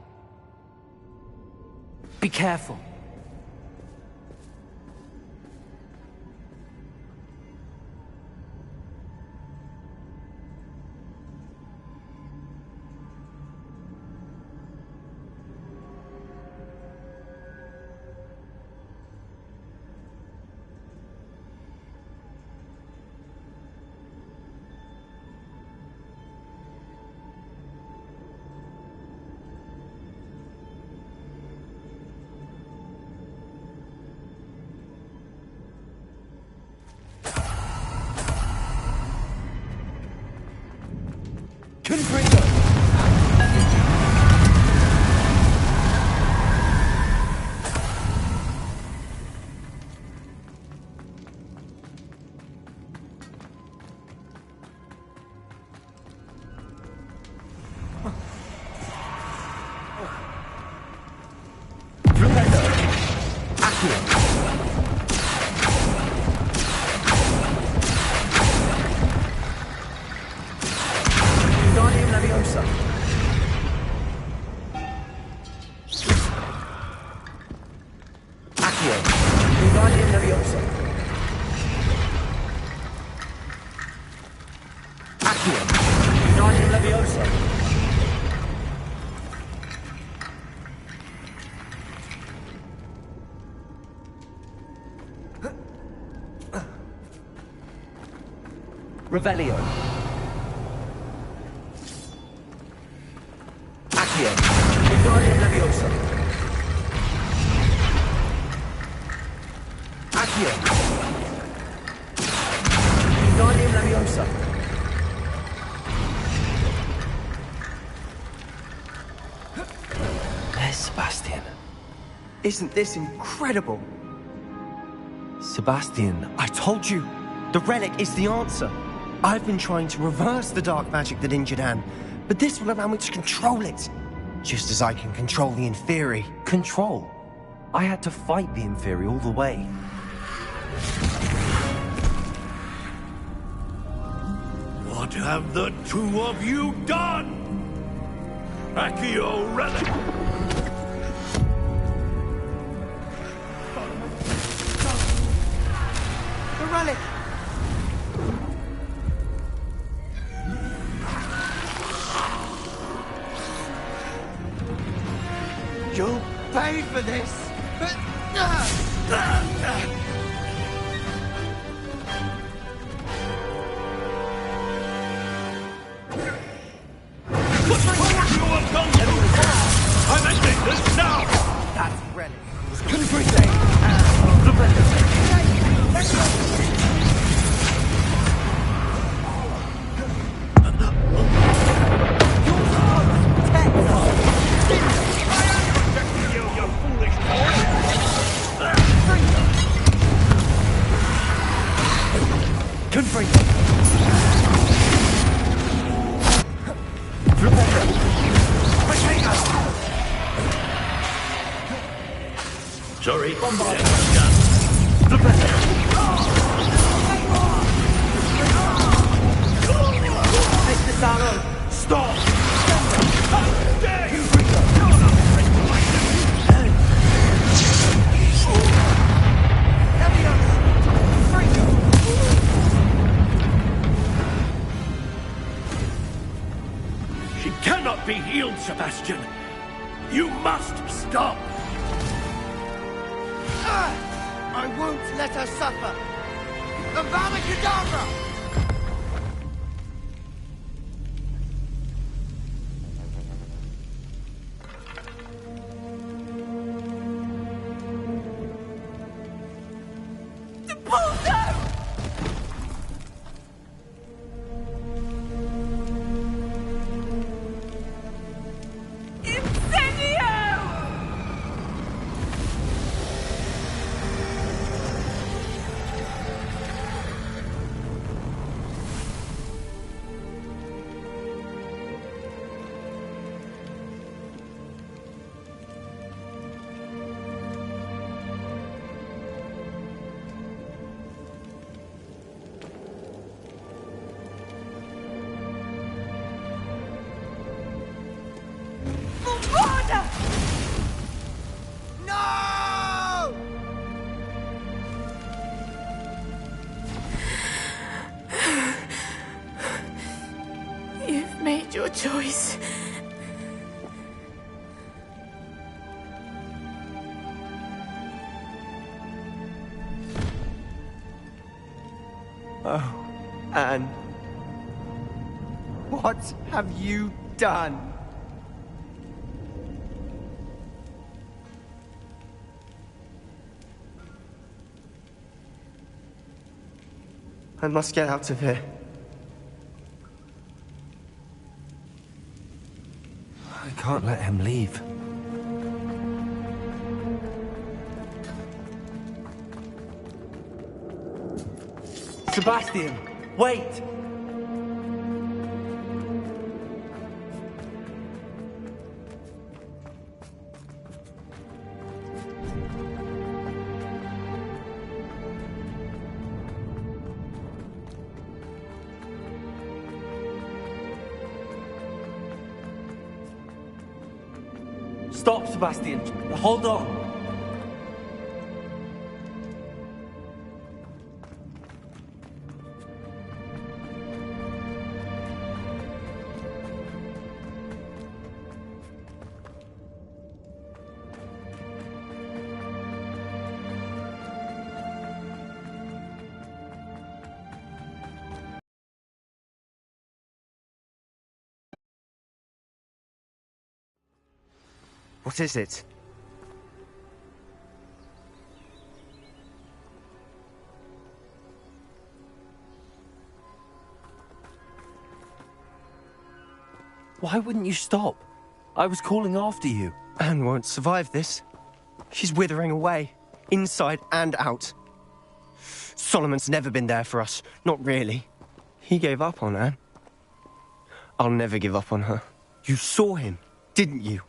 Be careful. Revelio. Accio. Wingardium Leviosa. Accio. Wingardium Leviosa. There's Sebastian. Isn't this incredible? Sebastian, I told you! The relic is the answer! I've been trying to reverse the dark magic that injured Anne, but this will allow me to control it. Just as I can control the Inferi. Control? I had to fight the Inferi all the way. What have the two of you done? Accio relic! The relic! You'll pay for this! I'm ending this now! That's relic. Sorry. Mr. Saro, stop! How dare you! She cannot be healed, Sebastian. You must stop. I won't let her suffer! Avada Kedavra! choice. Oh, Anne. What have you done? I must get out of here. I can't let him leave. Sebastian, wait! Stop, Sebastian. Hold on. What is it? Why wouldn't you stop? I was calling after you. Anne won't survive this. She's withering away, inside and out. Solomon's never been there for us, not really. He gave up on Anne. I'll never give up on her. You saw him, didn't you?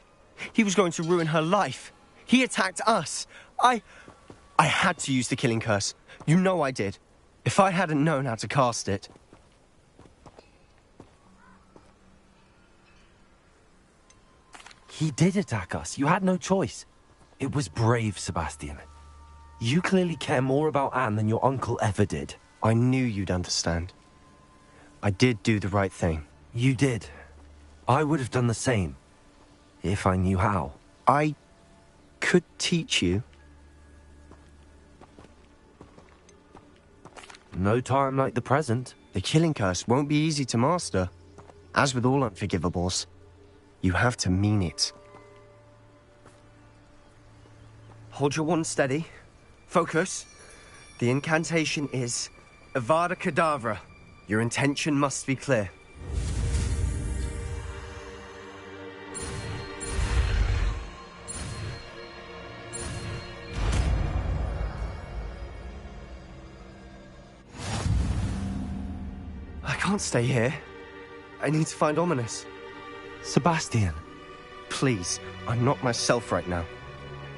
He was going to ruin her life. He attacked us. I had to use the killing curse. You know I did. If I hadn't known how to cast it... He did attack us. You had no choice. It was brave, Sebastian. You clearly care more about Anne than your uncle ever did. I knew you'd understand. I did do the right thing. You did. I would have done the same. If I knew how. I could teach you. No time like the present. The killing curse won't be easy to master. As with all unforgivables, you have to mean it. Hold your wand steady. Focus. The incantation is Avada Kedavra. Your intention must be clear. I can't stay here. I need to find Ominous. Sebastian. Please, I'm not myself right now.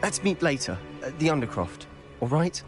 Let's meet later, at the Undercroft, all right?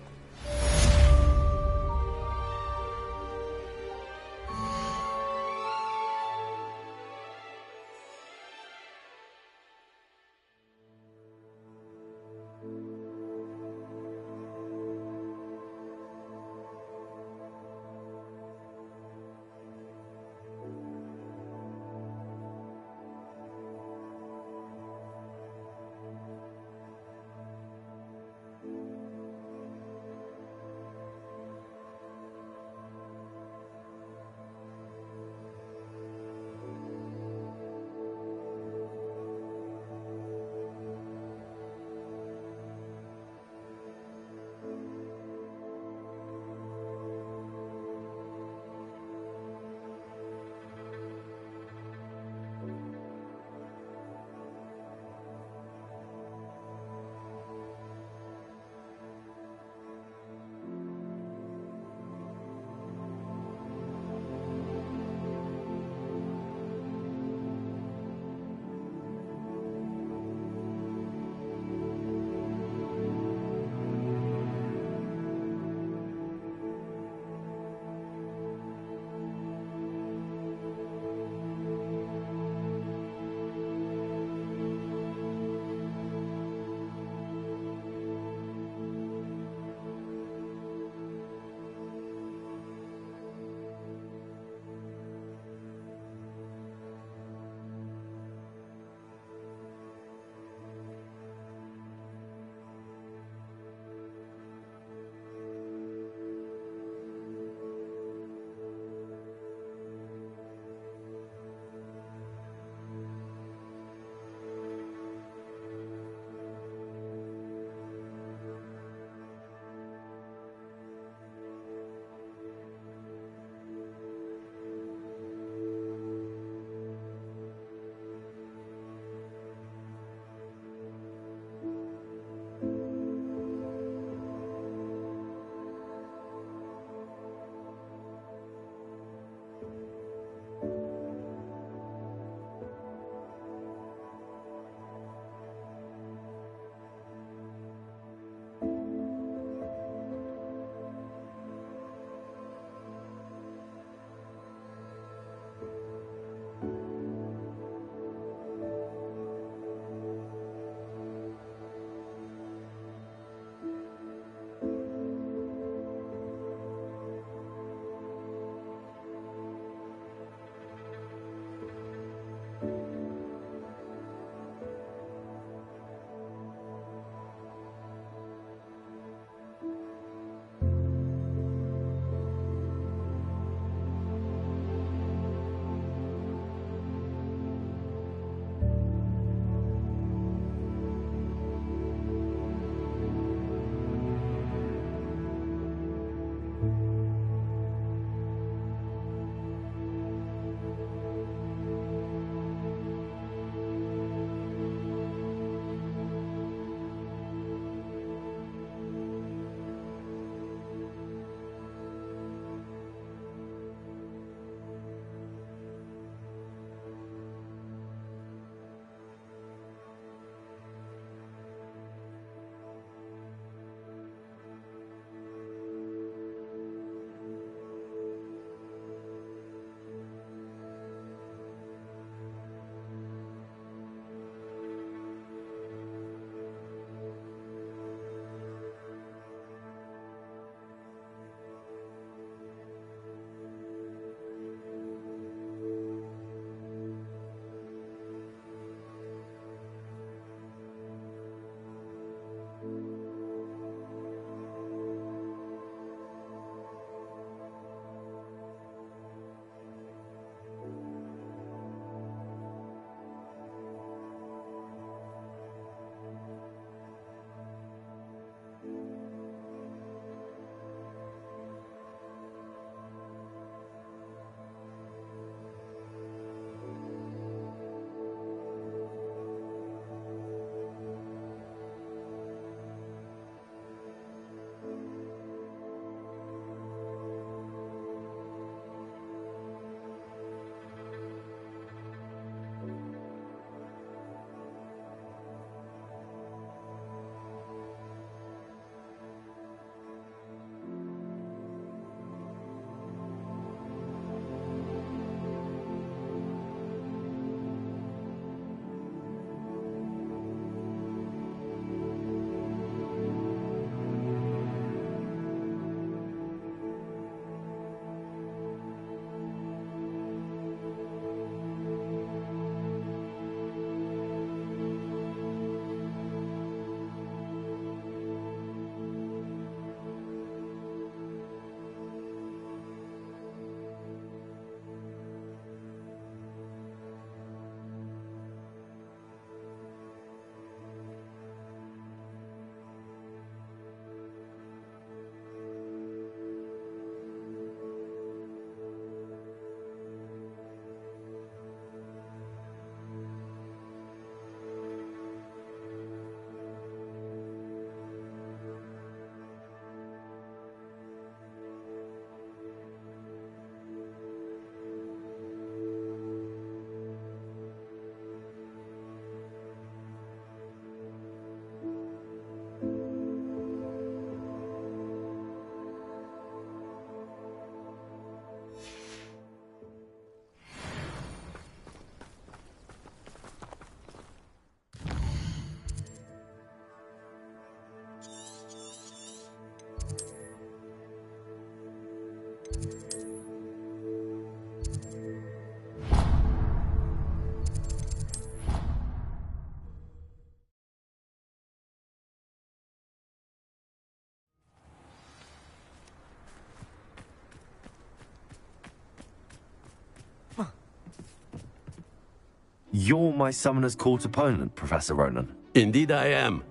You're my Summoner's Court opponent, Professor Ronan. Indeed I am.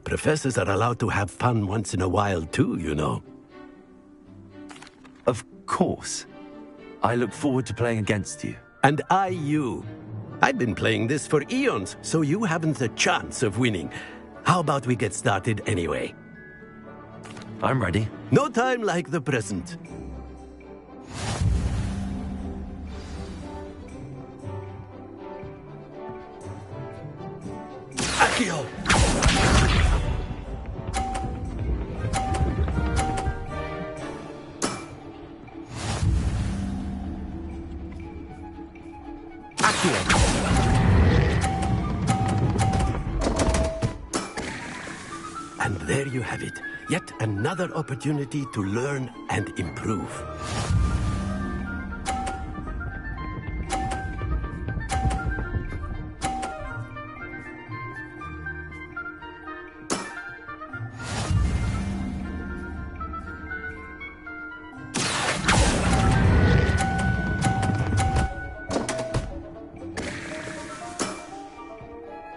Professors are allowed to have fun once in a while too, you know. Of course. I look forward to playing against you. And I you. I've been playing this for eons, so you haven't a chance of winning. How about we get started anyway? I'm ready. No time like the present. Accio! And there you have it. Yet another opportunity to learn and improve.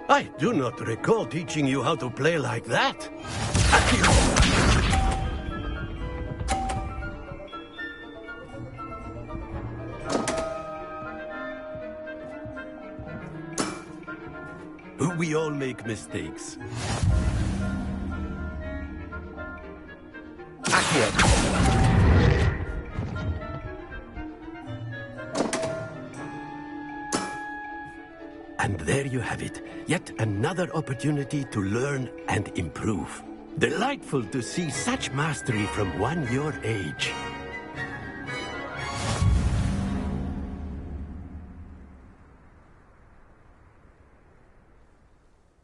I do not recall teaching you how to play like that. We all make mistakes. And there you have it. Yet another opportunity to learn and improve. Delightful to see such mastery from one your age.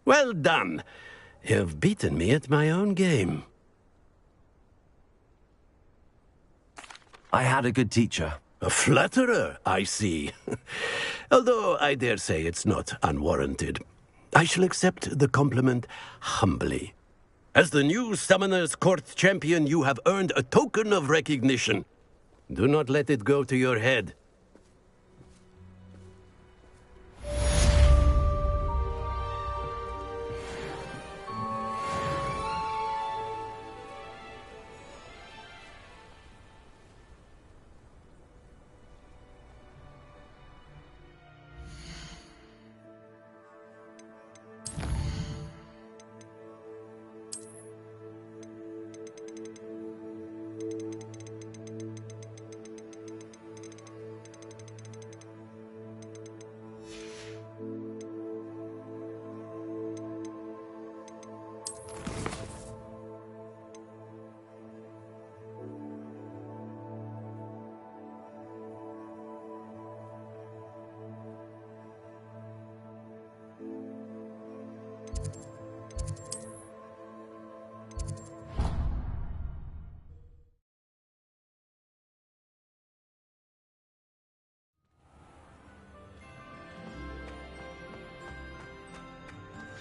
Well done. You've beaten me at my own game. I had a good teacher. A flatterer, I see. Although I dare say it's not unwarranted. I shall accept the compliment humbly. As the new Summoner's Court champion, you have earned a token of recognition. Do not let it go to your head.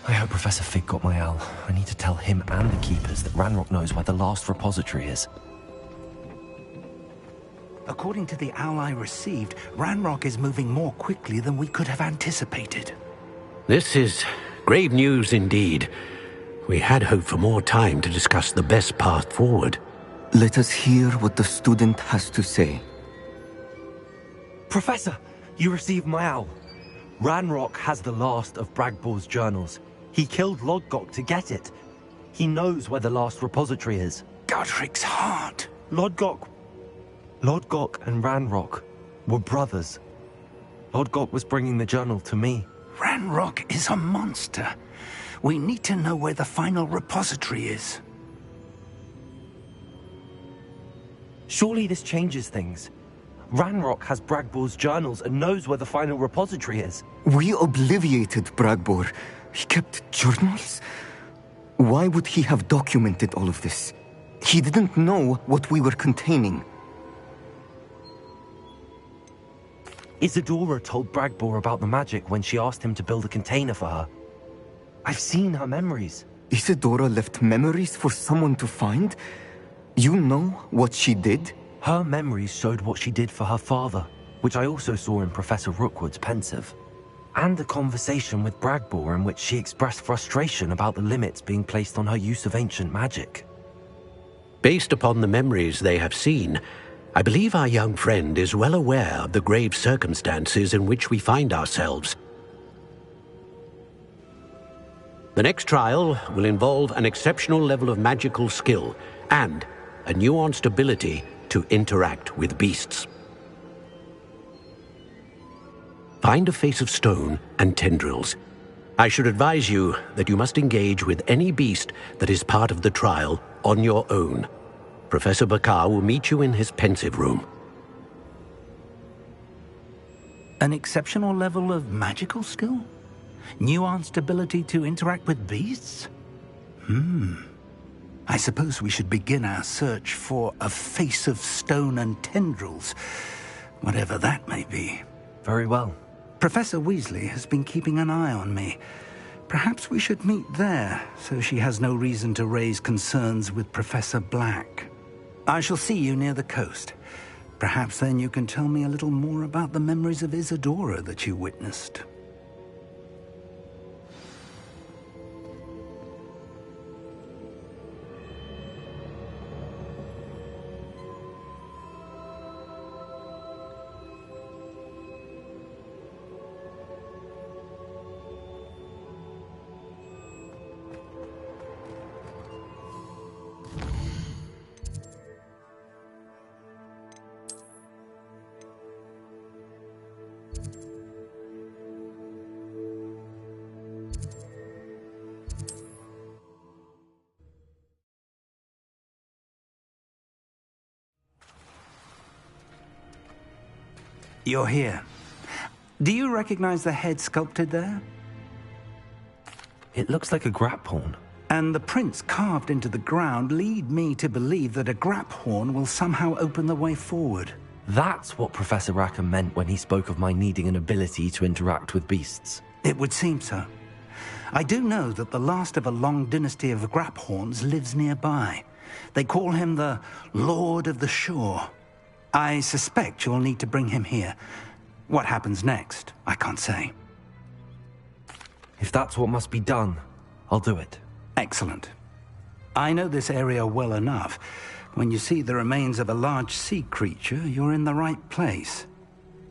I hope Professor Fig got my owl. I need to tell him and the Keepers that Ranrock knows where the last repository is. According to the owl I received, Ranrock is moving more quickly than we could have anticipated. This is grave news indeed. We had hoped for more time to discuss the best path forward. Let us hear what the student has to say. Professor, you received my owl. Ranrock has the last of Bragbor's journals. He killed Lodgok to get it. He knows where the last repository is. Godric's heart. Lodgok and Ranrock were brothers. Lodgok was bringing the journal to me. Ranrock is a monster. We need to know where the final repository is. Surely this changes things. Ranrock has Bragbor's journals and knows where the final repository is. We obliviated Bragbor. He kept journals? Why would he have documented all of this? He didn't know what we were containing. Isadora told Bragbor about the magic when she asked him to build a container for her. I've seen her memories. Isadora left memories for someone to find? You know what she did? Her memories showed what she did for her father, which I also saw in Professor Rookwood's pensive. And a conversation with Bragbor in which she expressed frustration about the limits being placed on her use of ancient magic. Based upon the memories they have seen, I believe our young friend is well aware of the grave circumstances in which we find ourselves. The next trial will involve an exceptional level of magical skill and a nuanced ability to interact with beasts. Find a face of stone and tendrils. I should advise you that you must engage with any beast that is part of the trial on your own. Professor Bakar will meet you in his pensive room. An exceptional level of magical skill? Nuanced ability to interact with beasts? I suppose we should begin our search for a face of stone and tendrils, whatever that may be. Very well. Professor Weasley has been keeping an eye on me. Perhaps we should meet there, so she has no reason to raise concerns with Professor Black. I shall see you near the coast. Perhaps then you can tell me a little more about the memories of Isadora that you witnessed. You're here. Do you recognize the head sculpted there? It looks like a graphorn. And the prints carved into the ground lead me to believe that a graphorn will somehow open the way forward. That's what Professor Rackham meant when he spoke of my needing an ability to interact with beasts. It would seem so. I do know that the last of a long dynasty of graphorns lives nearby. They call him the Lord of the Shore. I suspect you'll need to bring him here. What happens next, I can't say. If that's what must be done, I'll do it. Excellent. I know this area well enough. When you see the remains of a large sea creature, you're in the right place.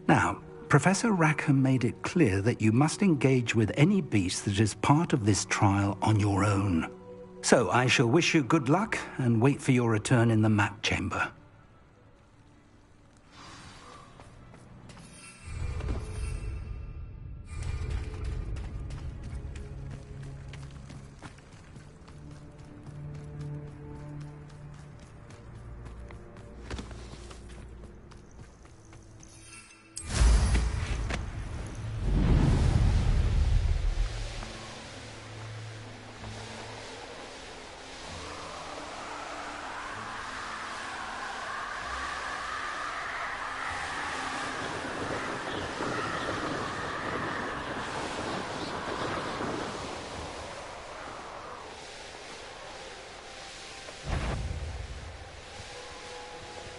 Now, Professor Rackham made it clear that you must engage with any beast that is part of this trial on your own. So I shall wish you good luck and wait for your return in the map chamber.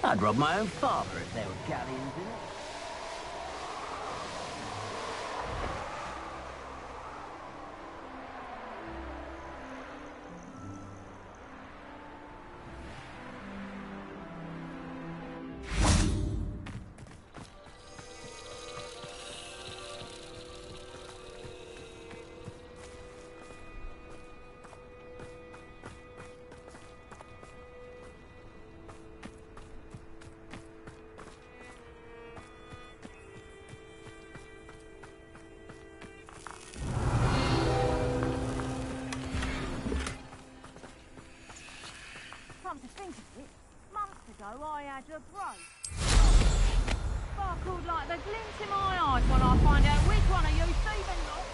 I'd rob my own father if there were galleons in it. Come to think of it, months ago I had a break. Sparkled like the glint in my eyes when I find out which one of you Stephen lost.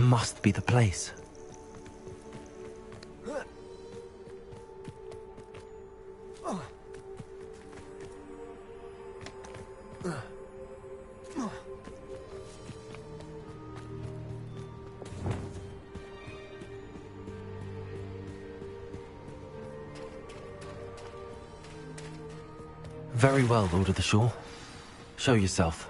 must be the place. Very well, Lord of the Shore. Show yourself.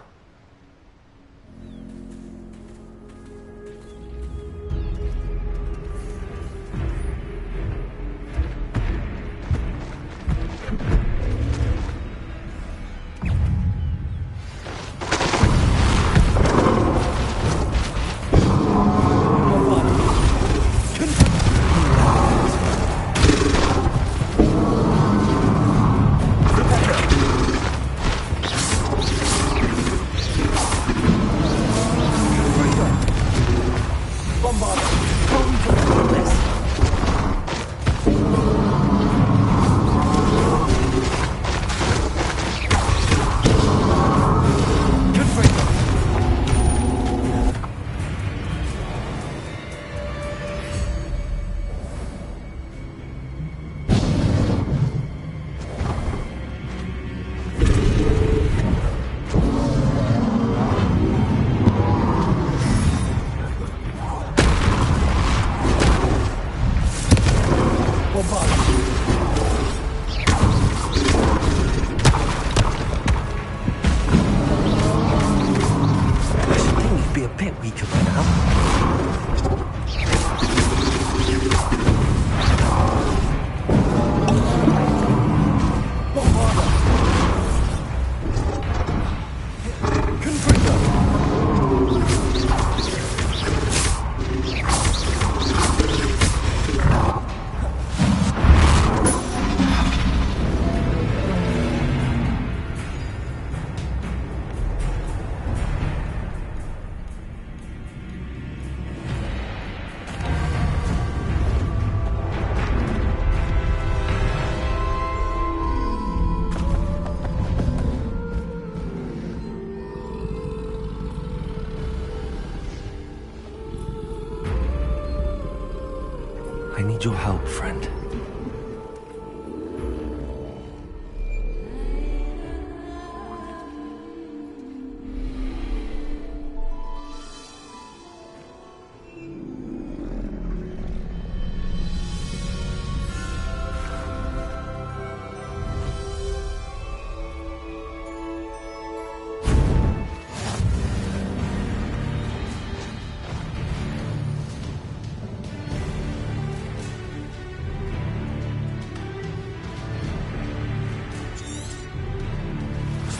I need your help, friend.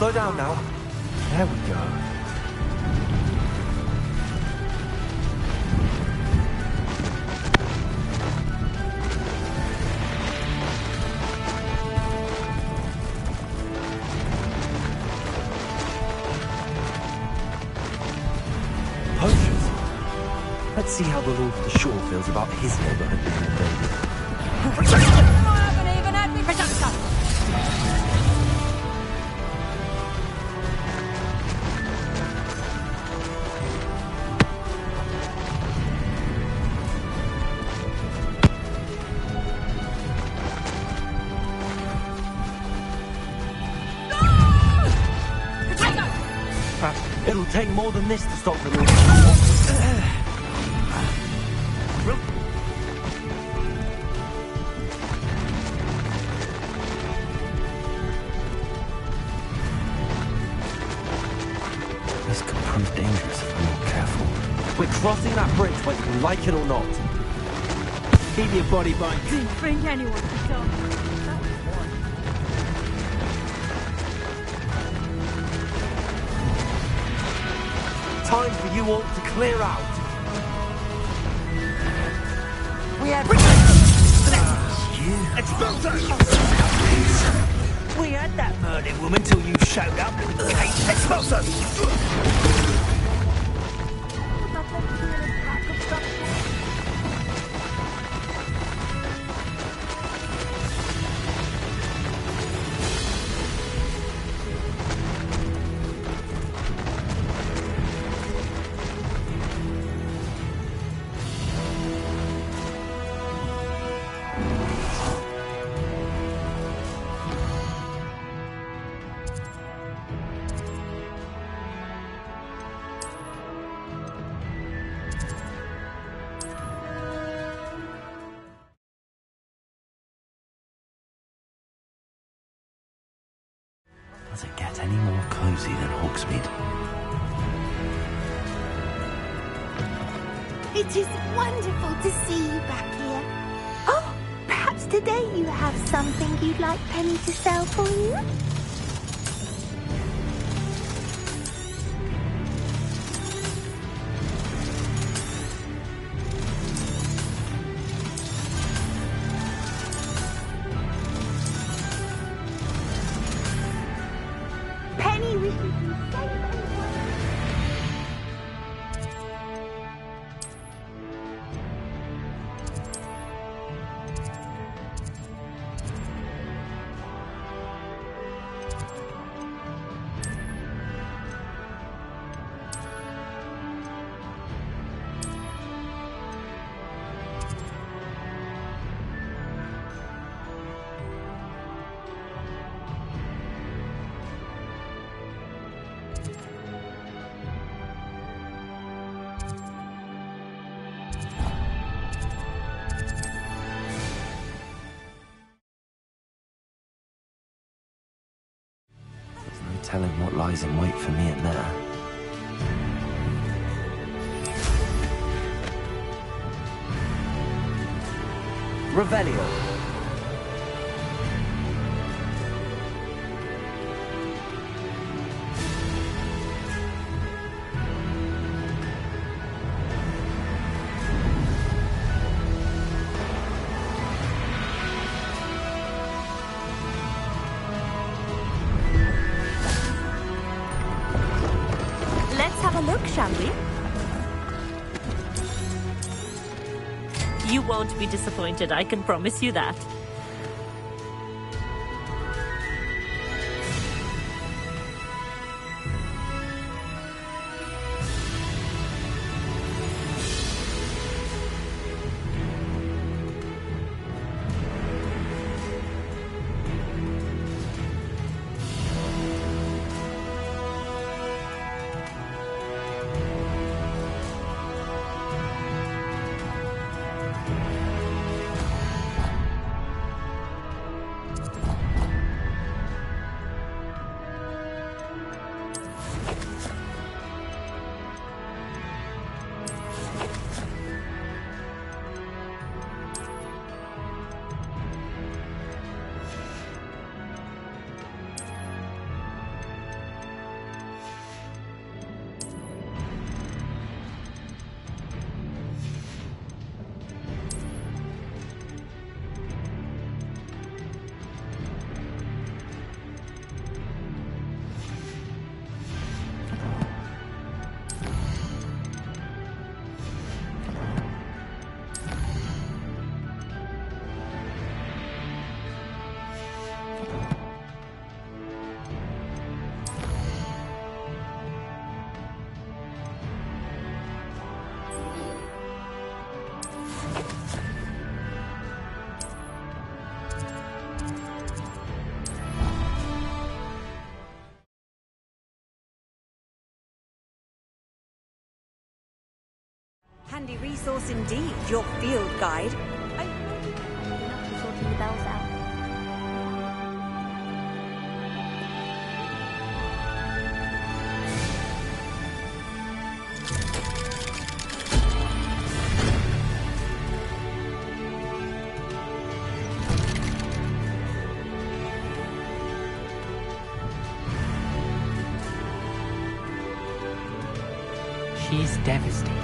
Slow down now. There we go. Potions. Let's see how the Lord of the Shore feels about his neighborhood being invaded. It'll take more than this to stop the Lord. This could prove dangerous if we're not careful. We're crossing that bridge whether you like it or not. Keep your body bind. Didn't think anyone could tell me. Time for you all to clear out. We had... We had that murdered woman till you showed up. Expulsors! Does it get any more cozy than Hogsmeade? It is wonderful to see you back here. Oh, perhaps today you have something you'd like Penny to sell for you? Penny wishes you safe and There's no telling what lies in wait for me in there. Revelio. Let's have a look, shall we? You won't be disappointed, I can promise you that. Handy resource indeed, your field guide. Sorting the bells out. She's devastated.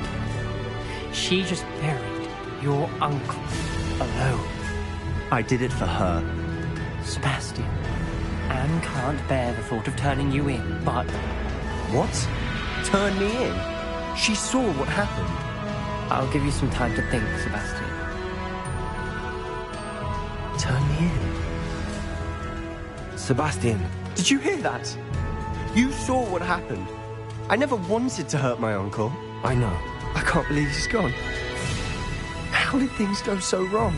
She just buried your uncle alone. I did it for her. Sebastian, Anne can't bear the thought of turning you in, but... What? Turn me in? She saw what happened. I'll give you some time to think, Sebastian. Turn me in? Sebastian, did you hear that? You saw what happened. I never wanted to hurt my uncle. I know. I can't believe he's gone. How did things go so wrong?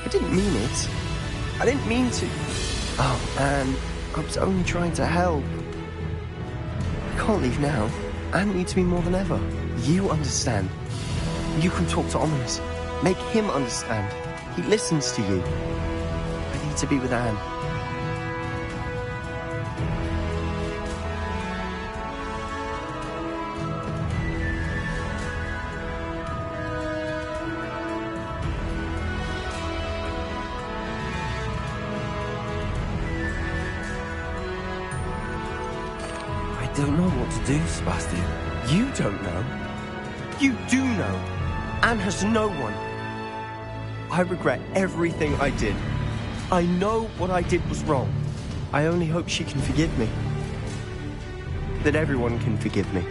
I didn't mean it. I didn't mean to. Oh, Anne, I was only trying to help. I can't leave now. Anne needs me more than ever. You understand. You can talk to Ominous. Make him understand. He listens to you. I need to be with Anne. don't know what to do, Sebastian. You don't know. You do know. Anne has no one. I regret everything I did. I know what I did was wrong. I only hope she can forgive me. That everyone can forgive me.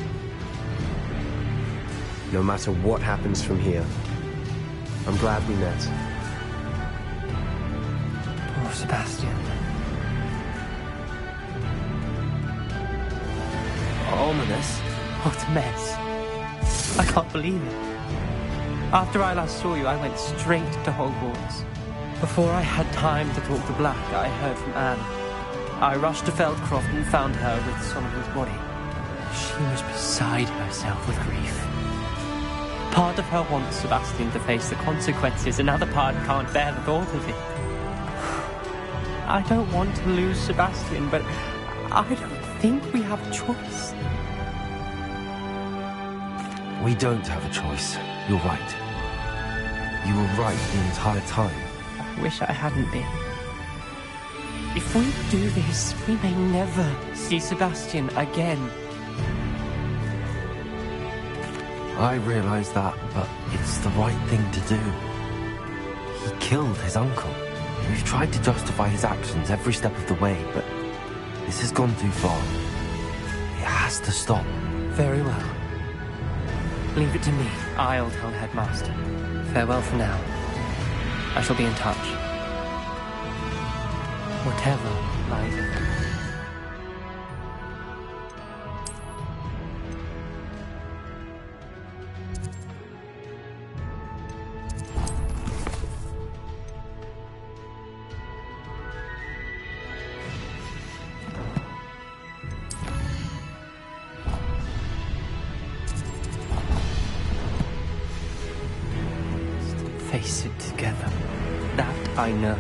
No matter what happens from here, I'm glad we met. Poor Sebastian. Ominous? What a mess. I can't believe it. After I last saw you, I went straight to Hogwarts. Before I had time to talk to Black, I heard from Anne. I rushed to Feldcroft and found her with Solomon's body. She was beside herself with grief. Part of her wants Sebastian to face the consequences, another part can't bear the thought of it. I don't want to lose Sebastian, but I don't think we have a choice. We don't have a choice. You're right. You were right the entire time. I wish I hadn't been. If we do this, we may never see Sebastian again. I realise that, but it's the right thing to do. He killed his uncle. We've tried to justify his actions every step of the way, but this has gone too far. It has to stop. Very well. Leave it to me. I'll tell the headmaster. Farewell for now. I shall be in touch. Whatever lies ahead. Face it together. That I know.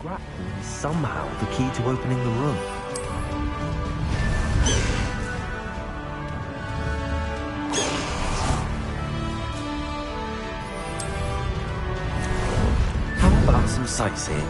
Grapple is somehow the key to opening the room. How about some sightseeing?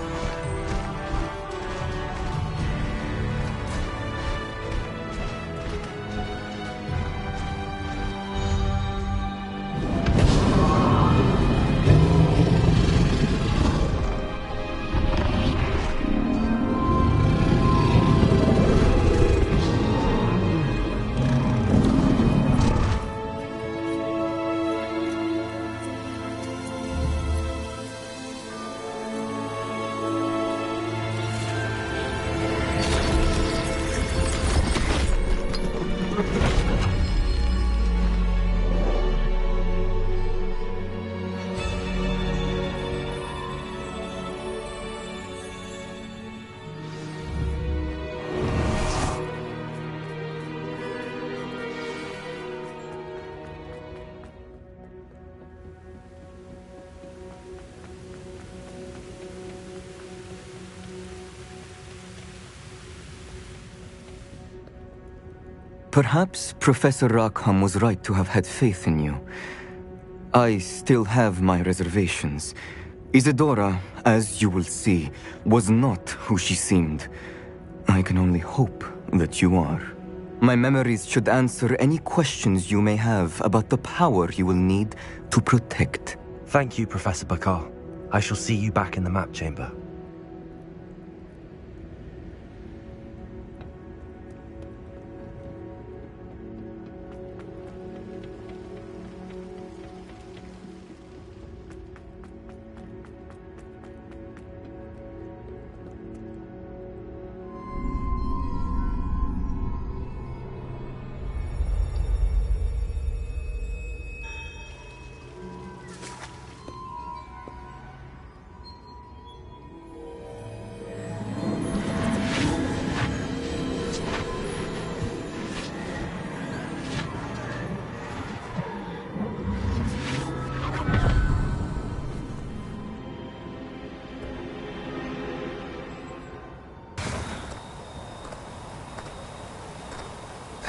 Perhaps Professor Rackham was right to have had faith in you. I still have my reservations. Isadora, as you will see, was not who she seemed. I can only hope that you are. My memories should answer any questions you may have about the power you will need to protect. Thank you, Professor Bakar. I shall see you back in the map chamber.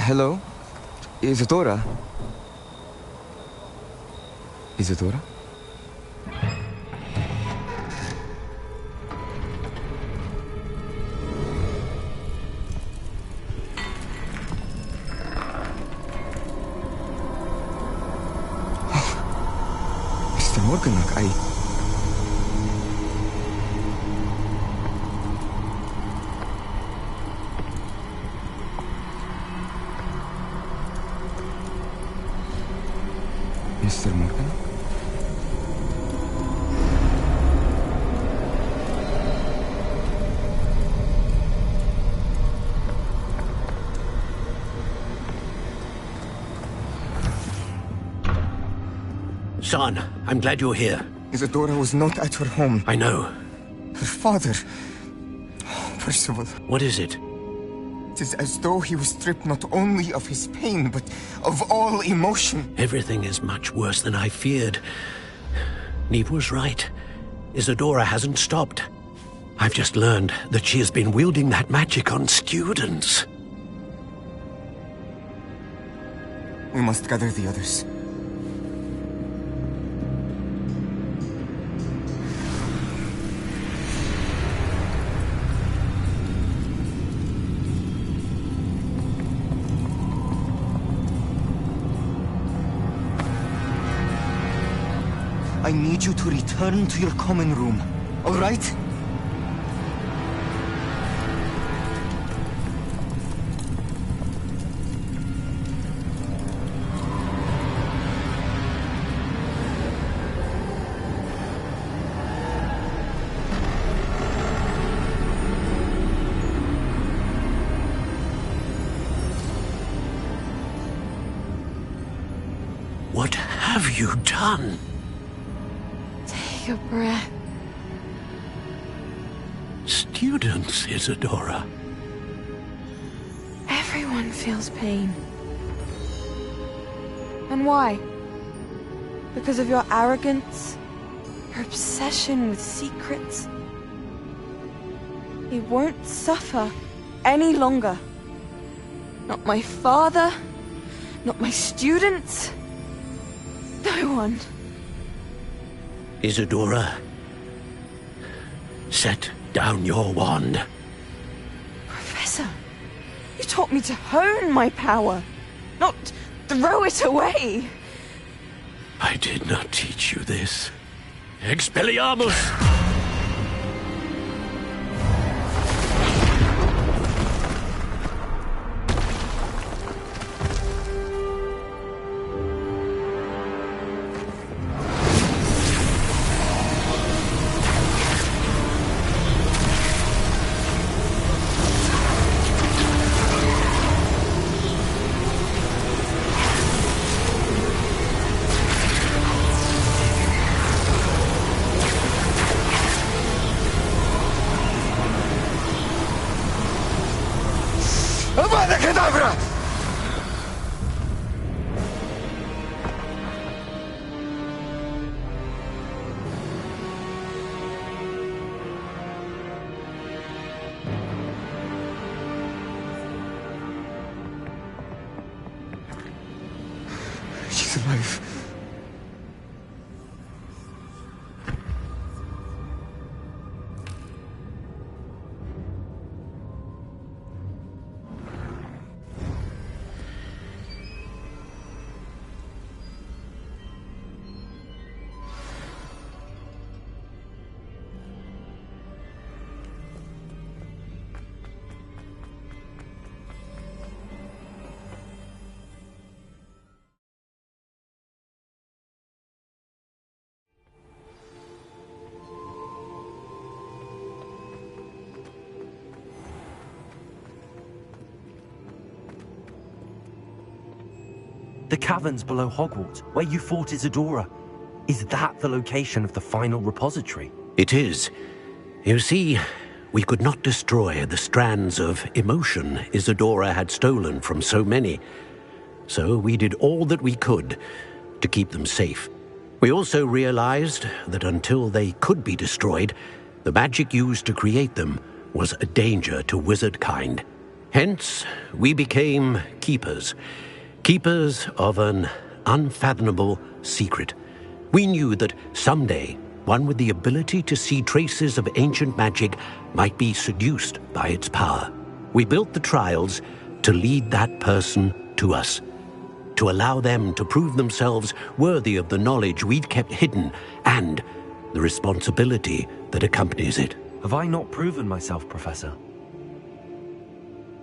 Hello? Isadora? Isadora? Mr. Morganach, Mr. Morgan? Son, I'm glad you're here. Isadora was not at her home. I know. Her father... Percival. What is it? It is as though he was stripped not only of his pain, but of all emotion. Everything is much worse than I feared. Neve was right. Isadora hasn't stopped. I've just learned that she has been wielding that magic on students. We must gather the others. I need you to return to your common room, all right? What have you done? Take a breath. Students, Isadora. Everyone feels pain. And why? Because of your arrogance? Your obsession with secrets? He won't suffer any longer. Not my father, not my students, no one. Isadora, set down your wand. Professor, you taught me to hone my power, not throw it away. I did not teach you this. Expelliarmus! Avada Kedavra! She's alive. The caverns below Hogwarts, where you fought Isadora. Is that the location of the final repository? It is. You see, we could not destroy the strands of emotion Isadora had stolen from so many. So we did all that we could to keep them safe. We also realized that until they could be destroyed, the magic used to create them was a danger to wizard kind. Hence, we became keepers. Keepers of an unfathomable secret. We knew that someday, one with the ability to see traces of ancient magic might be seduced by its power. We built the trials to lead that person to us, to allow them to prove themselves worthy of the knowledge we'd kept hidden and the responsibility that accompanies it. Have I not proven myself, Professor?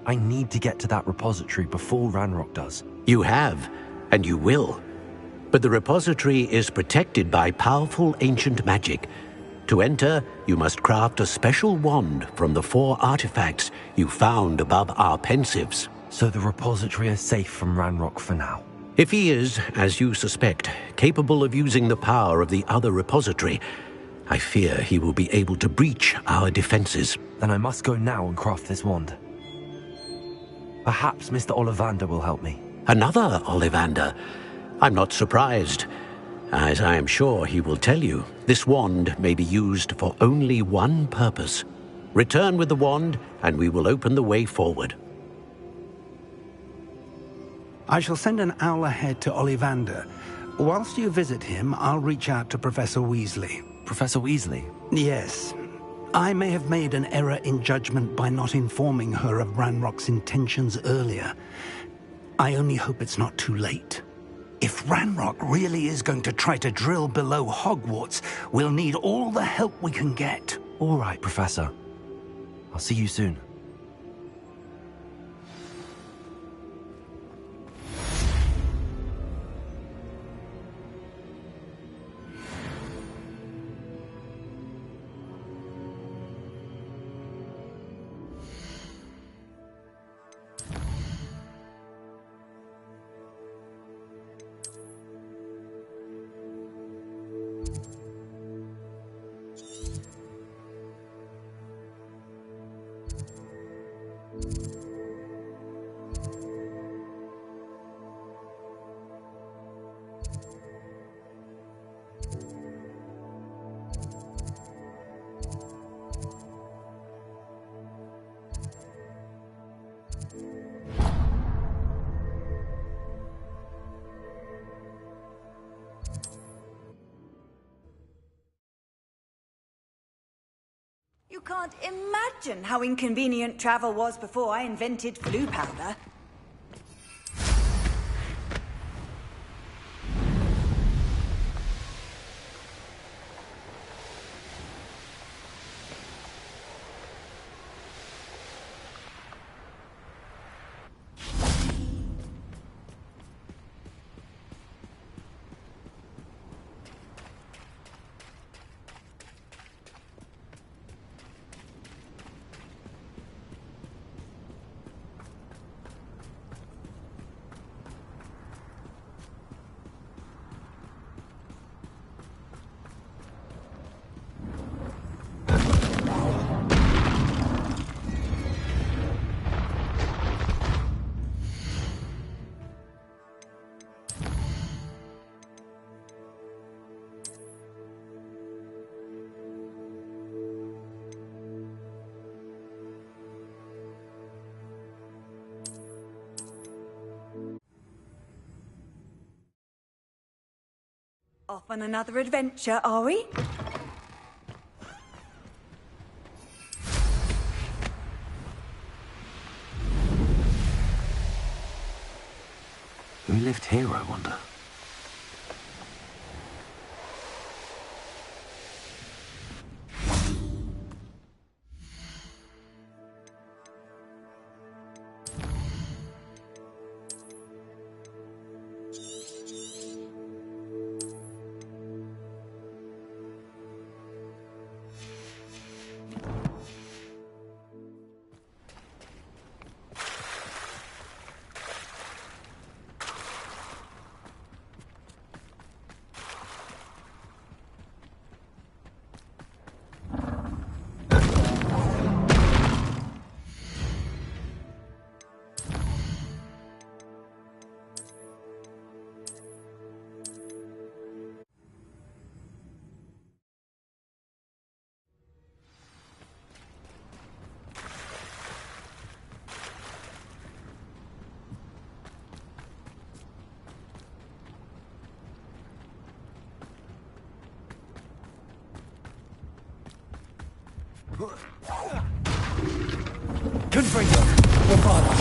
I need to get to that repository before Ranrock does. You have, and you will. But the repository is protected by powerful ancient magic. To enter, you must craft a special wand from the 4 artifacts you found above our pensives. So the repository is safe from Ranrock for now? If he is, as you suspect, capable of using the power of the other repository, I fear he will be able to breach our defenses. Then I must go now and craft this wand. Perhaps Mr. Ollivander will help me. Another Ollivander? I'm not surprised. As I am sure he will tell you, this wand may be used for only one purpose. Return with the wand, and we will open the way forward. I shall send an owl ahead to Ollivander. Whilst you visit him, I'll reach out to Professor Weasley. Professor Weasley? Yes. I may have made an error in judgment by not informing her of Ranrock's intentions earlier. I only hope it's not too late. If Ranrock really is going to try to drill below Hogwarts, we'll need all the help we can get. All right, Professor. I'll see you soon. You can't imagine how inconvenient travel was before I invented flu powder. Off on another adventure, are we? Who lived here, I wonder? Confringo, Bufada.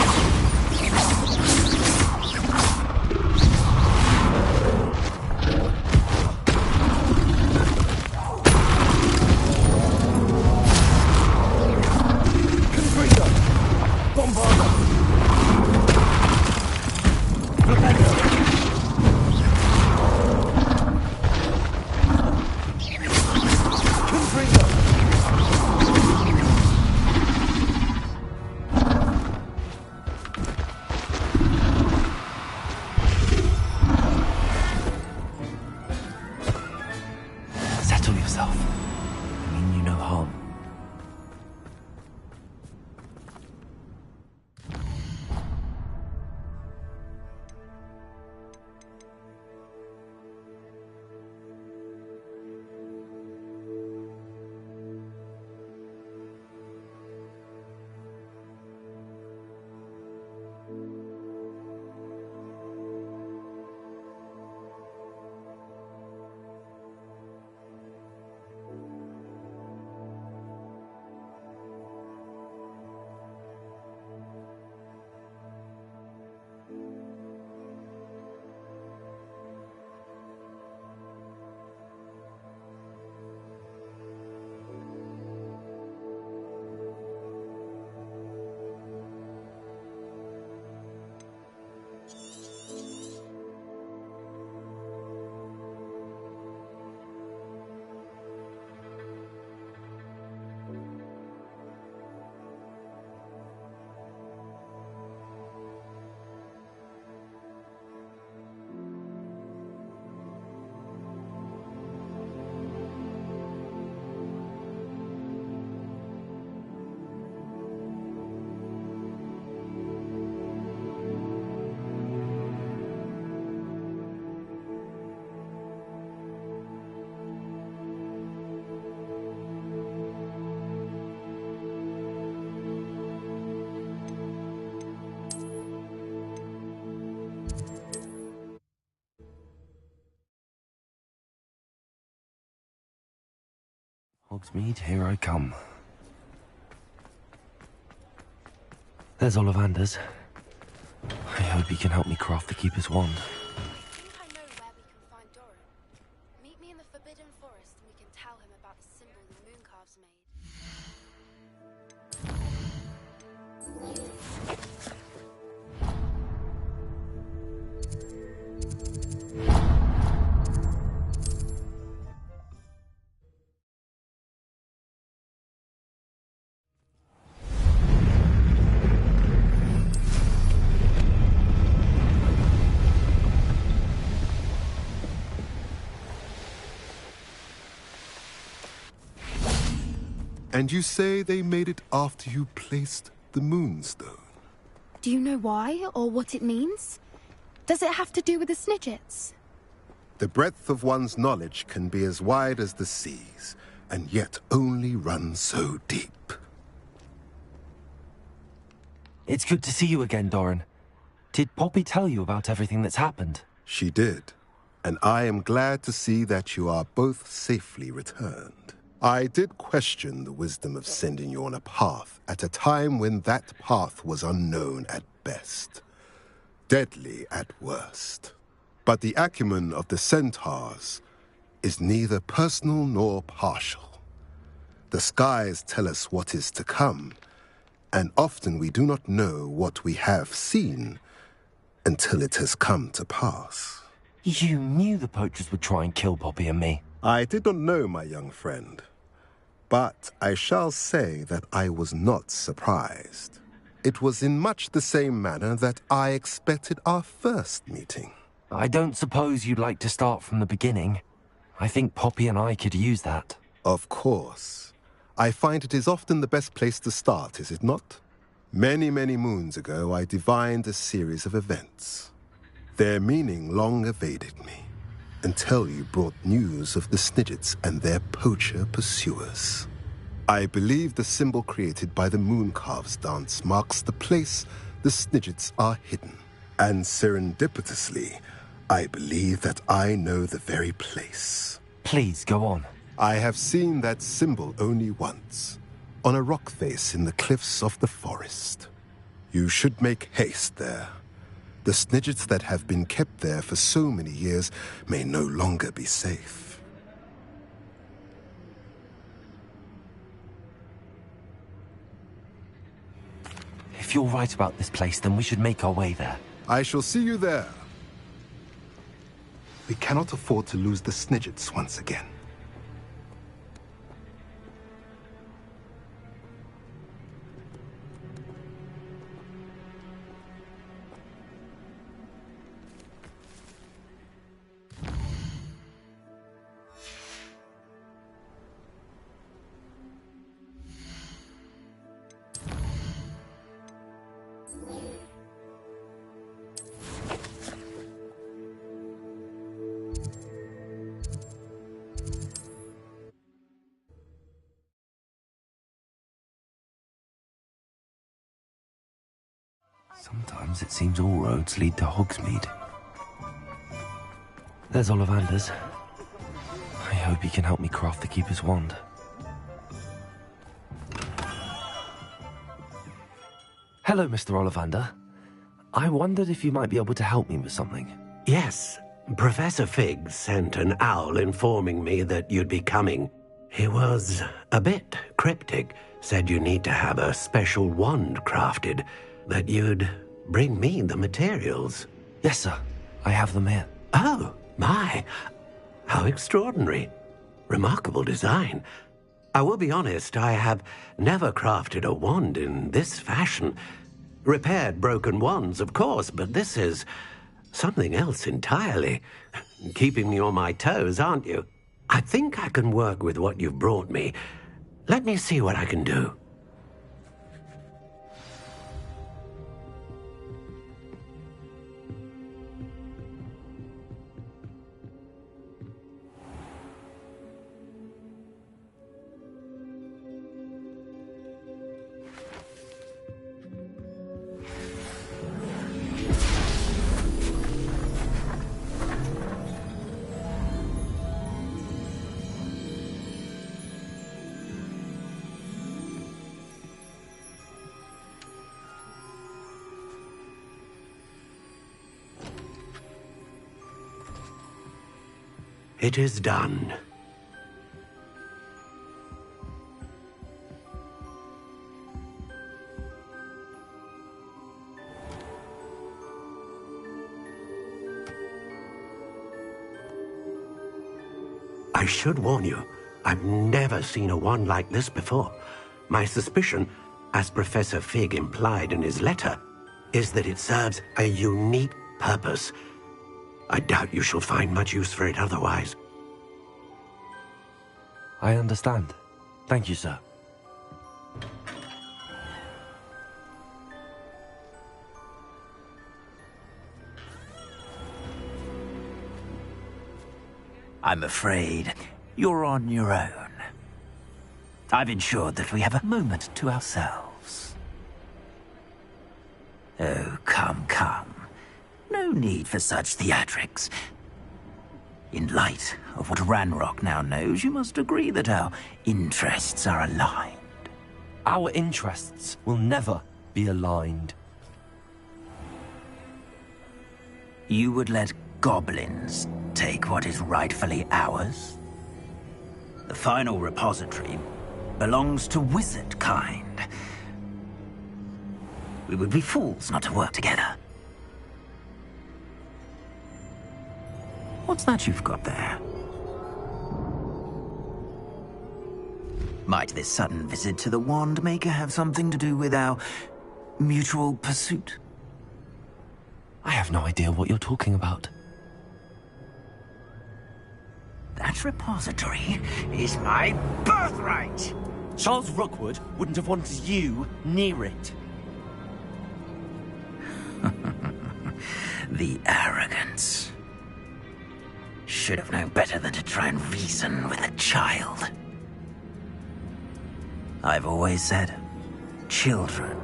Settle yourself. I mean you no harm. Hogsmeade, here I come. There's Ollivander's. I hope he can help me craft the Keeper's wand. I know where we can find Doran. Meet me in the Forbidden Forest and we can tell him about the symbol the Mooncalves made. And you say they made it after you placed the Moonstone? Do you know why, or what it means? Does it have to do with the Snidgets? The breadth of one's knowledge can be as wide as the seas, and yet only run so deep. It's good to see you again, Doran. Did Poppy tell you about everything that's happened? She did, and I am glad to see that you are both safely returned. I did question the wisdom of sending you on a path at a time when that path was unknown at best, deadly at worst. But the acumen of the centaurs is neither personal nor partial. The skies tell us what is to come, and often we do not know what we have seen until it has come to pass. You knew the poachers would try and kill Poppy and me. I did not know, my young friend. But I shall say that I was not surprised. It was in much the same manner that I expected our first meeting. I don't suppose you'd like to start from the beginning. I think Poppy and I could use that. Of course. I find it is often the best place to start, is it not? Many, many moons ago, I divined a series of events. Their meaning long evaded me, until you brought news of the Snidgets and their poacher pursuers. I believe the symbol created by the Mooncalves dance marks the place the Snidgets are hidden. And serendipitously, I believe that I know the very place. Please, go on. I have seen that symbol only once, on a rock face in the cliffs of the forest. You should make haste there. The Snidgets that have been kept there for so many years may no longer be safe. If you're right about this place, then we should make our way there. I shall see you there. We cannot afford to lose the Snidgets once again. Sometimes it seems all roads lead to Hogsmeade. There's Ollivander's. I hope he can help me craft the Keeper's Wand. Hello, Mr. Ollivander. I wondered if you might be able to help me with something. Yes, Professor Fig sent an owl informing me that you'd be coming. He was a bit cryptic, said you need to have a special wand crafted, that you'd bring me the materials. Yes, sir. I have them here. Oh, my. How extraordinary. Remarkable design. I will be honest, I have never crafted a wand in this fashion. Repaired broken wands, of course, but this is something else entirely. Keeping me on my toes, aren't you? I think I can work with what you've brought me. Let me see what I can do. It is done. I should warn you, I've never seen a wand like this before. My suspicion, as Professor Fig implied in his letter, is that it serves a unique purpose. I doubt you shall find much use for it otherwise. I understand. Thank you, sir. I'm afraid you're on your own. I've ensured that we have a moment to ourselves. Oh, come, come. No need for such theatrics. In light of what Ranrock now knows, you must agree that our interests are aligned. Our interests will never be aligned. You would let goblins take what is rightfully ours? The final repository belongs to wizard kind. We would be fools not to work together. What's that you've got there? Might this sudden visit to the Wand Maker have something to do with our mutual pursuit? I have no idea what you're talking about. That repository is my birthright! Charles Rookwood wouldn't have wanted you near it. The arrogance. Should have known better than to try and reason with a child. I've always said, children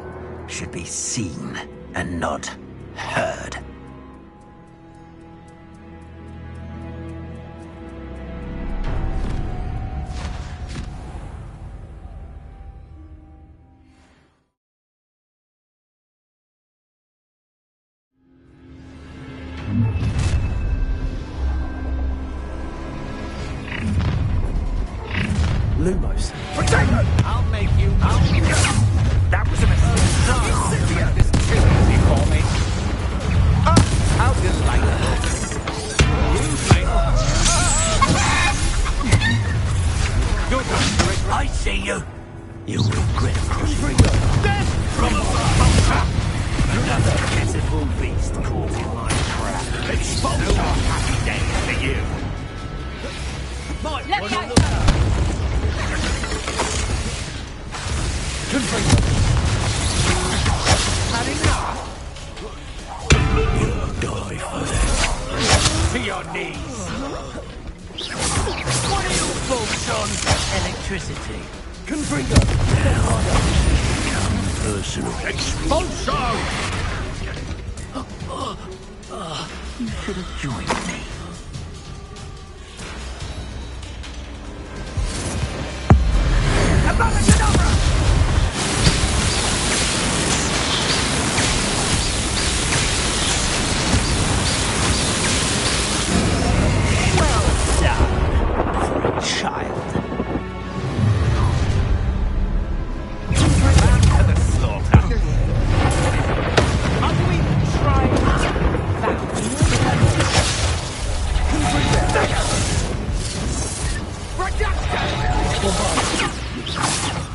should be seen and not heard. Lumos. I'll make you. That was a mistake. Cynthia, this is too easy for me. How delightful. You fail. You're going to regret. I see you. You'll regret crushing Death from above. another pitiful beast caught in my trap. Expose our happy days to you. Let me out. Had enough? You'll die for this. To your knees. What are you folks on? Electricity. Confringo. Now, become personal. Expulso! You should have joined me. Well done, for a child. Back to the slaughter. Are we trying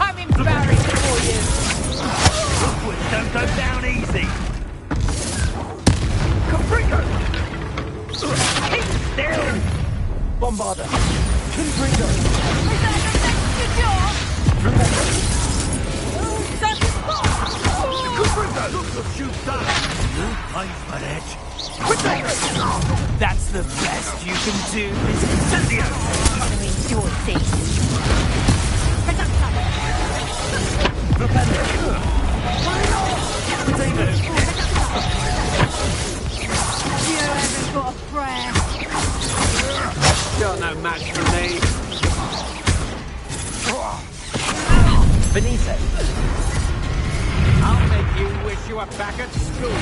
I'm embarrassed for you. Hogwarts don't go down easy. Confringo! Keep still! Bombarder. Is that the next job? That's a spot. Confringo! Look, the shoot's done. You pay for that. That's the best you can do, Cynthia! Trying to enjoy things. You haven't got a prayer. You're no match for me. Benito. I'll make you wish you were back at school.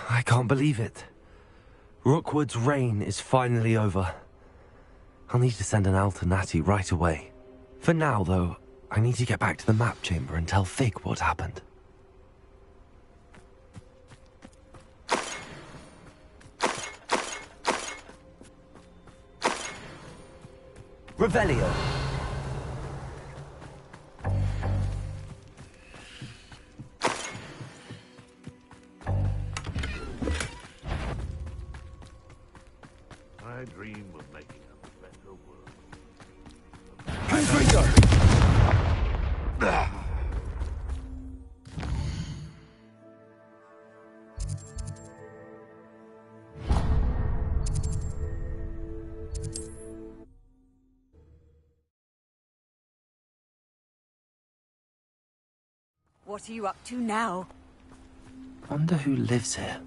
I can't believe it. Rookwood's reign is finally over. I'll need to send an Alternati right away. For now, though, I need to get back to the map chamber and tell Fig what happened. Revelio. I dream of making a better world. Confringo! What are you up to now? Wonder who lives here.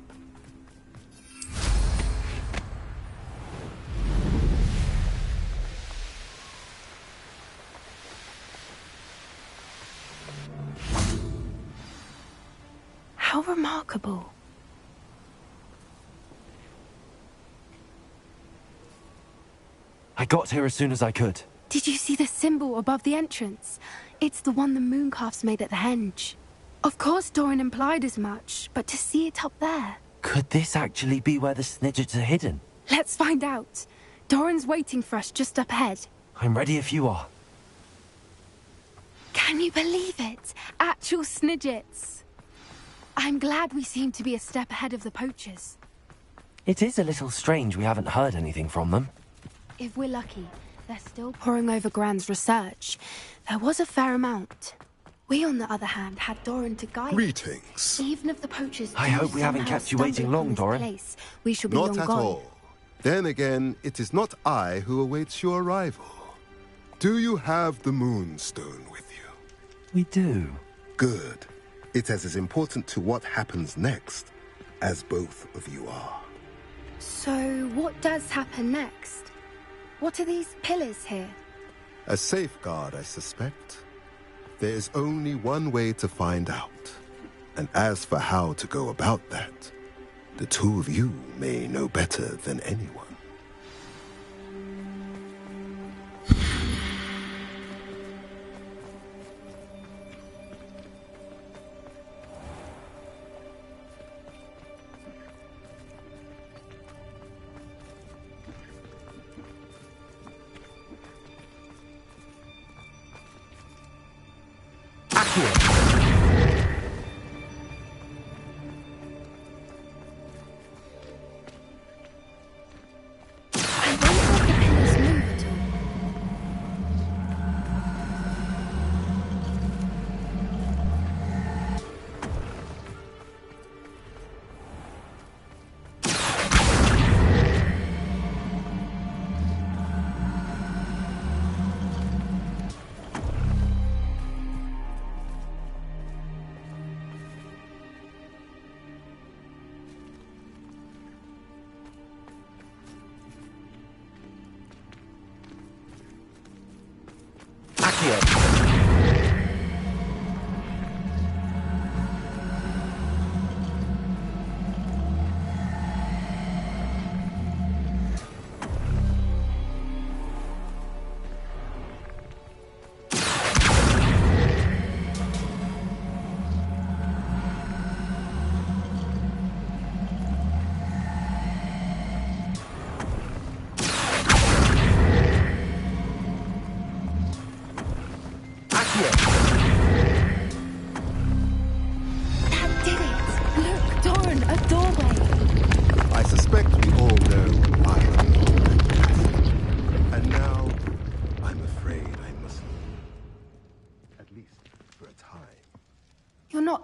How remarkable. I got here as soon as I could. Did you see the symbol above the entrance? It's the one the mooncalves made at the henge. Of course Doran implied as much, but to see it up there... Could this actually be where the Snidgets are hidden? Let's find out. Doran's waiting for us just up ahead. I'm ready if you are. Can you believe it? Actual Snidgets. I'm glad we seem to be a step ahead of the poachers. It is a little strange we haven't heard anything from them. If we're lucky, they're still poring over Gran's research. There was a fair amount. We, on the other hand, had Doran to guide. Greetings. Even if the poachers I do hope we haven't somehow kept you waiting stumble long, upon this Doran. place, we shall be Not long at gone. all. Then again, it is not I who awaits your arrival. Do you have the Moonstone with you? We do. Good. It is as important to what happens next as both of you are. So, what does happen next? What are these pillars here? A safeguard, I suspect. There is only one way to find out. And as for how to go about that, the two of you may know better than anyone.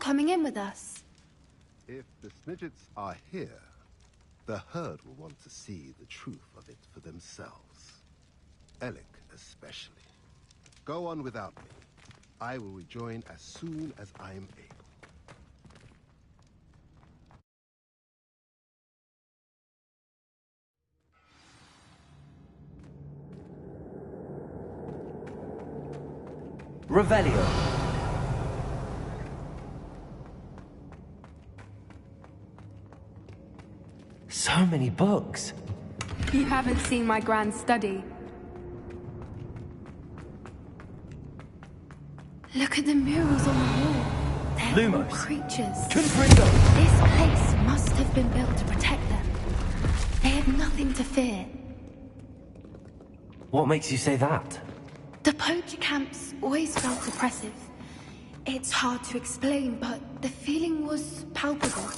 Coming in with us. If the Snidgets are here, the herd will want to see the truth of it for themselves. Alec especially. Go on without me. I will rejoin as soon as I am able. Revelio. So many books. You haven't seen my grand study. Look at the murals on the wall. They're all creatures. This place must have been built to protect them. They have nothing to fear. What makes you say that? The poacher camps always felt oppressive. It's hard to explain, but the feeling was palpable.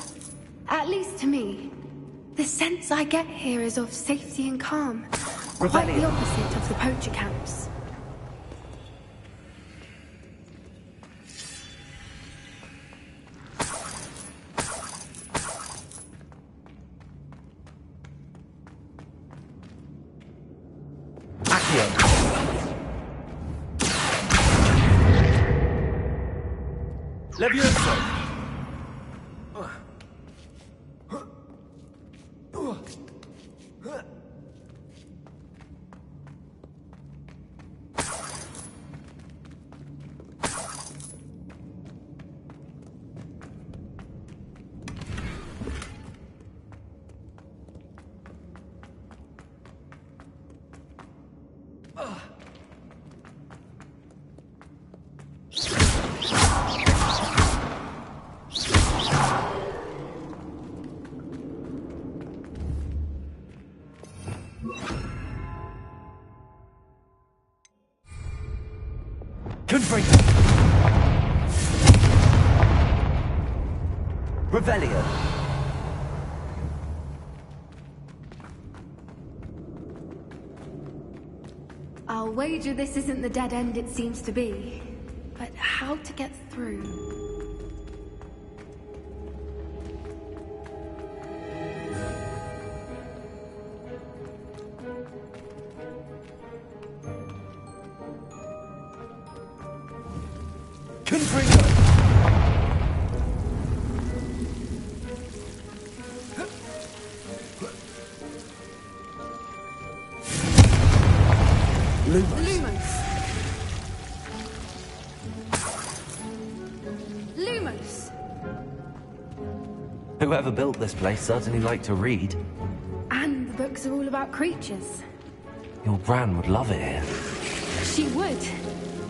At least to me. The sense I get here is of safety and calm. Quite the opposite of the poacher camps. Levioso! Revelio. I'll wager this isn't the dead end it seems to be. But how to get through? Lumos! Whoever built this place certainly liked to read. And the books are all about creatures. Your Gran would love it here. She would.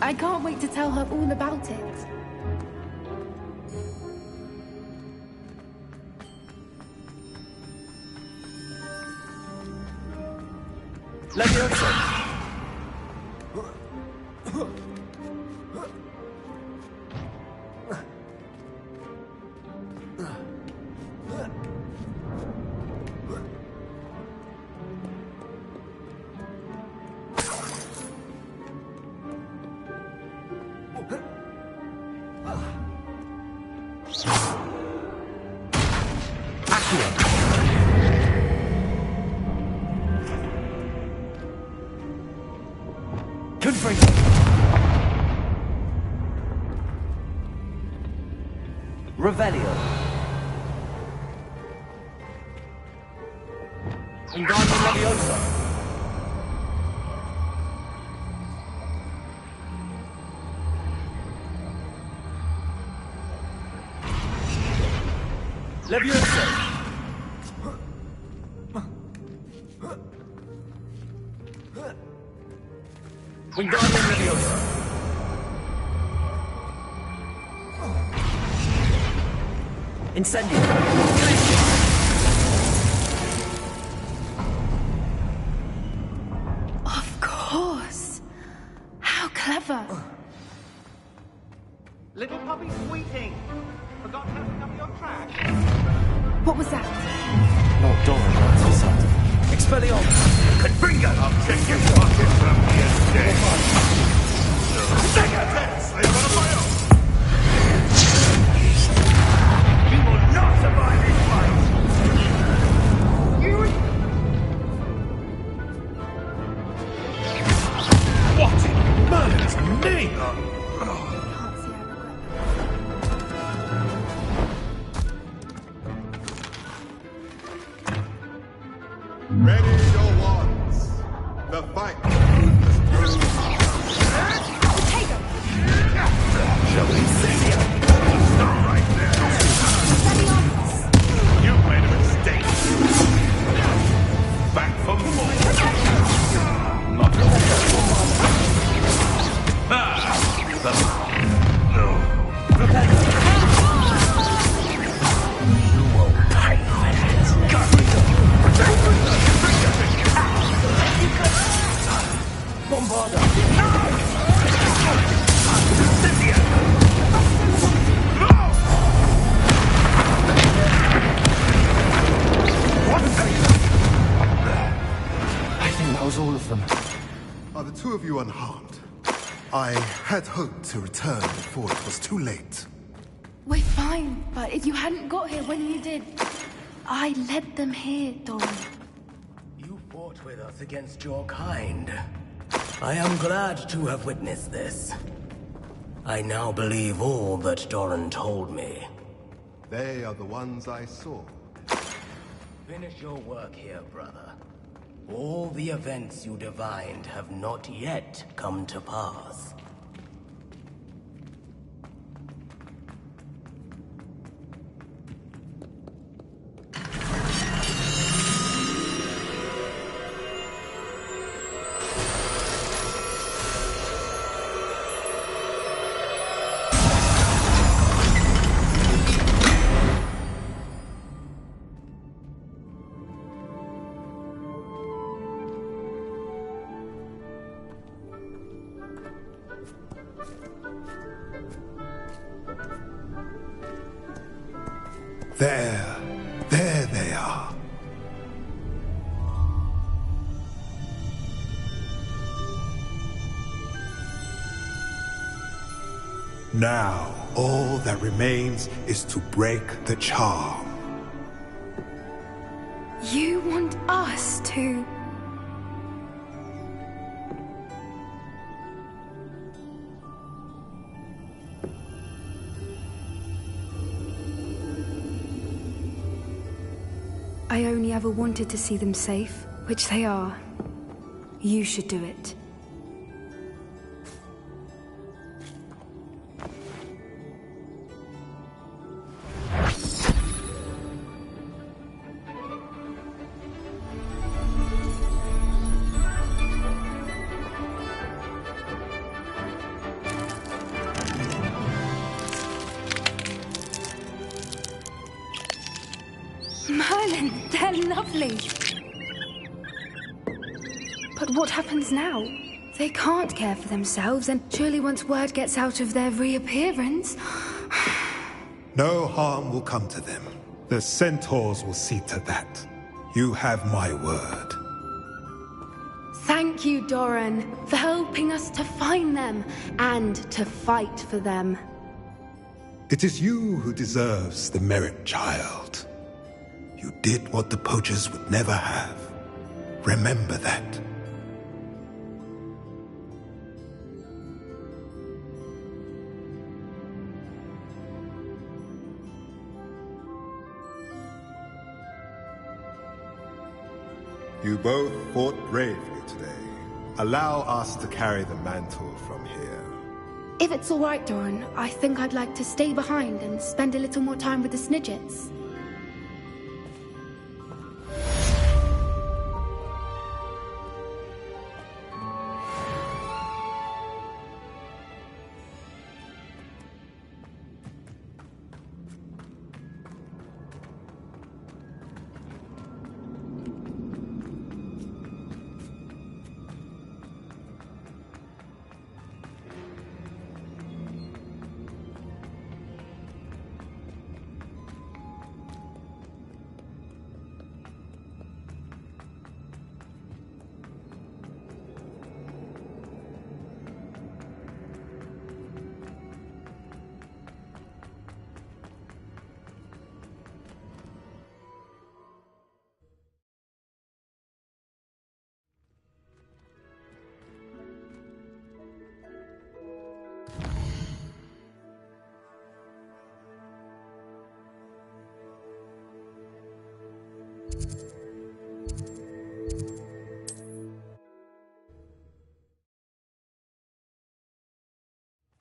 I can't wait to tell her all about it. Leviosa! Revelio. Wingardium Leviosa! Leviosa! Wingardium Leviosa! Incendio. Of course. How clever. Little puppy squeaking. Forgot how to cover your track. What was that? Not Doran, that's for certain. Expelliarmus! Confringo! I'll check your pocket from the estate. Segates! I've got a fire! You will not survive this fight! What in murder's name? Ready your wands. The fight. Shall we see you? Stop right there. You made a mistake. Back for more. Not you won't pay for I think that was all of them. Are the two of you unharmed? I had hoped to return before it was too late. We're fine, but if you hadn't got here when you did, I led them here, Doran. You fought with us against your kind. I am glad to have witnessed this. I now believe all that Doran told me. They are the ones I saw. Finish your work here, brother. All the events you divined have not yet come to pass. There they are. Now, all that remains is to break the charm. You want us to... ever wanted to see them safe, which they are, you should do it. Merlin, they're lovely. But what happens now? They can't care for themselves, and surely once word gets out of their reappearance... No harm will come to them. The centaurs will see to that. You have my word. Thank you, Doran, for helping us to find them, and to fight for them. It is you who deserves the merit, child. You did what the poachers would never have. Remember that. You both fought bravely today. Allow us to carry the mantle from here. If it's all right, Doran, I think I'd like to stay behind and spend a little more time with the Snidgets.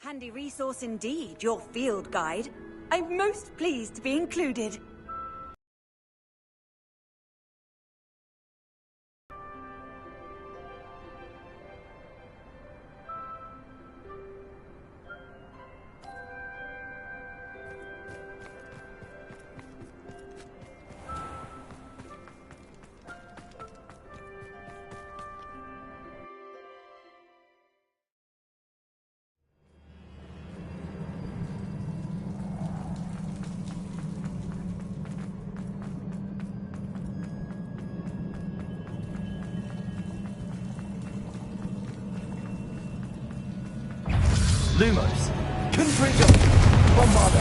Handy resource indeed, your field guide. I'm most pleased to be included. Lumos, Confringo, Bombarda.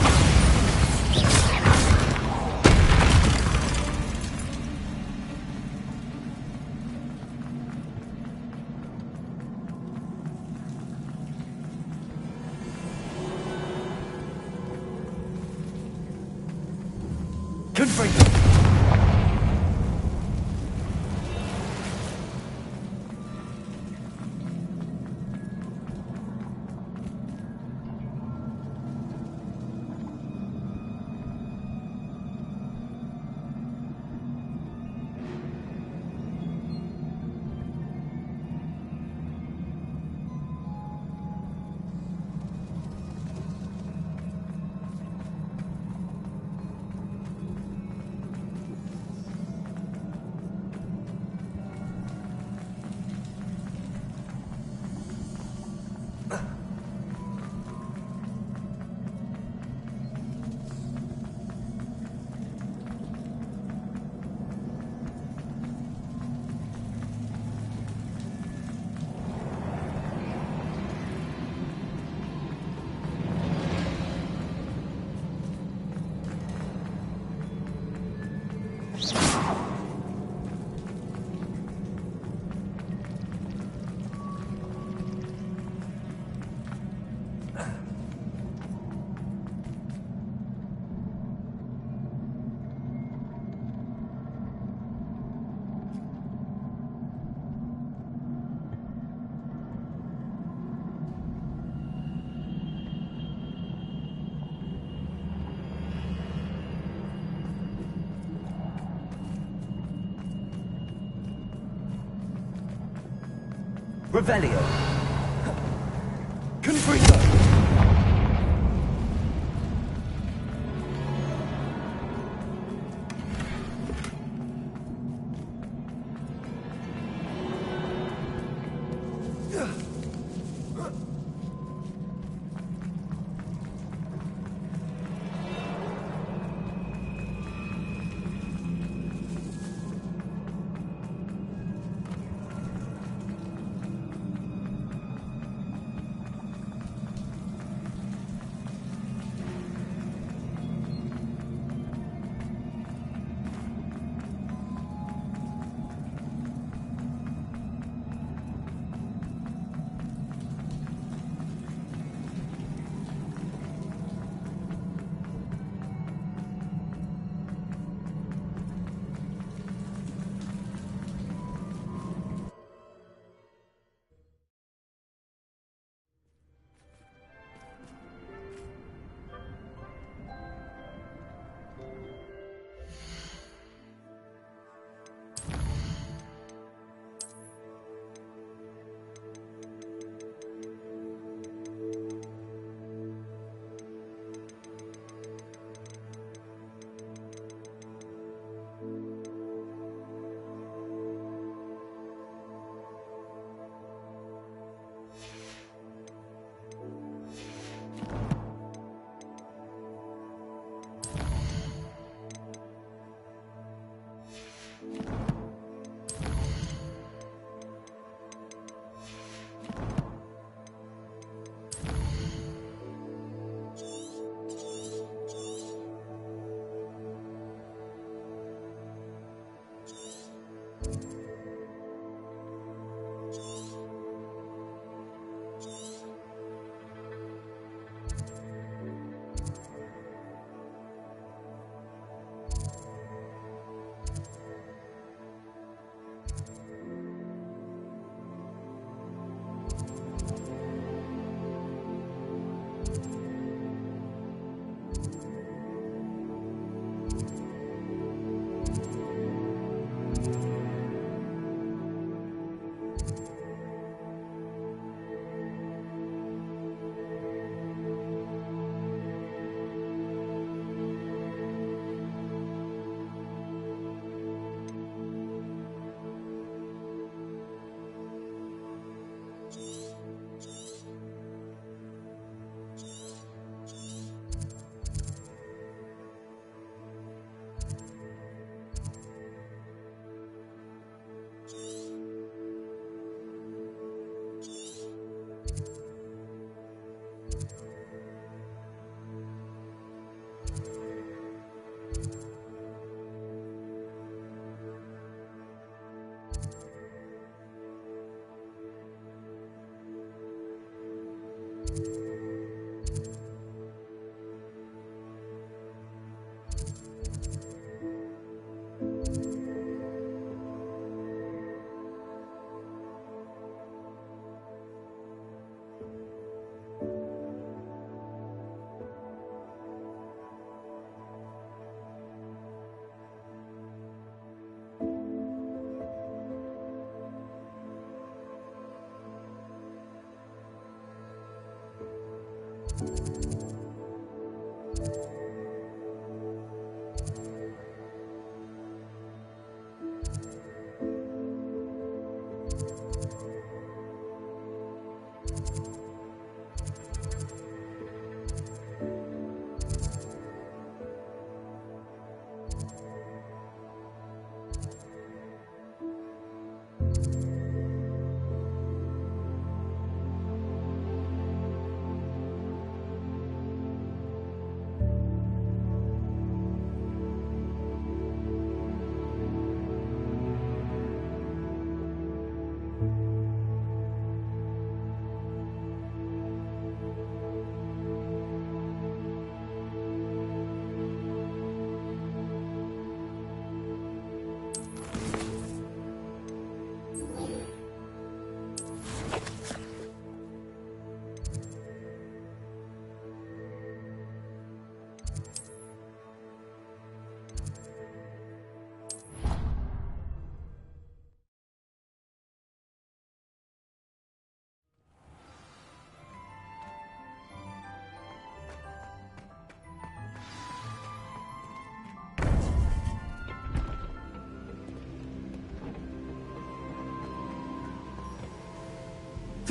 Confringo. Revelio. Confringo.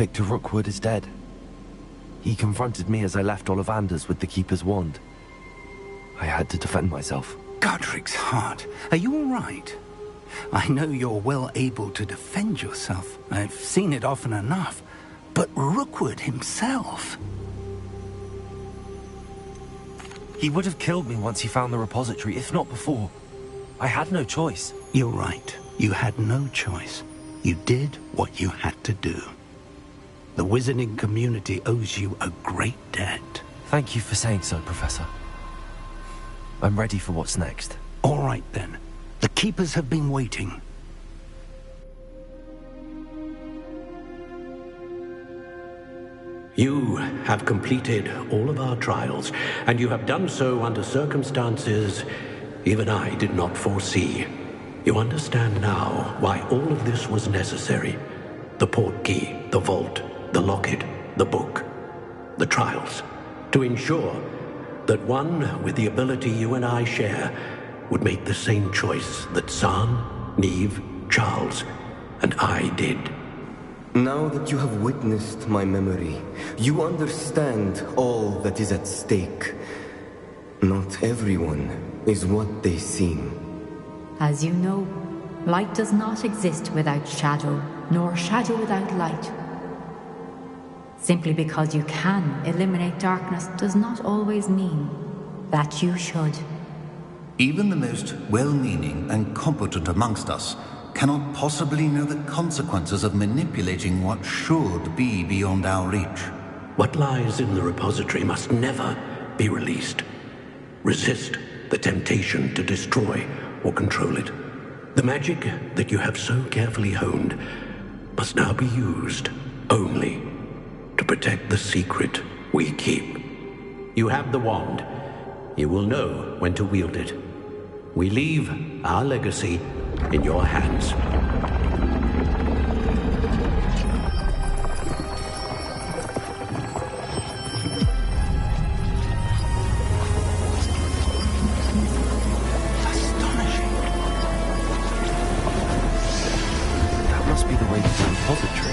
Victor Rookwood is dead. He confronted me as I left Ollivander's with the Keeper's wand. I had to defend myself. Godric's heart. Are you all right? I know you're well able to defend yourself. I've seen it often enough. But Rookwood himself... He would have killed me once he found the repository, if not before. I had no choice. You're right. You had no choice. You did what you had to do. The wizarding community owes you a great debt. Thank you for saying so, Professor. I'm ready for what's next. All right, then. The Keepers have been waiting. You have completed all of our trials, and you have done so under circumstances even I did not foresee. You understand now why all of this was necessary. The portkey, the vault, the locket, the book, the trials. To ensure that one with the ability you and I share would make the same choice that Zahn, Neve, Charles, and I did. Now that you have witnessed my memory, you understand all that is at stake. Not everyone is what they seem. As you know, light does not exist without shadow, nor shadow without light. Simply because you can eliminate darkness does not always mean that you should. Even the most well-meaning and competent amongst us cannot possibly know the consequences of manipulating what should be beyond our reach. What lies in the repository must never be released. Resist the temptation to destroy or control it. The magic that you have so carefully honed must now be used only to protect the secret we keep. You have the wand. You will know when to wield it. We leave our legacy in your hands. That must be the way to the repository.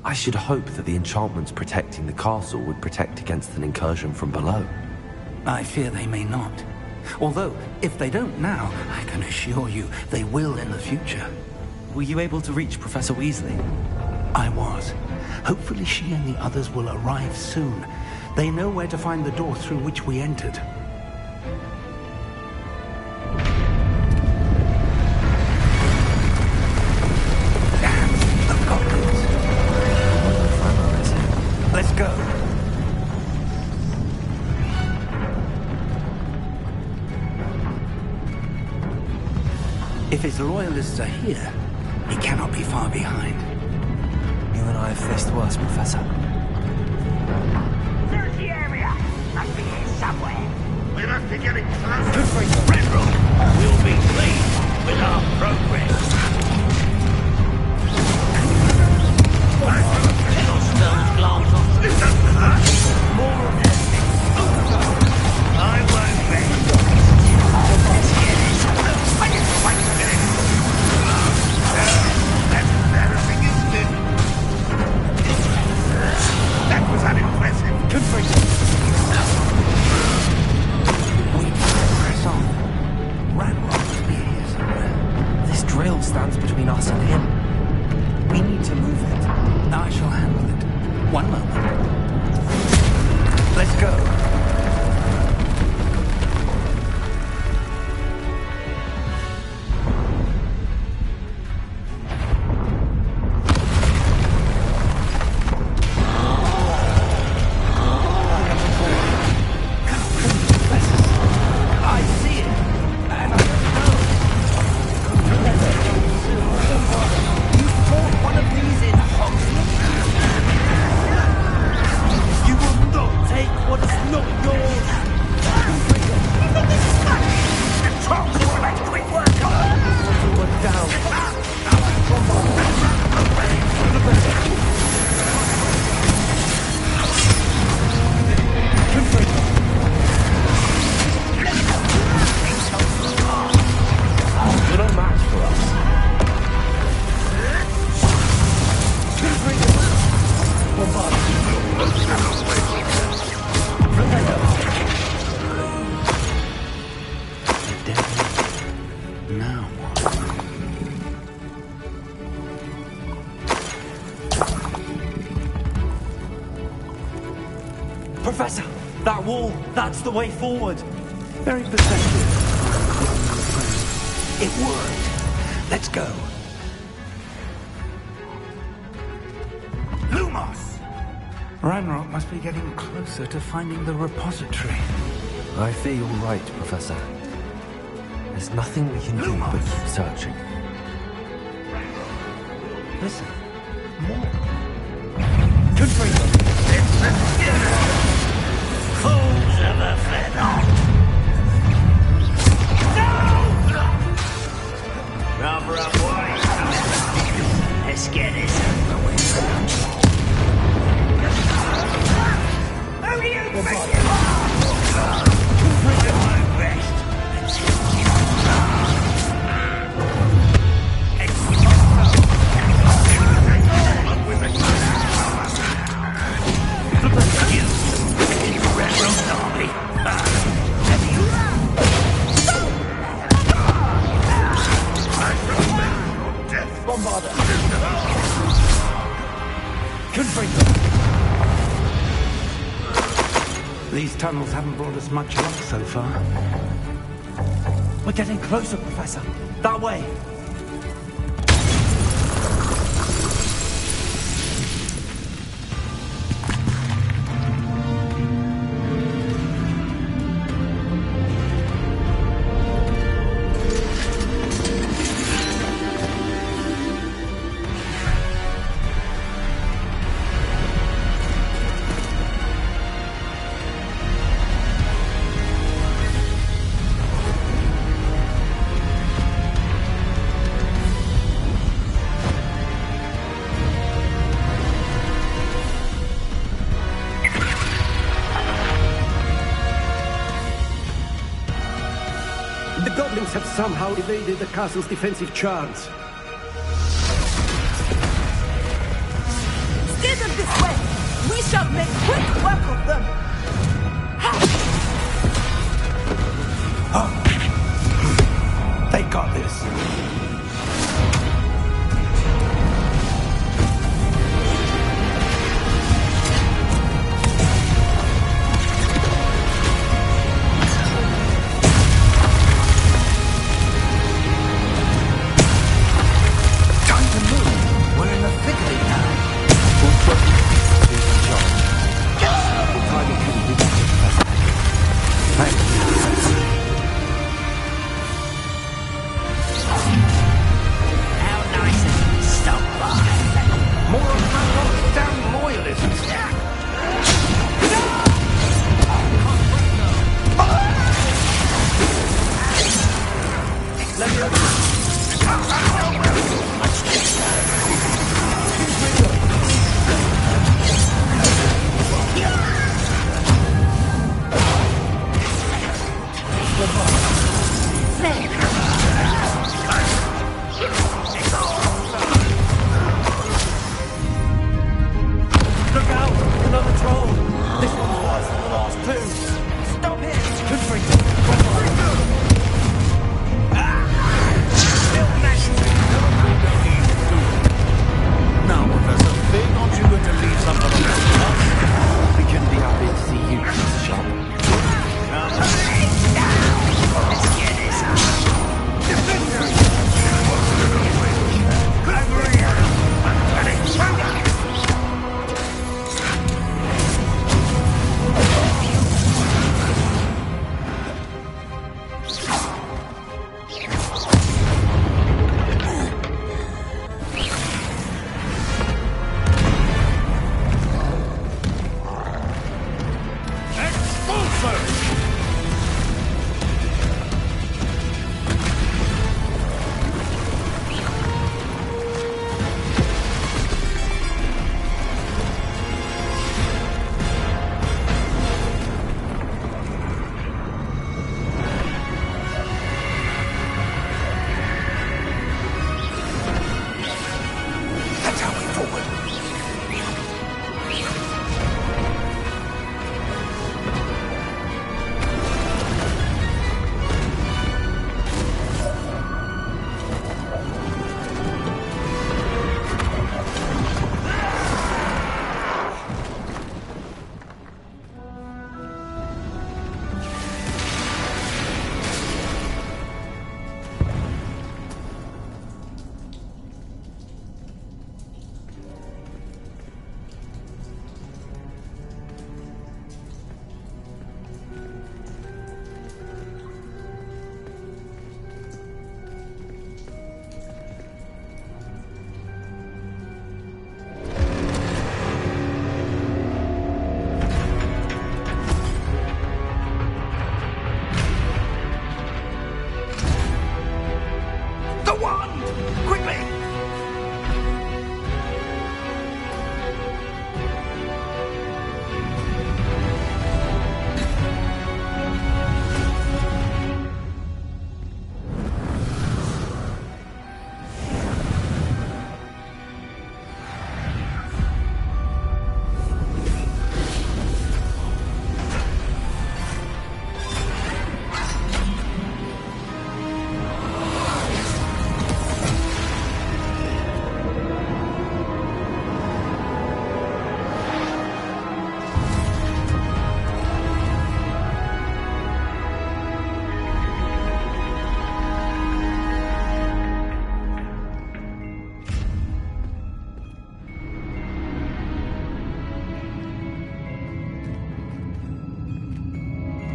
I should hope that the enchantments protecting the castle would protect against an incursion from below. I fear they may not. Although, if they don't now, I can assure you they will in the future. Were you able to reach Professor Weasley? I was. Hopefully she and the others will arrive soon. They know where to find the door through which we entered. Let's go. If his loyalists are here, he cannot be far behind. You and I have faced worse, Professor. Search the area. Must be here somewhere. We must be getting close. Good for you. Red Room will be pleased with our progress. Stone's glance on. This doesn't hurt. More of this. I won't bet. That's embarrassing, isn't it? That was unimpressive. Good for you. We press on. Ranrock must be here somewhere. This drill stands between us and him. We need to move it. I shall handle it. One moment. Let's go. I see it. And I don't know. You fought one of these in Hogwarts? Now what? Professor, that wall, that's the way forward. Very perceptive. It worked. Let's go. Lumos! Ranrock must be getting closer to finding the repository. I fear you're right, Professor. There's nothing we can do but keep searching. Listen. Fools of a feather! Rubber up, boys. Let's get this over with. Who do you think you are? My best. These tunnels haven't brought us much luck so far. We're getting closer, Professor. That way. The goblins have somehow evaded the castle's defensive charms. Steer them this way! We shall make quick work of them! They got this.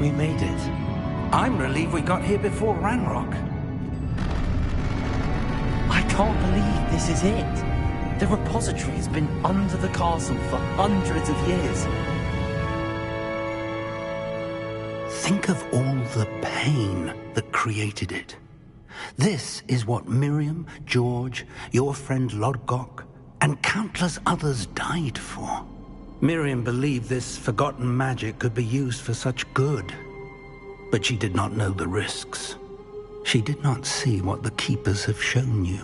We made it. I'm relieved we got here before Ranrock. I can't believe this is it. The repository has been under the castle for hundreds of years. Think of all the pain that created it. This is what Miriam, George, your friend Lodgok, and countless others died for. Miriam believed this forgotten magic could be used for such good. But she did not know the risks. She did not see what the Keepers have shown you.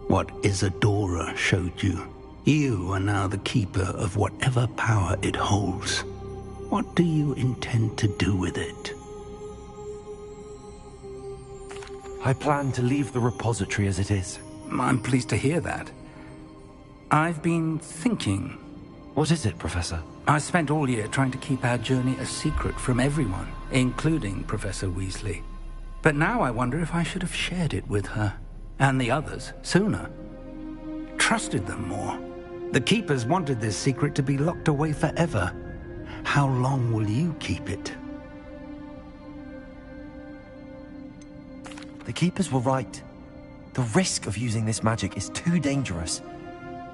What Isadora showed you. You are now the Keeper of whatever power it holds. What do you intend to do with it? I plan to leave the repository as it is. I'm pleased to hear that. I've been thinking. What is it, Professor? I spent all year trying to keep our journey a secret from everyone, including Professor Weasley. But now I wonder if I should have shared it with her, and the others, sooner. Trusted them more. The Keepers wanted this secret to be locked away forever. How long will you keep it? The Keepers were right. The risk of using this magic is too dangerous.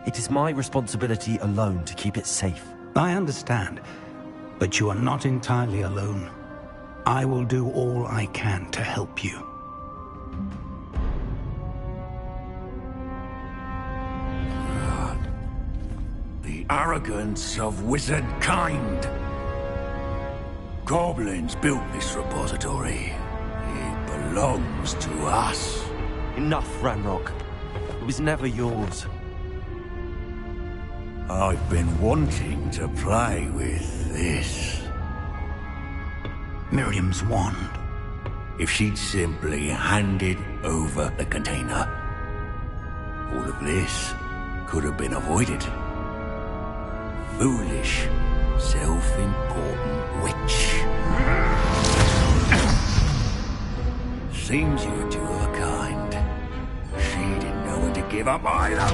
It is my responsibility alone to keep it safe. I understand, but you are not entirely alone. I will do all I can to help you. The arrogance of wizard kind. Goblins built this repository. It belongs to us. Enough, Ranrock. It was never yours. I've been wanting to play with this. Miriam's wand. If she'd simply handed over the container, all of this could have been avoided. Foolish, self-important witch. Seems you were two of a kind. She didn't know when to give up either.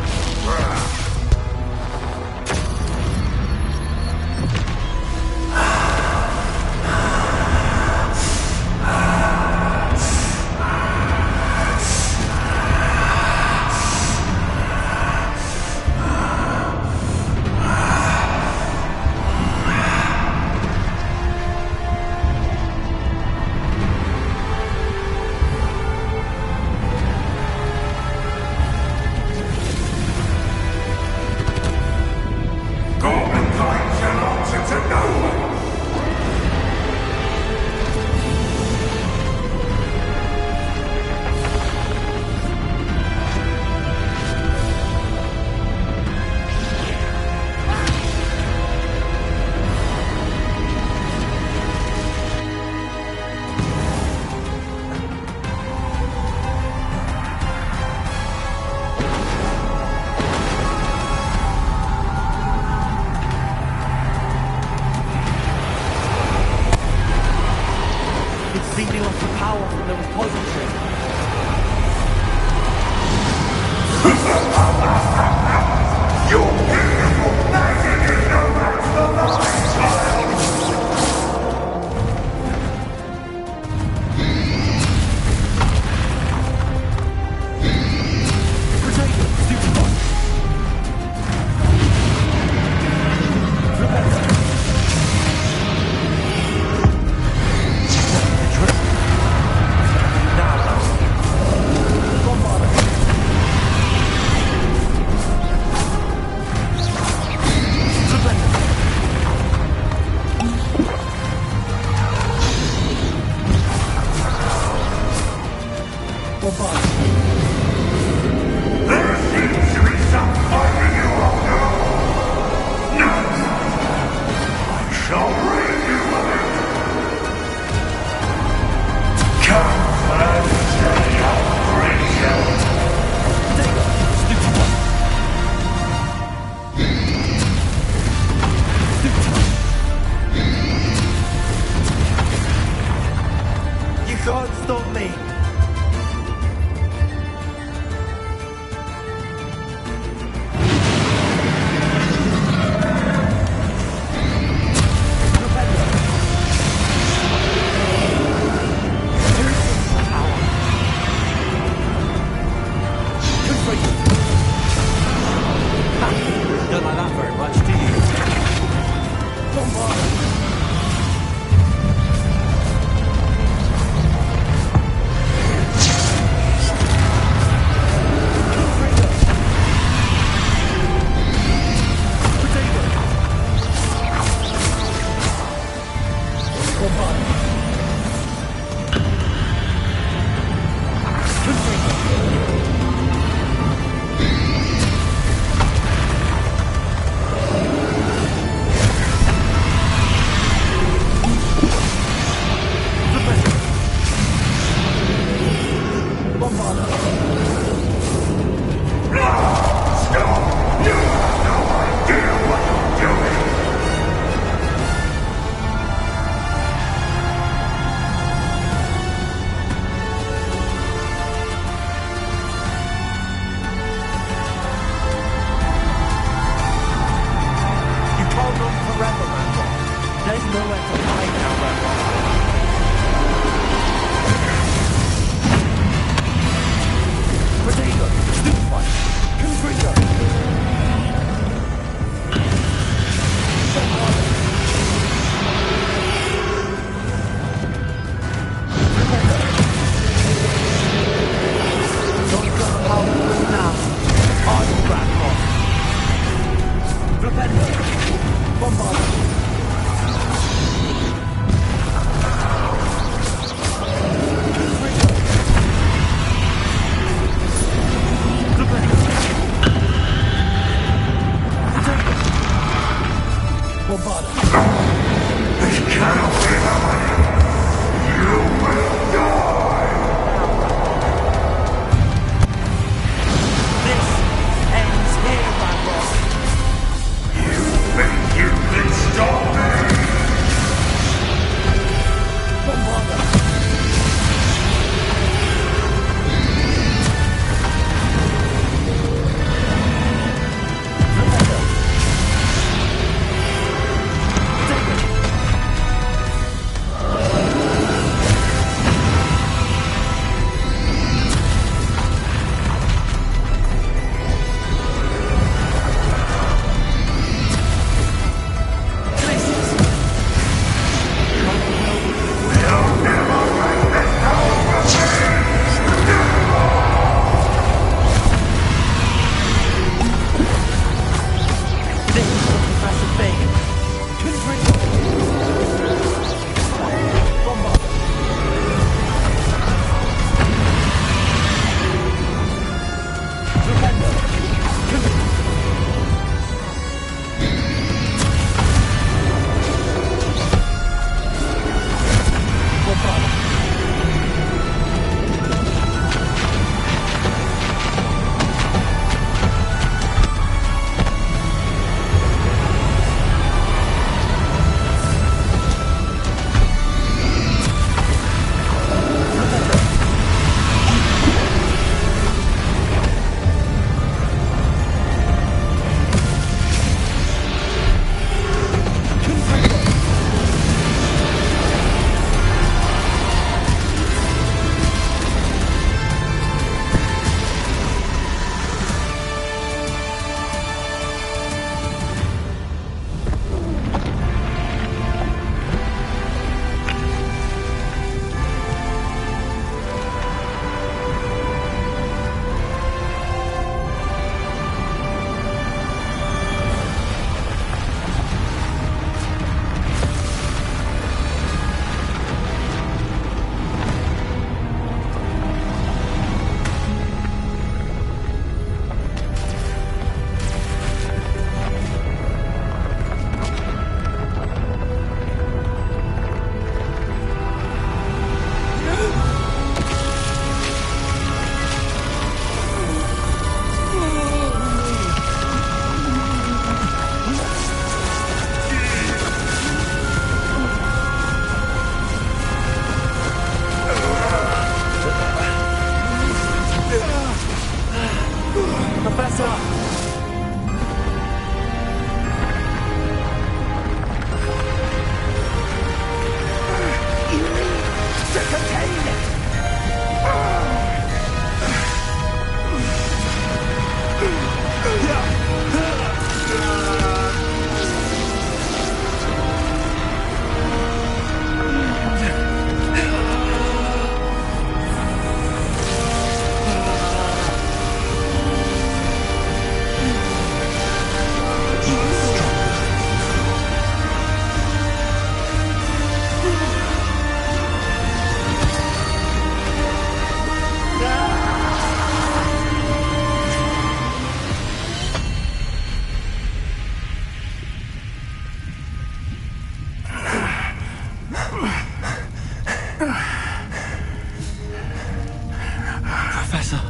Professor.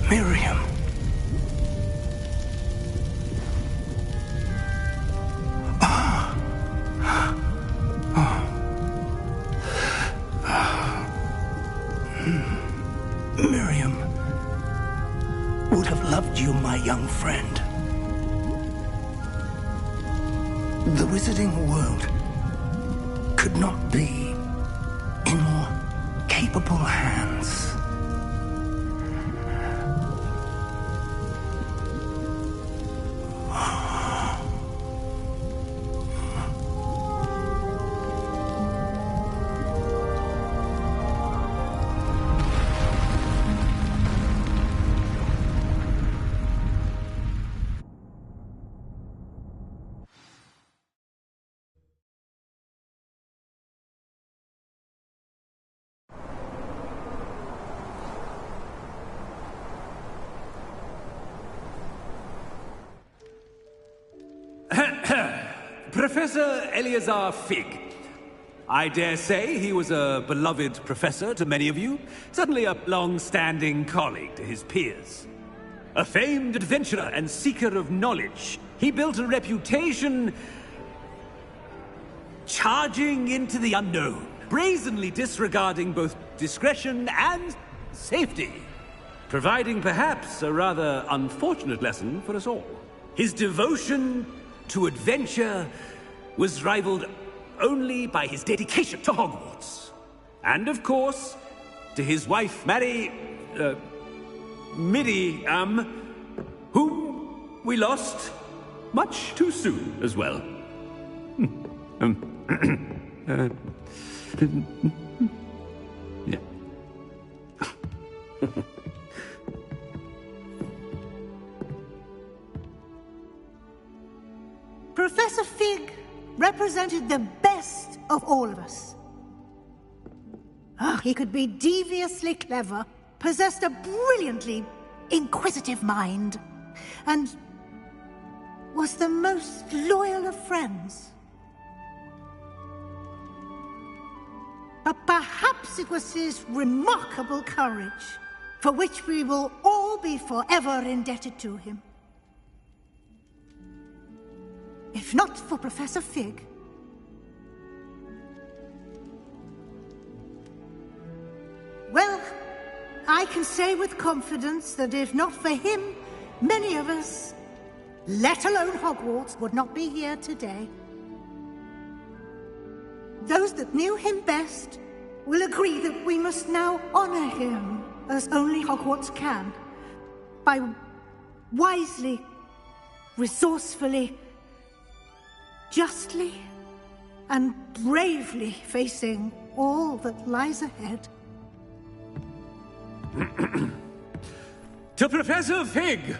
Miriam. Miriam would have loved you, my young friend. The wizarding world could not be in more capable hands. Professor Eleazar Fig. I dare say he was a beloved professor to many of you, certainly a long-standing colleague to his peers. A famed adventurer and seeker of knowledge, he built a reputation charging into the unknown, brazenly disregarding both discretion and safety, providing perhaps a rather unfortunate lesson for us all. His devotion to adventure was rivaled only by his dedication to Hogwarts. And of course, to his wife, Midi, whom we lost much too soon as well. Yeah. Professor Fig represented the best of all of us. He could be deviously clever, possessed a brilliantly inquisitive mind, and was the most loyal of friends. But perhaps it was his remarkable courage, for which we will all be forever indebted to him. If not for Professor Fig, well, I can say with confidence that if not for him, many of us, let alone Hogwarts, would not be here today. Those that knew him best will agree that we must now honor him as only Hogwarts can, by wisely, resourcefully, justly and bravely facing all that lies ahead. To Professor Fig!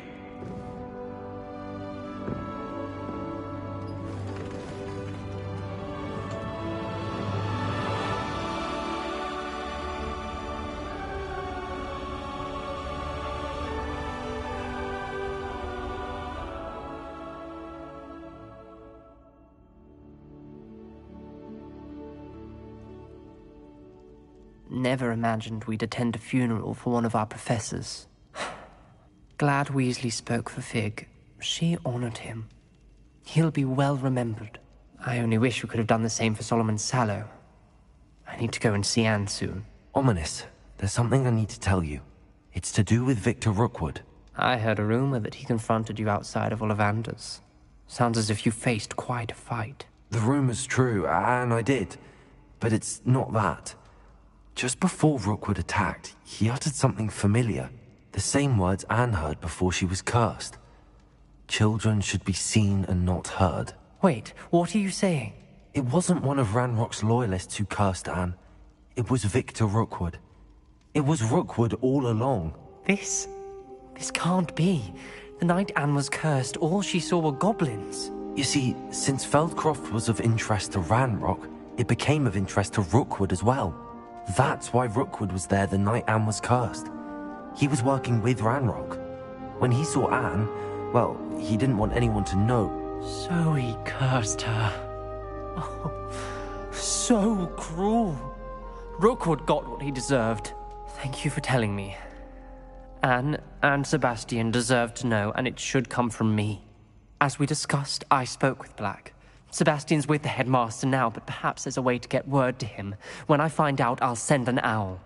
Never imagined we'd attend a funeral for one of our professors. Glad Weasley spoke for Fig. She honored him. He'll be well remembered. I only wish we could have done the same for Solomon Sallow. I need to go and see Anne soon. Ominous, there's something I need to tell you. It's to do with Victor Rookwood. I heard a rumor that he confronted you outside of Ollivander's. Sounds as if you faced quite a fight. The rumor's true, and I did. But it's not that. Just before Rookwood attacked, he uttered something familiar. The same words Anne heard before she was cursed. Children should be seen and not heard. Wait, what are you saying? It wasn't one of Ranrock's loyalists who cursed Anne. It was Victor Rookwood. It was Rookwood all along. This can't be. The night Anne was cursed, all she saw were goblins. You see, since Feldcroft was of interest to Ranrock, it became of interest to Rookwood as well. That's why Rookwood was there the night Anne was cursed. He was working with Ranrock. When he saw Anne, well, he didn't want anyone to know. So he cursed her. Oh, so cruel. Rookwood got what he deserved. Thank you for telling me. Anne and Sebastian deserve to know, and it should come from me. As we discussed, I spoke with Black. Sebastian's with the headmaster now, but perhaps there's a way to get word to him. When I find out, I'll send an owl.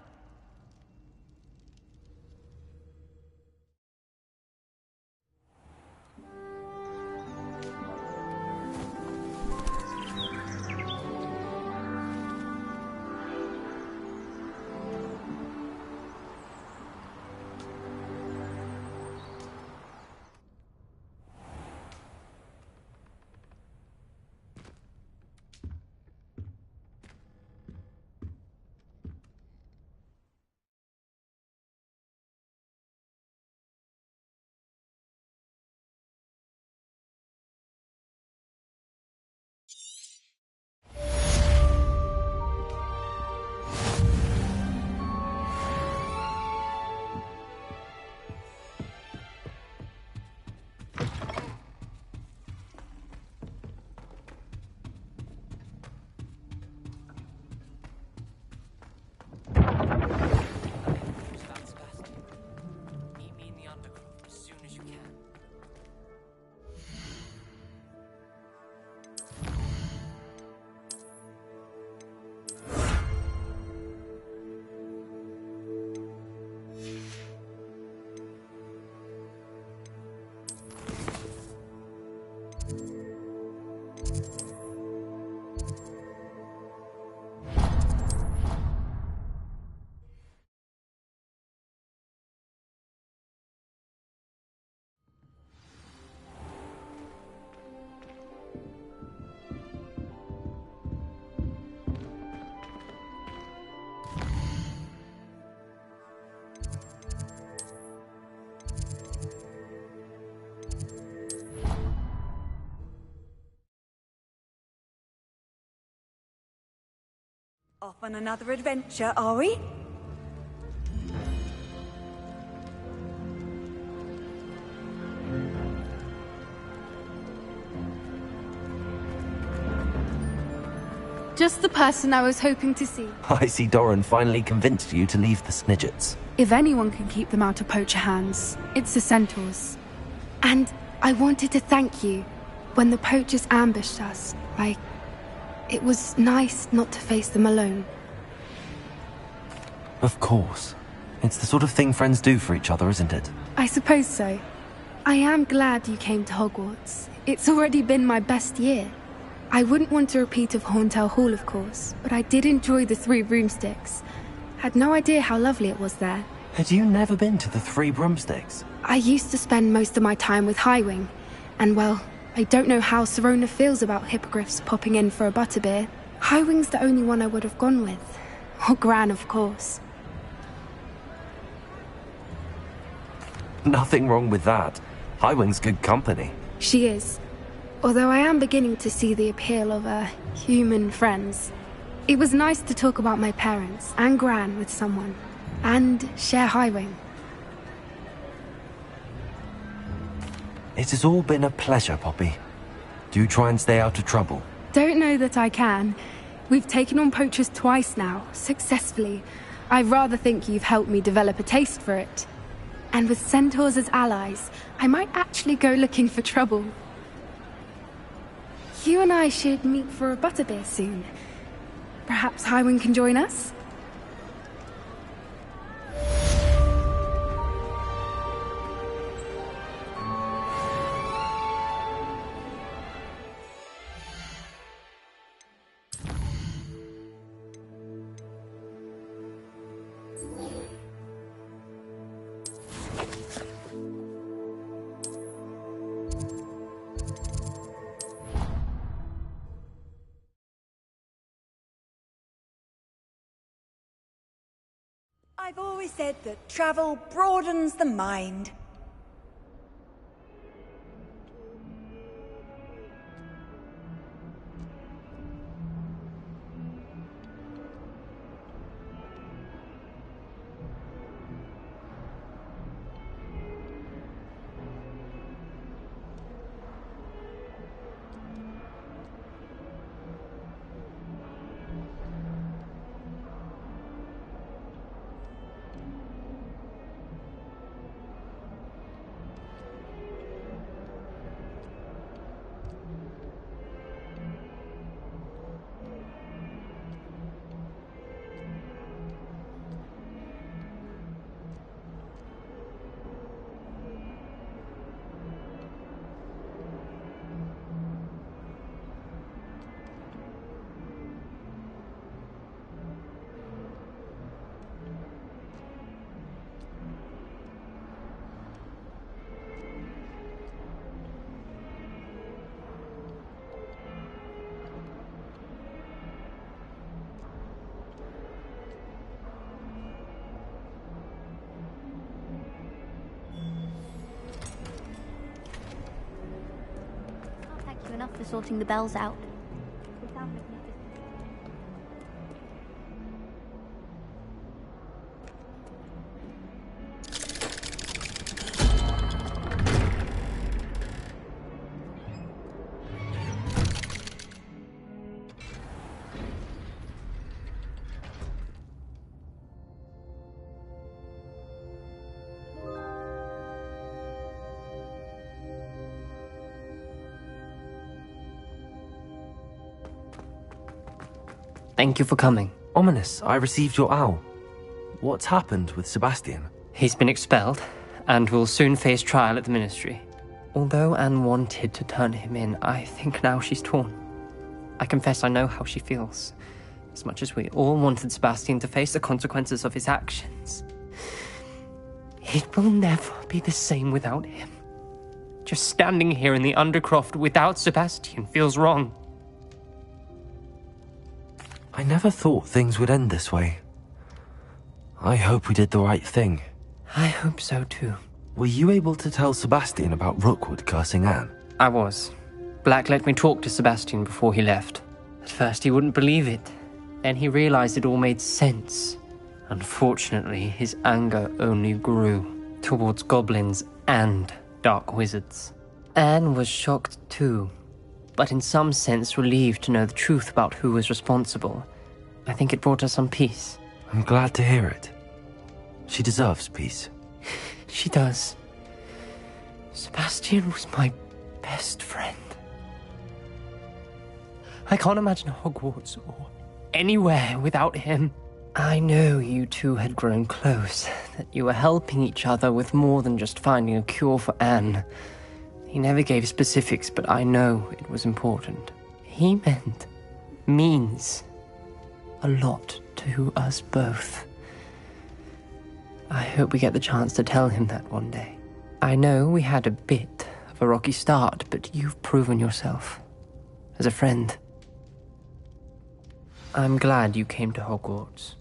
Off on another adventure, are we? Just the person I was hoping to see. I see Doran finally convinced you to leave the Snidgets. If anyone can keep them out of poacher hands, it's the centaurs. And I wanted to thank you. When the poachers ambushed us, it was nice not to face them alone. Of course. It's the sort of thing friends do for each other, isn't it? I suppose so. I am glad you came to Hogwarts. It's already been my best year. I wouldn't want a repeat of Horntail Hall, of course, but I did enjoy the Three Broomsticks. Had no idea how lovely it was there. Had you never been to the Three Broomsticks? I used to spend most of my time with Highwing, and well, I don't know how Serona feels about hippogriffs popping in for a butterbeer. Highwing's the only one I would have gone with. Or Gran, of course. Nothing wrong with that. Highwing's good company. She is. Although I am beginning to see the appeal of, human friends. It was nice to talk about my parents and Gran with someone. And share Highwing. It has all been a pleasure, Poppy. Do try and stay out of trouble. Don't know that I can. We've taken on poachers twice now, successfully. I rather think you've helped me develop a taste for it. And with centaurs as allies, I might actually go looking for trouble. You and I should meet for a butterbeer soon. Perhaps Highwing can join us? I've always said that travel broadens the mind. Enough for sorting the bells out. Thank you for coming. Ominous, I received your owl. What's happened with Sebastian? He's been expelled, and will soon face trial at the Ministry. Although Anne wanted to turn him in, I think now she's torn. I confess I know how she feels. As much as we all wanted Sebastian to face the consequences of his actions. It will never be the same without him. Just standing here in the Undercroft without Sebastian feels wrong. I never thought things would end this way. I hope we did the right thing. I hope so too. Were you able to tell Sebastian about Rookwood cursing Anne? I was. Black let me talk to Sebastian before he left. At first he wouldn't believe it. Then he realized it all made sense. Unfortunately, his anger only grew towards goblins and dark wizards. Anne was shocked too, but in some sense relieved to know the truth about who was responsible. I think it brought her some peace. I'm glad to hear it. She deserves peace. She does. Sebastian was my best friend. I can't imagine Hogwarts or anywhere without him. I know you two had grown close, that you were helping each other with more than just finding a cure for Anne. He never gave specifics, but I know it was important. He means a lot to us both. I hope we get the chance to tell him that one day. I know we had a bit of a rocky start, but you've proven yourself as a friend. I'm glad you came to Hogwarts.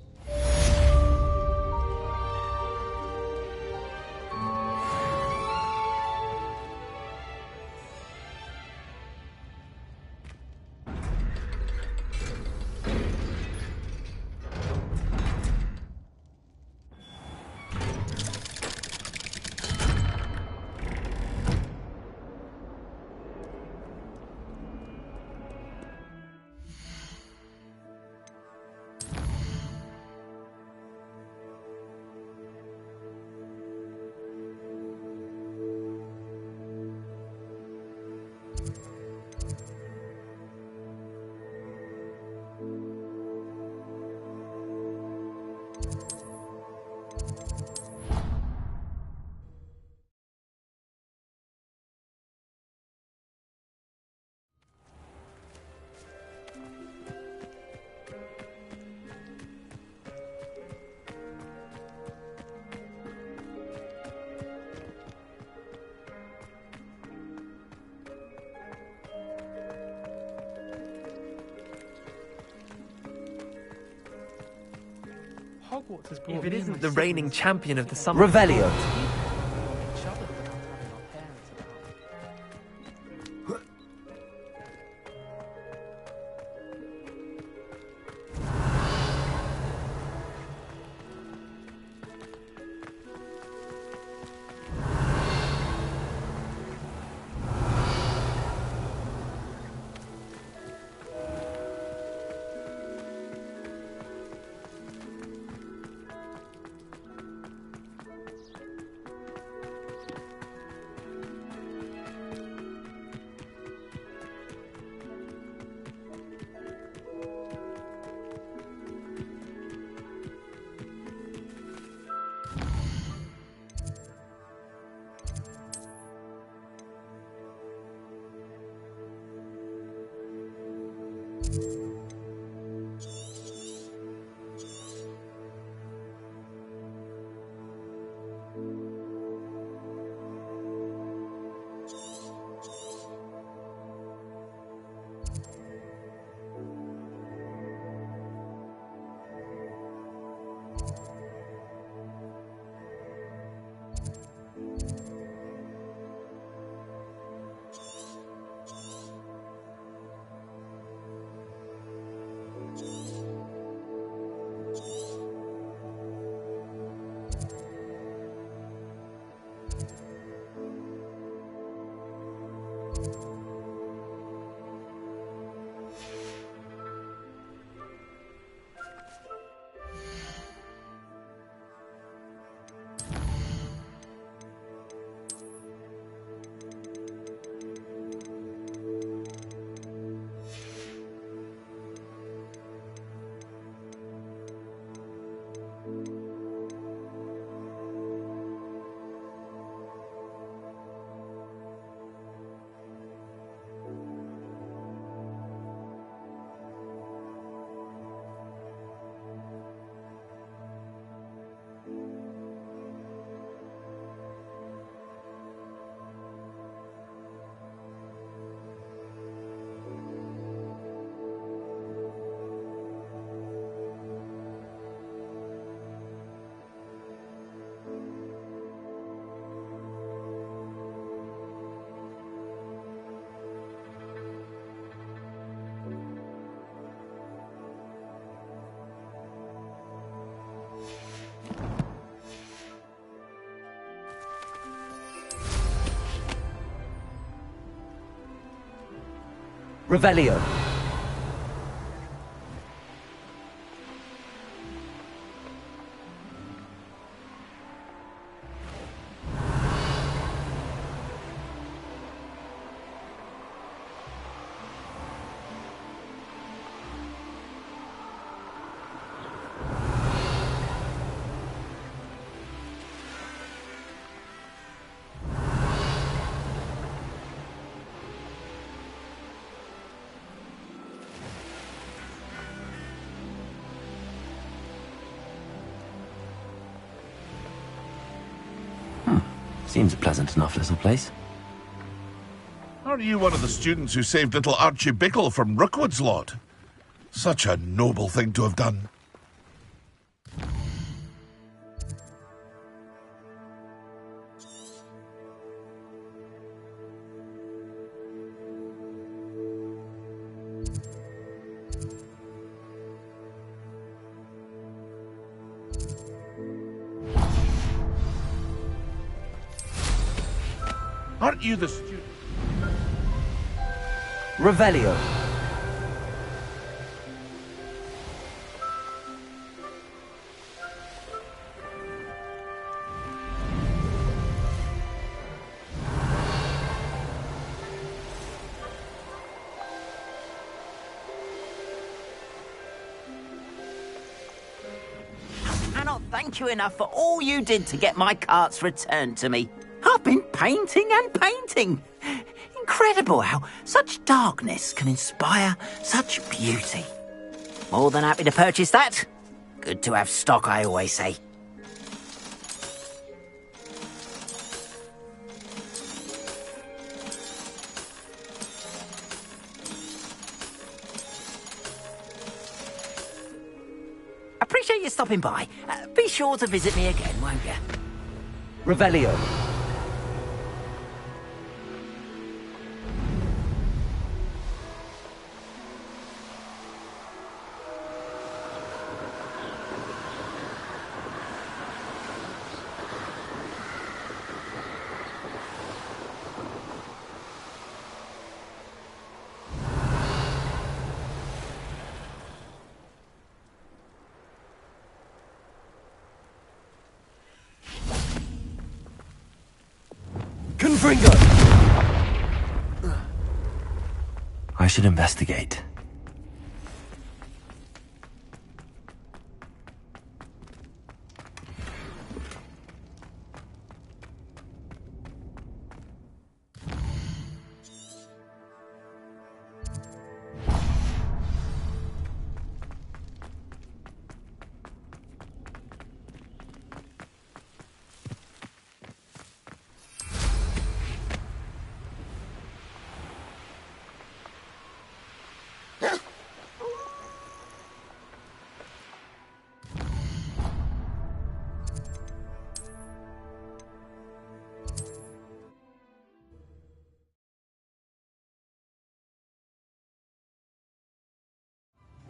If it isn't the reigning champion of the summer... Revelio. Revelio. Seems a pleasant enough little place. Aren't you one of the students who saved little Archie Bickle from Rookwood's lot? Such a noble thing to have done. Aren't you the student? Revelio. Cannot thank you enough for all you did to get my carts returned to me. I've been painting and painting. Incredible how such darkness can inspire such beauty. More than happy to purchase that. Good to have stock, I always say. Appreciate your stopping by. Be sure to visit me again, won't you? Revelio. I should investigate.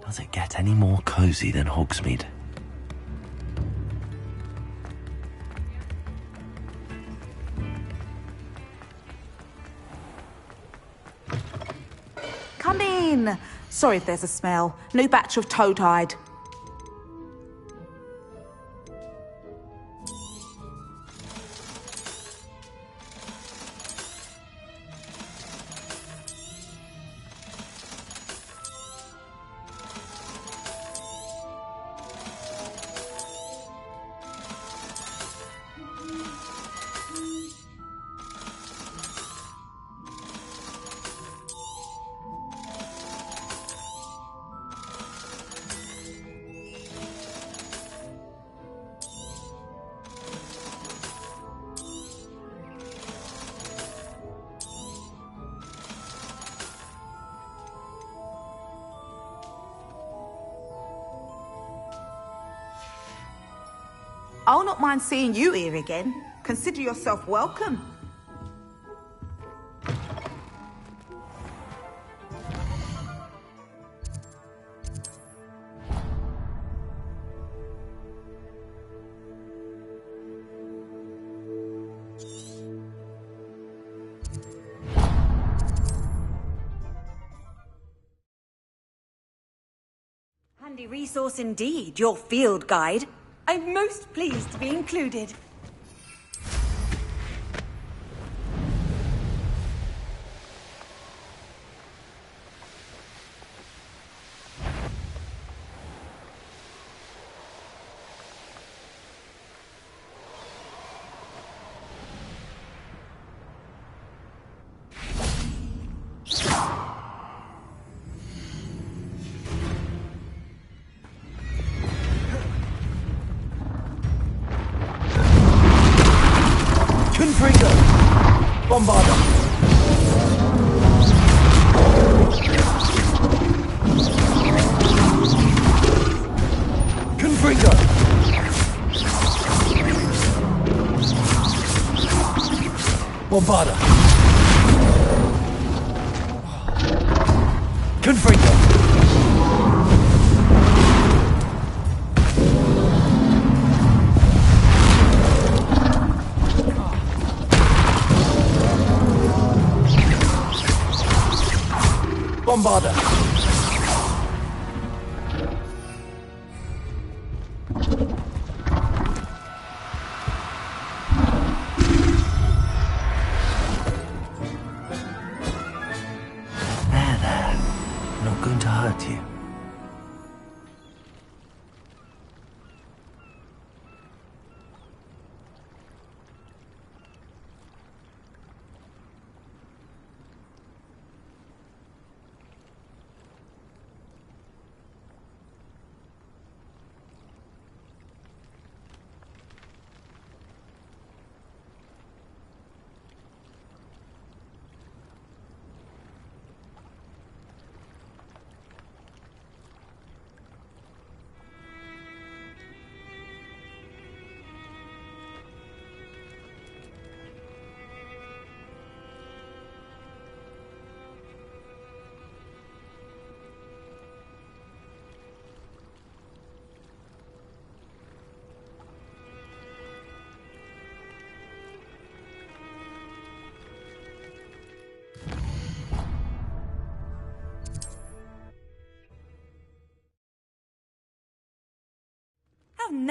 Does it get any more cozy than Hogsmeade? Come in. Sorry if there's a smell. New batch of toad-hide. I'll not mind seeing you here again. Consider yourself welcome. Handy resource indeed, your field guide. I'm most pleased to be included. Bombarder! Confringo! Bombarder! Confringo! Bombarder! There. Not going to hurt you.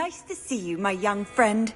Nice to see you, my young friend.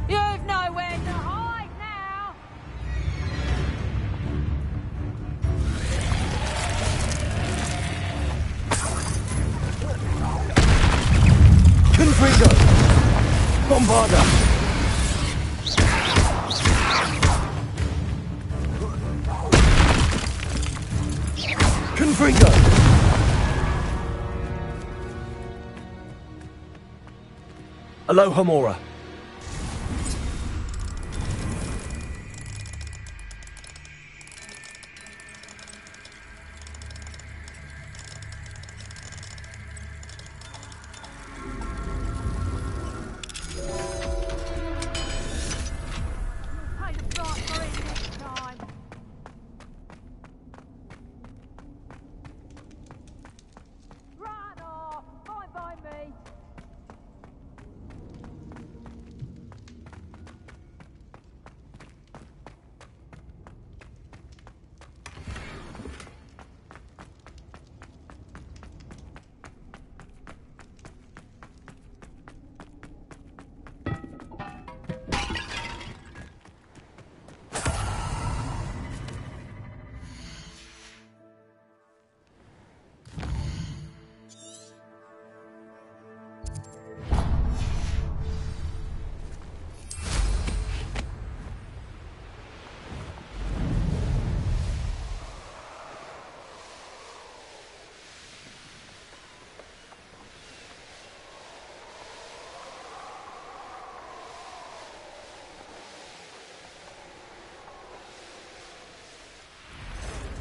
You've nowhere to hide now! Confringo! Bombarda! Confringo! Aloha Mora.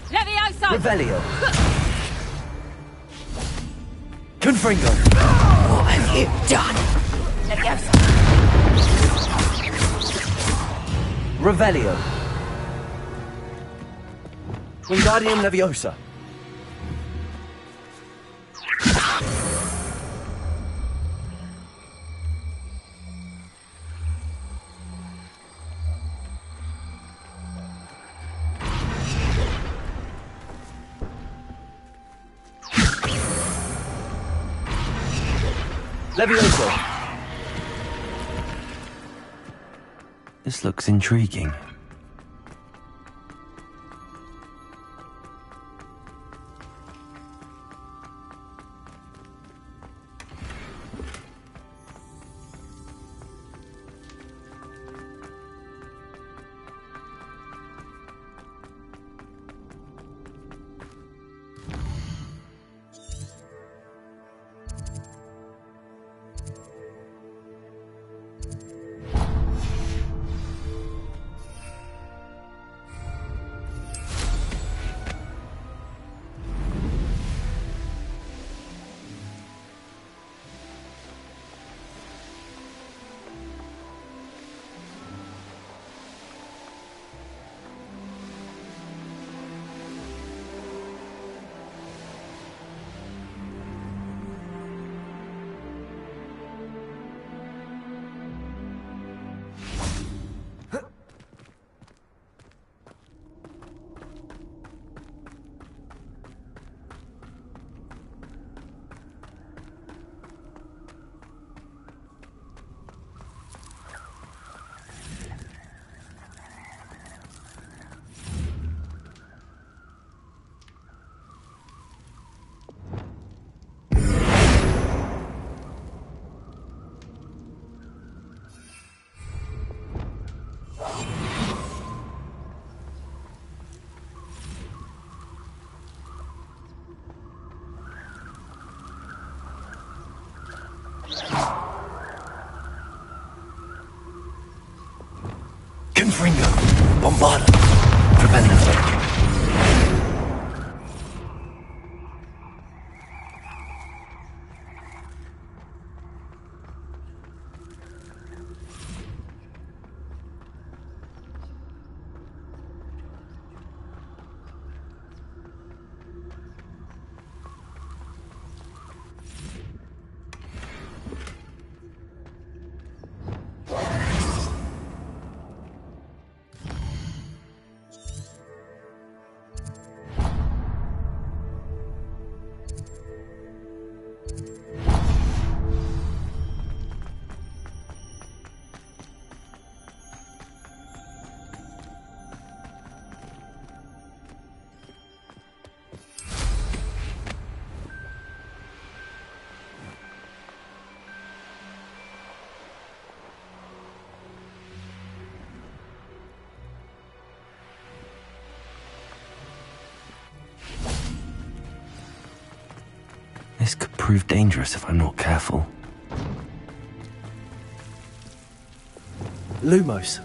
Levioso! Revelio. Confringo. What have you done? Levioso! Revelio. Wingardium Leviosa. Levioso. This looks intriguing. Confringo. Bombarda. Prependo. This could prove dangerous if I'm not careful. Lumos.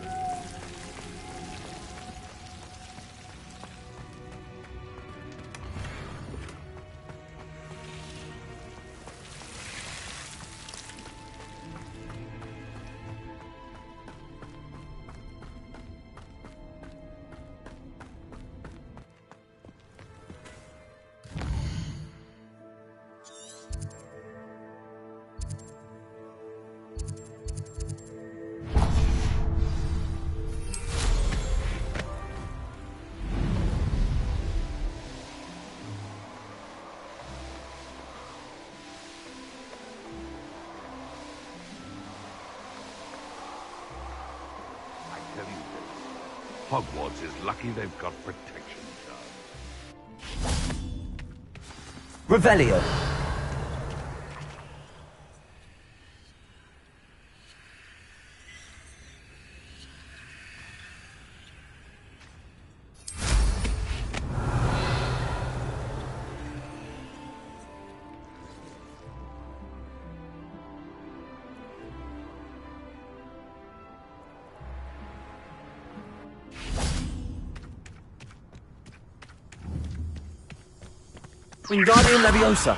Hogwarts is lucky they've got protection charms. Revelio. Wingardium Leviosa.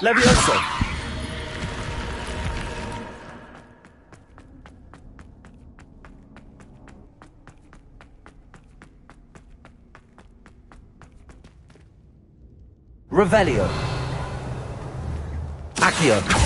Leviosa. Revelio. Accio.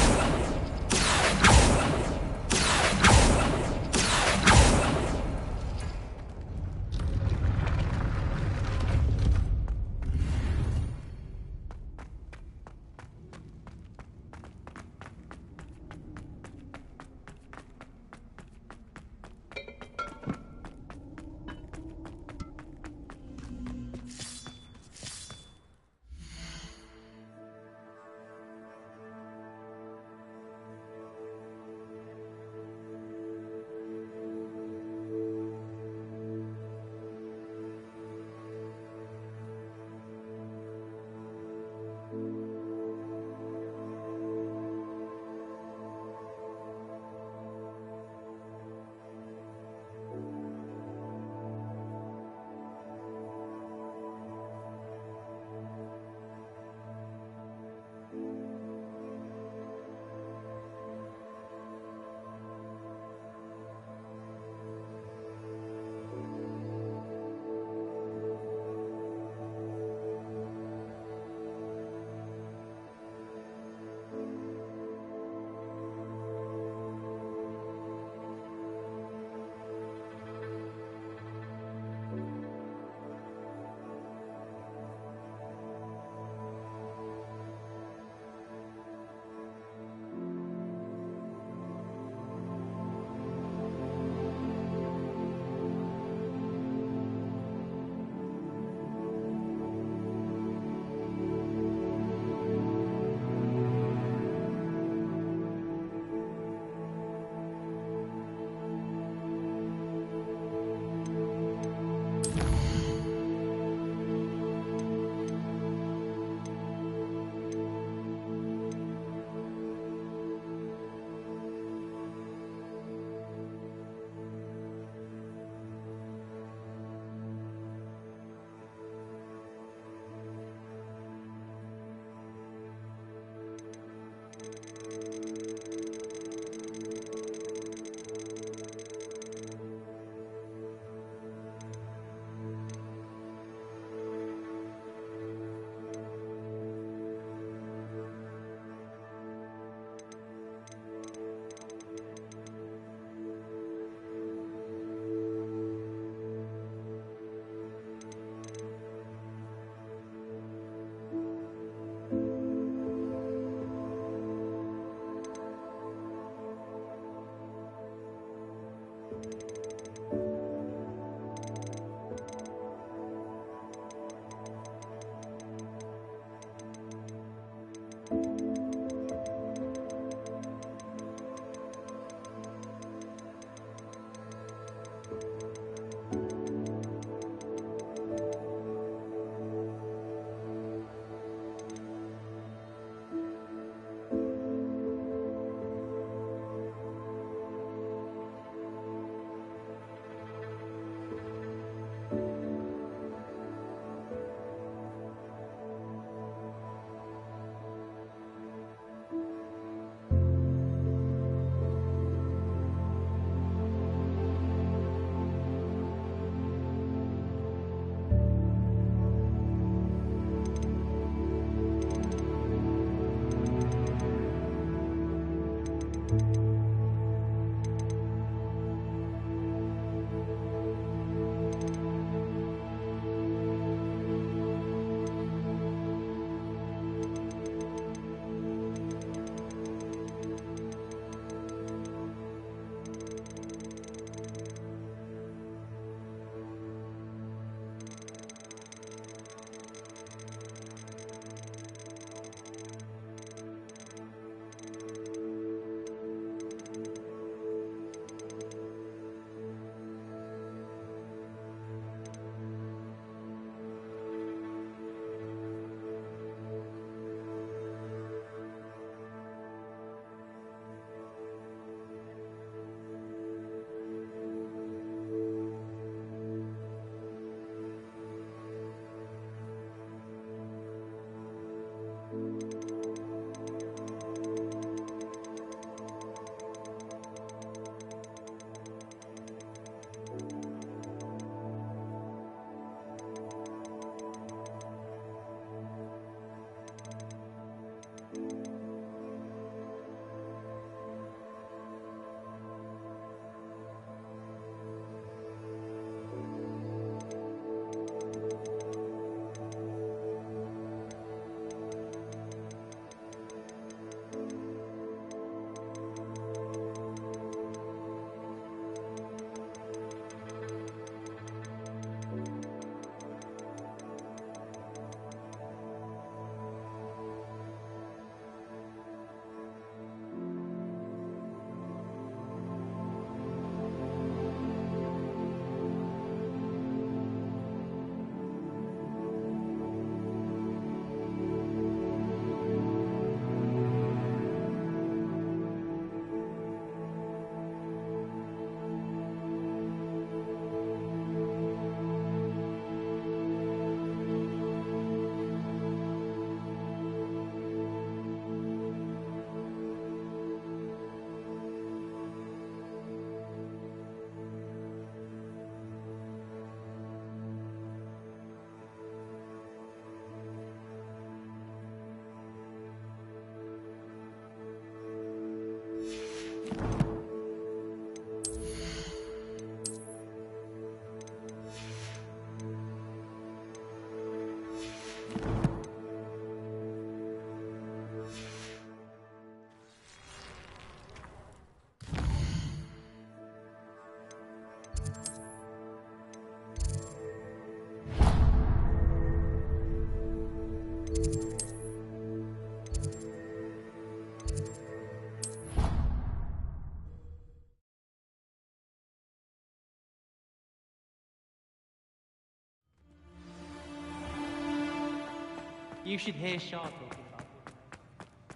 You should hear Shah talking about it.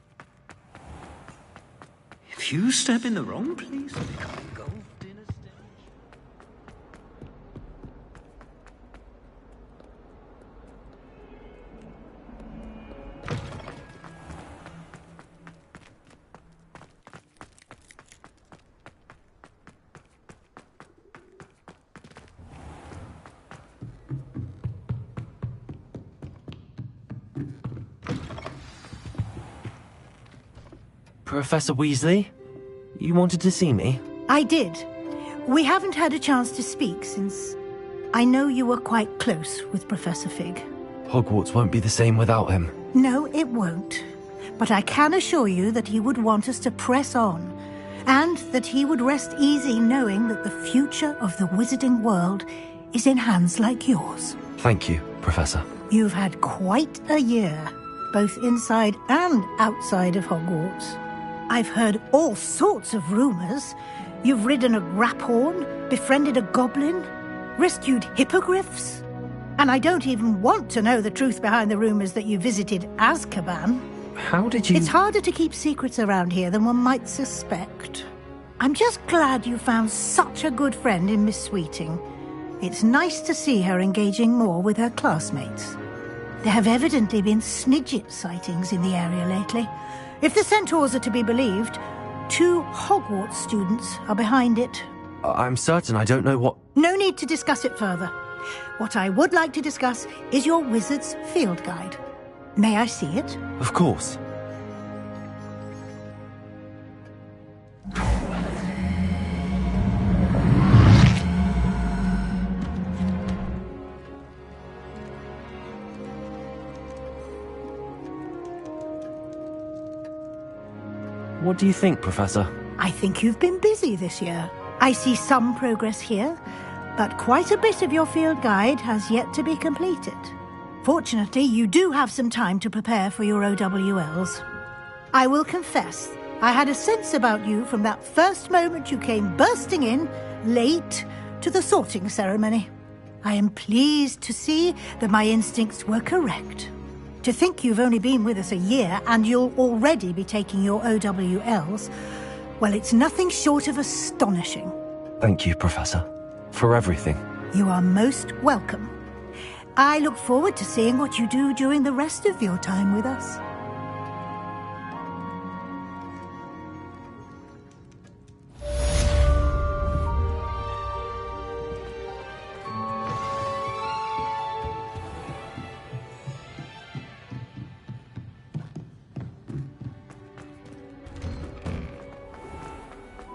If you step in the wrong place, it become engulfed in a stench. Professor Weasley? You wanted to see me? I did. We haven't had a chance to speak since I know you were quite close with Professor Fig. Hogwarts won't be the same without him. No, it won't. But I can assure you that he would want us to press on, and that he would rest easy knowing that the future of the wizarding world is in hands like yours. Thank you, Professor. You've had quite a year, both inside and outside of Hogwarts. I've heard all sorts of rumors. You've ridden a graphorn, befriended a goblin, rescued hippogriffs. And I don't even want to know the truth behind the rumors that you visited Azkaban. How did you... It's harder to keep secrets around here than one might suspect. I'm just glad you found such a good friend in Miss Sweeting. It's nice to see her engaging more with her classmates. There have evidently been Snidget sightings in the area lately. If the centaurs are to be believed, 2 Hogwarts students are behind it. I'm certain I don't know what... No need to discuss it further. What I would like to discuss is your wizard's field guide. May I see it? Of course. What do you think, Professor? I think you've been busy this year. I see some progress here, but quite a bit of your field guide has yet to be completed. Fortunately, you do have some time to prepare for your OWLs. I will confess, I had a sense about you from that first moment you came bursting in, late, to the sorting ceremony. I am pleased to see that my instincts were correct. To think you've only been with us a year and you'll already be taking your OWLs, well, it's nothing short of astonishing. Thank you, Professor, for everything. You are most welcome. I look forward to seeing what you do during the rest of your time with us.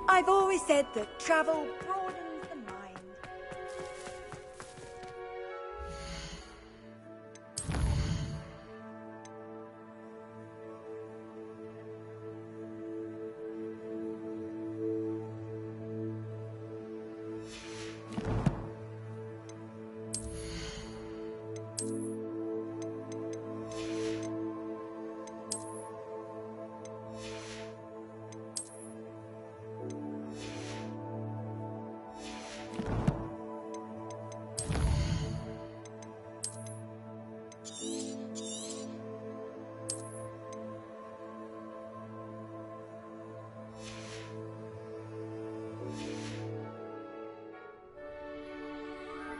I've always said that travel brought